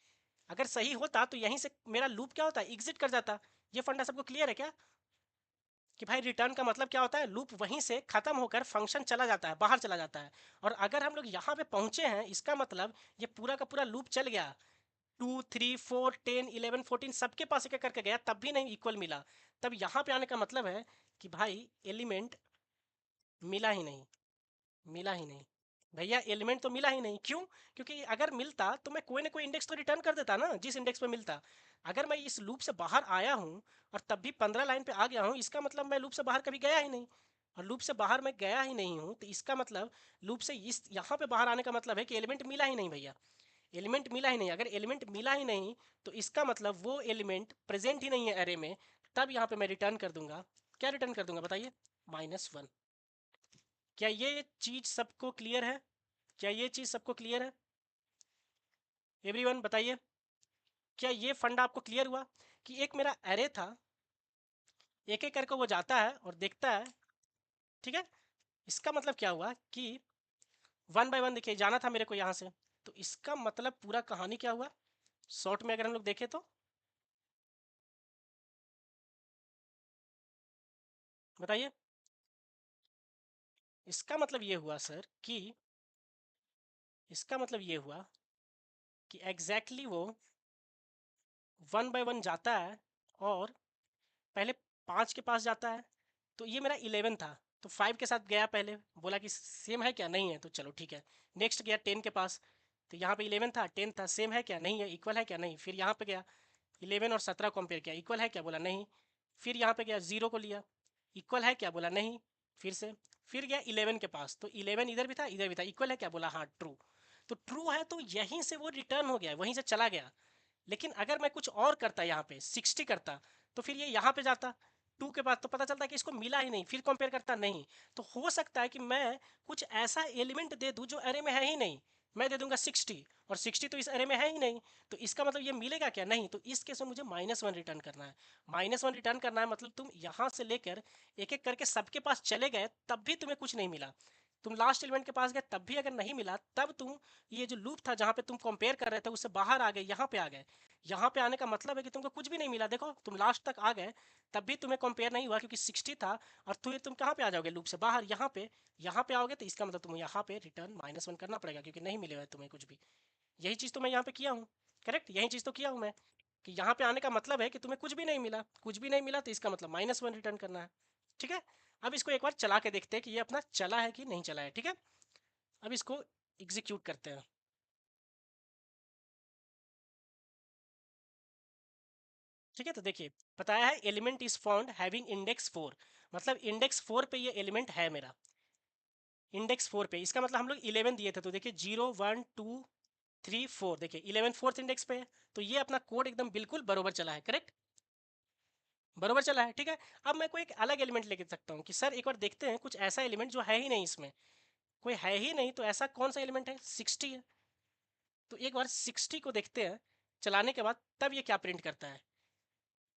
अगर सही होता तो यहीं से मेरा लूप क्या होता है, एग्जिट कर जाता। ये फंडा सबको क्लियर है क्या कि भाई रिटर्न का मतलब क्या होता है, लूप वहीं से खत्म होकर फंक्शन चला जाता है, बाहर चला जाता है। और अगर हम लोग यहाँ पे पहुंचे हैं इसका मतलब ये पूरा का पूरा लूप चल गया, 2 3 4 10 11 14 सबके पास एक एक करके गया तब भी नहीं इक्वल मिला। तब यहाँ पे आने का मतलब है कि भाई एलिमेंट मिला ही नहीं, मिला ही नहीं भैया, एलिमेंट तो मिला ही नहीं। क्यों, क्योंकि अगर मिलता तो मैं कोई ना कोई इंडेक्स तो रिटर्न कर देता ना, जिस इंडेक्स पे मिलता। अगर मैं इस लूप से बाहर आया हूँ और तब भी 15 लाइन पे आ गया हूँ, इसका मतलब मैं लूप से बाहर कभी गया ही नहीं। और लूप से बाहर मैं गया ही नहीं हूँ तो इसका मतलब लूप से इस यहाँ पे बाहर आने का मतलब है कि एलिमेंट मिला ही नहीं भैया, एलिमेंट मिला ही नहीं। अगर एलिमेंट मिला ही नहीं तो इसका मतलब वो एलिमेंट प्रेजेंट ही नहीं है अरे में। तब यहाँ पे मैं रिटर्न कर दूंगा, क्या रिटर्न कर दूंगा बताइए, -1। क्या ये चीज सबको क्लियर है, क्या ये चीज सबको क्लियर है एवरीवन बताइए। क्या ये फंडा आपको क्लियर हुआ कि एक मेरा एरे था, एक एक करके वो जाता है और देखता है, ठीक है। इसका मतलब क्या हुआ कि 1 बाय 1 देखिए जाना था मेरे को यहाँ से। तो इसका मतलब पूरा कहानी क्या हुआ, शॉर्ट में अगर हम लोग देखें तो बताइए। इसका मतलब ये हुआ सर कि इसका मतलब ये हुआ कि एग्जैक्टली वो 1 बाय 1 जाता है और पहले 5 के पास जाता है। तो ये मेरा 11 था, तो 5 के साथ गया, पहले बोला कि सेम है क्या, नहीं है, तो चलो ठीक है। नेक्स्ट गया 10 के पास, तो यहाँ पे 11 था 10 था, सेम है क्या, नहीं है, इक्वल है क्या, नहीं। फिर यहाँ पे गया 11 और 17 कंपेयर किया, इक्वल है क्या, बोला नहीं। फिर यहाँ पे गया 0 को लिया, इक्वल है क्या, बोला नहीं। फिर से फिर गया 11 के पास, तो 11 इधर भी था इधर भी था, इक्वल है क्या, बोला हाँ ट्रू। तो ट्रू है तो यहीं से वो रिटर्न हो गया, वहीं से चला गया। लेकिन अगर मैं कुछ और करता यहाँ पे 60 करता तो फिर ये यहाँ पे जाता 2 के बाद, तो पता चलता कि इसको मिला ही नहीं, फिर कंपेयर करता नहीं। तो हो सकता है कि मैं कुछ ऐसा एलिमेंट दे दूं जो अरे में है ही नहीं, मैं दे दूंगा 60 और 60 तो इस अरे में है ही नहीं, तो इसका मतलब ये मिलेगा क्या, नहीं। तो इस केस में मुझे -1 रिटर्न करना है। -1 रिटर्न करना है मतलब तुम यहाँ से लेकर एक एक करके सबके पास चले गए तब भी तुम्हें कुछ नहीं मिला, तुम लास्ट एलिमेंट के पास गए तब भी अगर नहीं मिला, तब तुम ये जो लूप था जहाँ पे तुम कंपेयर कर रहे थे उससे बाहर आ गए, यहाँ पे आ गए। यहाँ पे आने का मतलब है कि तुमको कुछ भी नहीं मिला, देखो तुम लास्ट तक आ गए तब भी तुम्हें कंपेयर नहीं हुआ क्योंकि 60 था, और फिर तुम कहाँ पे आ जाओगे लूप से बाहर, यहाँ पे आओगे, तो इसका मतलब तुम्हें यहाँ पे रिटर्न -1 करना पड़ेगा क्योंकि नहीं मिलेगा तुम्हें कुछ भी। यही चीज़ तो मैं यहाँ पे किया हूँ, करेक्ट, यही चीज़ तो किया हूँ मैं, कि यहाँ पे आने का मतलब है कि तुम्हें कुछ भी नहीं मिला, कुछ भी नहीं मिला तो इसका मतलब -1 रिटर्न करना है। ठीक है, अब इसको एक बार चला के देखते हैं कि ये अपना चला है कि नहीं चला है। ठीक है, अब इसको एग्जीक्यूट करते हैं। ठीक है, तो देखिए बताया है element is found having index 4, मतलब इंडेक्स 4 पे ये एलिमेंट है मेरा, इंडेक्स 4 पे, इसका मतलब हम लोग 11 दिए थे, तो देखिए 0 1 2 3 4, देखिए 11 फोर्थ इंडेक्स पे है, तो ये अपना कोड एकदम बिल्कुल बरोबर चला है, करेक्ट, बरोबर चला है। ठीक है, अब मैं कोई एक अलग एलिमेंट लेके सकता हूँ कि सर एक बार देखते हैं कुछ ऐसा एलिमेंट जो है ही नहीं इसमें, कोई है ही नहीं, तो ऐसा कौन सा एलिमेंट है, 60 है, तो एक बार 60 को देखते हैं चलाने के बाद, तब ये क्या प्रिंट करता है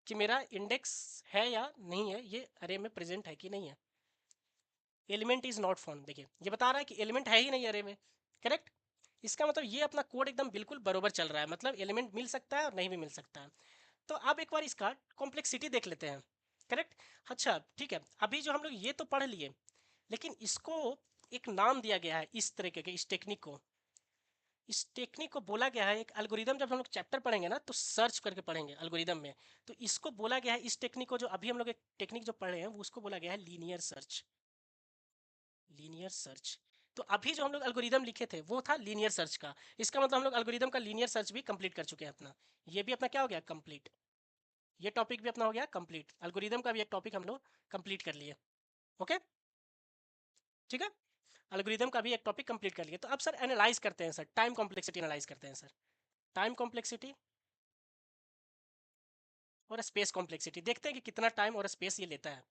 कि मेरा इंडेक्स है या नहीं है, ये अरे में प्रेजेंट है कि नहीं है। एलिमेंट इज नॉट फाउंड, देखिए ये बता रहा है कि एलिमेंट है ही नहीं अरे में, करेक्ट, इसका मतलब ये अपना कोड एकदम बिल्कुल बरोबर चल रहा है, मतलब एलिमेंट मिल सकता है और नहीं भी मिल सकता है। तो अब एक बार इसका कॉम्प्लेक्सिटी देख लेते हैं, करेक्ट। अच्छा ठीक है, अभी जो हम लोग ये तो पढ़ लिए, लेकिन इसको एक नाम दिया गया है, इस तरीके के इस टेक्निक को, इस टेक्निक को बोला गया है एक एल्गोरिदम, जब हम लोग चैप्टर पढ़ेंगे ना तो सर्च करके पढ़ेंगे एल्गोरिदम में, तो इसको बोला गया है, इस टेक्निक को जो अभी हम लोग एक टेक्निक जो पढ़ रहे हैं वो उसको बोला गया है लीनियर सर्च, लीनियर सर्च। तो अभी जो हम लोग एल्गोरिदम लिखे थे वो था लीनियर सर्च का, इसका मतलब हम लोग एल्गोरिदम का लीनियर सर्च भी कंप्लीट कर चुके हैं अपना, ये भी अपना क्या हो गया कंप्लीट, ये टॉपिक भी अपना हो गया कंप्लीट, एल्गोरिदम का भी एक टॉपिक हम लोग कंप्लीट कर लिए। ओके, ठीक है, एल्गोरिदम का भी एक टॉपिक कंप्लीट कर लिए। तो अब सर एनालाइज करते हैं सर, टाइम कॉम्प्लेक्सिटी एनालाइज करते हैं सर, टाइम कॉम्प्लेक्सिटी और स्पेस कॉम्प्लेक्सिटी, देखते हैं कि कितना टाइम और स्पेस ये लेता है।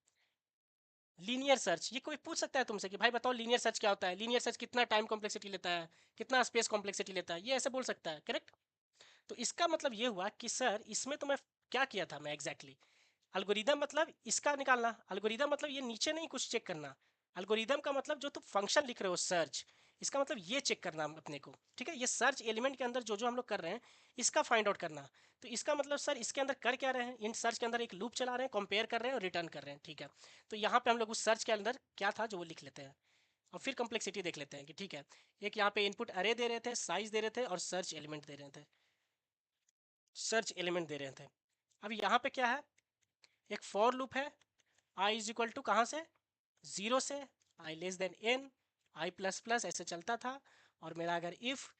लीनियर सर्च, ये कोई पूछ सकता है तुमसे कि भाई बताओ लीनियर सर्च क्या होता है, लीनियर सर्च कितना टाइम कॉम्प्लेक्सिटी लेता है, कितना स्पेस कॉम्प्लेक्सिटी लेता है, ये ऐसे बोल सकता है, करेक्ट। तो इसका मतलब ये हुआ कि सर इसमें तो मैं क्या किया था मैं एग्जैक्टली, अल्गोरिदम मतलब इसका निकालना, अल्गोरिदम मतलब ये नीचे नहीं कुछ चेक करना, अल्गोरिदम का मतलब जो तुम फंक्शन लिख रहे हो सर्च, इसका मतलब ये चेक करना अपने को। ठीक है, ये सर्च एलिमेंट के अंदर जो जो हम लोग कर रहे हैं इसका फाइंड आउट करना। तो इसका मतलब सर इसके अंदर कर क्या रहे हैं, इन सर्च के अंदर एक लूप चला रहे हैं, कंपेयर कर रहे हैं और रिटर्न कर रहे हैं। ठीक है, तो यहाँ पे हम लोग उस सर्च के अंदर क्या था जो वो लिख लेते हैं, और फिर कम्प्लेक्सिटी देख लेते हैं कि ठीक है, एक यहाँ पे इनपुट अरे दे रहे थे, साइज दे रहे थे और सर्च एलिमेंट दे रहे थे, सर्च एलिमेंट दे रहे थे। अब यहाँ पे क्या है, एक फॉर लूप है, आई इज इक्वल टू कहाँ से, जीरो से, आई less than N, I plus plus ऐसे चलता था, और मेरा अगर इफ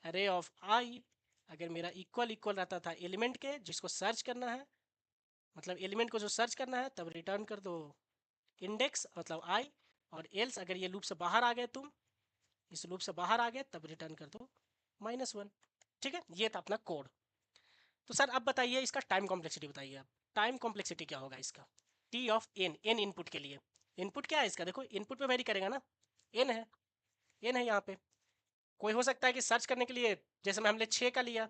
अरे ऑफ आई अगर मेरा इक्वल इक्वल रहता था एलिमेंट के जिसको सर्च करना है, मतलब एलिमेंट को जो सर्च करना है, तब रिटर्न कर दो इंडेक्स मतलब आई, और एल्स अगर ये लूप से बाहर आ गए तुम, इस लूप से बाहर आ गए तब रिटर्न कर दो -1। ठीक है, ये था अपना कोड। तो सर अब बताइए इसका टाइम कॉम्प्लेक्सिटी बताइए, आप टाइम कॉम्प्लेक्सिटी क्या होगा इसका, T of n, n input के लिए, इनपुट क्या है इसका, देखो इनपुट पे वेरी करेगा ना, एन है, एन है यहाँ पे, कोई हो सकता है कि सर्च करने के लिए, जैसे मैं हमने 6 का लिया,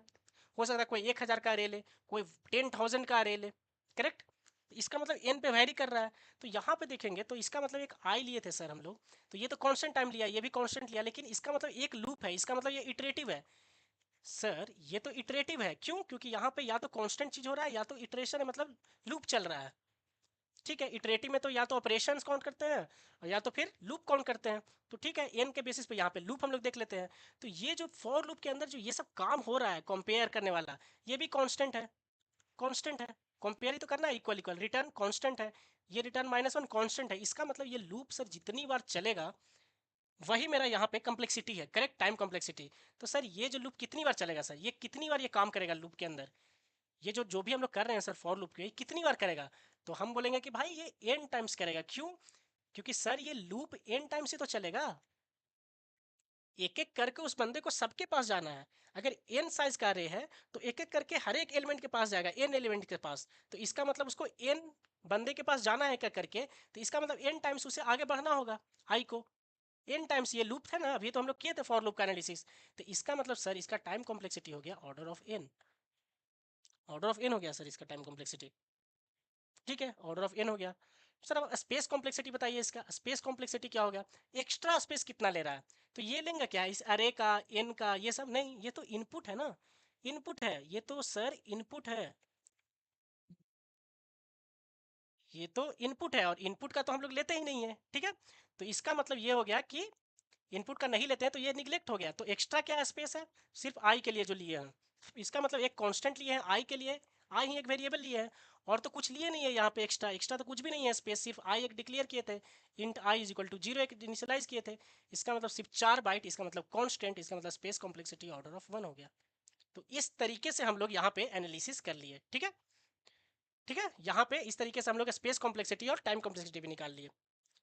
हो सकता है कोई 1000 का अरे ले, कोई 10,000 का अरे ले, करेक्ट, इसका मतलब एन पे वैरी कर रहा है। तो यहाँ पे देखेंगे तो इसका मतलब एक आई लिए थे सर हम लोग, तो ये तो कांस्टेंट टाइम लिया, ये भी कांस्टेंट लिया, लेकिन इसका मतलब एक लूप है, इसका मतलब ये इटरेटिव है। सर ये तो इटरेटिव है, क्यों, क्योंकि यहाँ पे या तो कांस्टेंट चीज हो रहा है या तो इटरेशन है, मतलब लूप चल रहा है। ठीक है, इटरेटिव में तो या तो ऑपरेशंस काउंट करते हैं और या तो फिर लूप काउंट करते हैं। तो ठीक है, एन के बेसिस पे यहाँ पे लूप हम लोग देख लेते हैं। तो ये जो फॉर लूप के अंदर जो ये सब काम हो रहा है कंपेयर करने वाला, ये भी कांस्टेंट है, कांस्टेंट है, कंपेयर ही तो करना है, इक्वल इक्वल, रिटर्न कांस्टेंट है, ये रिटर्न -1 कांस्टेंट है, इसका मतलब ये लूप सर जितनी बार चलेगा वही मेरा यहाँ पे कम्प्लेक्सिटी है, करेक्ट, टाइम कम्प्लेक्सिटी। तो सर ये जो लूप कितनी बार चलेगा सर, ये कितनी बार ये काम करेगा लूप के अंदर, ये जो जो भी हम लोग कर रहे हैं सर फॉर लूप के, कितनी बार करेगा। तो हम बोलेंगे कि भाई ये एन टाइम्स करेगा, क्यों, क्योंकि सर ये लूप एन टाइम्स ही तो चलेगा, एक एक करके उस बंदे को सबके पास जाना है। अगर n साइज का अरे है तो एक एक करके हर एक एलिमेंट के पास जाएगा, n एलिमेंट के पास। तो इसका मतलब उसको n बंदे के पास जाना है एक एक करके, तो इसका मतलब n टाइम्स उसे आगे बढ़ना होगा i को। n टाइम्स ये लूप है ना, अभी तो हम लोग किए थे फॉर लूप का एनालिसिस। तो इसका मतलब सर इसका टाइम कॉम्प्लेक्सिटी हो गया order of n। Order of n हो गया सर इसका टाइम कॉम्प्लेक्सिटी। ठीक है, ऑर्डर ऑफ n हो गया। सर अब स्पेस कॉम्प्लेक्सिटी बताइए, इसका स्पेस कॉम्प्लेक्सिटी क्या हो गया, एक्स्ट्रा स्पेस कितना ले रहा है। तो ये लेंगे क्या इस अरे का, n का, ये सब नहीं, ये तो इनपुट है ना, इनपुट है ये तो सर, इनपुट है, ये तो इनपुट है, और इनपुट का तो हम लोग लेते ही नहीं है। ठीक है, तो इसका मतलब ये हो गया कि इनपुट का नहीं लेते हैं तो ये निगलेक्ट हो गया। तो एक्स्ट्रा क्या स्पेस है, सिर्फ आई के लिए जो लिए हैं। इसका मतलब एक कांस्टेंट लिए हैं आई के लिए, आई ही एक वेरिएबल लिए है, और तो कुछ लिए नहीं है यहाँ पे एक्स्ट्रा, एक्स्ट्रा तो कुछ भी नहीं है स्पेस, सिर्फ आई एक डिक्लेयर किए थे, int i is equal to 0 एक इनिशियलाइज किए थे। इसका मतलब सिर्फ 4 बाइट, इसका मतलब कांस्टेंट, इसका मतलब स्पेस कॉम्प्लेक्सिटी ऑर्डर ऑफ 1 हो गया। तो इस तरीके से हम लोग यहाँ पे एनालिसिस कर लिए। ठीक है, ठीक है, यहाँ पे इस तरीके से हम लोग स्पेस कॉम्प्लेक्सिटी और टाइम कॉम्प्लेक्सिटी भी निकाल लिए।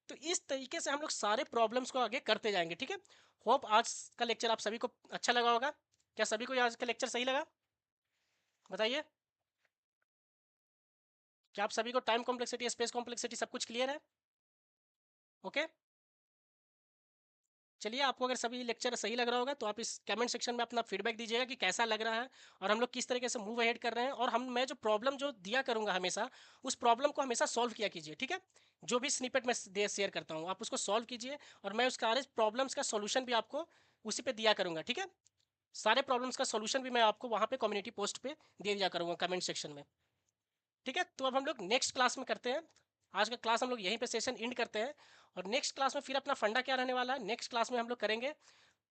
तो इस तरीके से हम लोग सारे प्रॉब्लम्स को आगे करते जाएंगे। ठीक है, होप आज का लेक्चर आप सभी को अच्छा लगा होगा। क्या सभी को आज का लेक्चर सही लगा, बताइए। क्या आप सभी को टाइम कॉम्प्लेक्सिटी, स्पेस कॉम्प्लेक्सिटी सब कुछ क्लियर है? ओके, चलिए, आपको अगर सभी लेक्चर सही लग रहा होगा तो आप इस कमेंट सेक्शन में अपना फीडबैक दीजिएगा कि कैसा लग रहा है, और हम लोग किस तरीके से मूव अहेड कर रहे हैं। और मैं जो प्रॉब्लम जो दिया करूंगा हमेशा, उस प्रॉब्लम को हमेशा सॉल्व किया कीजिए। ठीक है, जो भी स्निपेट में शेयर करता हूँ आप उसको सॉल्व कीजिए, और मैं उसका प्रॉब्लम्स का सोल्यूशन भी आपको उसी पे दिया करूंगा। ठीक है, सारे प्रॉब्लम्स का सोल्यूशन भी मैं आपको वहाँ पे कम्युनिटी पोस्ट पे दे दिया करूँगा कमेंट सेक्शन में। ठीक है, तो अब हम लोग नेक्स्ट क्लास में करते हैं। आज का क्लास हम लोग यहीं पे सेशन एंड करते हैं, और नेक्स्ट क्लास में फिर अपना फंडा क्या रहने वाला है, नेक्स्ट क्लास में हम लोग करेंगे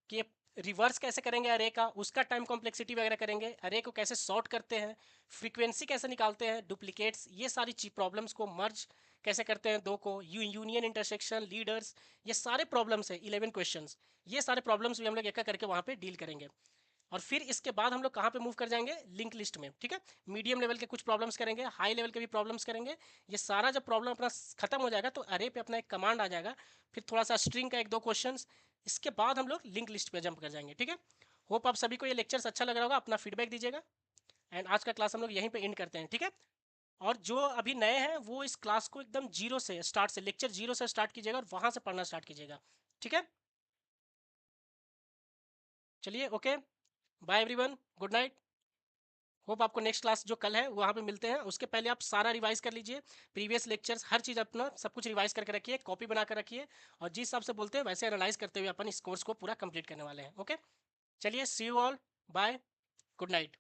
कि रिवर्स कैसे करेंगे अरे का, उसका टाइम कॉम्प्लेक्सिटी वगैरह करेंगे, अरे को कैसे सॉर्ट करते हैं, फ्रीक्वेंसी कैसे निकालते हैं, डुप्लीकेट्स, ये सारी प्रॉब्लम्स को मर्ज कैसे करते हैं दो को, यूनियन, इंटरसेक्शन, लीडर्स, ये सारे प्रॉब्लम्स है 11 क्वेश्चंस। ये सारे प्रॉब्लम्स भी हम लोग एक एक करके वहाँ पे डील करेंगे। और फिर इसके बाद हम लोग कहाँ पे मूव कर जाएंगे, लिंक लिस्ट में। ठीक है, मीडियम लेवल के कुछ प्रॉब्लम्स करेंगे, हाई लेवल के भी प्रॉब्लम्स करेंगे। ये सारा जब प्रॉब्लम अपना खत्म हो जाएगा तो अरे पे अपना एक कमांड आ जाएगा, फिर थोड़ा सा स्ट्रिंग का एक दो क्वेश्चंस, इसके बाद हम लोग लिंक लिस्ट पे जंप कर जाएंगे। ठीक है, होप आप सभी को ये लेक्चर्स अच्छा लग रहा होगा, अपना फीडबैक दीजिएगा। एंड आज का क्लास हम लोग यहीं पे एंड करते हैं। ठीक है, और जो अभी नए हैं वो इस क्लास को एकदम जीरो से स्टार्ट, से लेक्चर जीरो से स्टार्ट कीजिएगा और वहाँ से पढ़ना स्टार्ट कीजिएगा। ठीक है, चलिए, okay, bye everyone, good night. Hope आपको नेक्स्ट क्लास जो कल है वहाँ पे मिलते हैं, उसके पहले आप सारा रिवाइज कर लीजिए, प्रीवियस लेक्चर्स हर चीज़ अपना सब कुछ रिवाइज करके रखिए, कॉपी बना कर रखिए, और जिस हिसाब से बोलते हैं वैसे एनालाइज करते हुए अपन इस कोर्स को पूरा कंप्लीट करने वाले हैं। ओके, चलिए, see you all, bye, good night.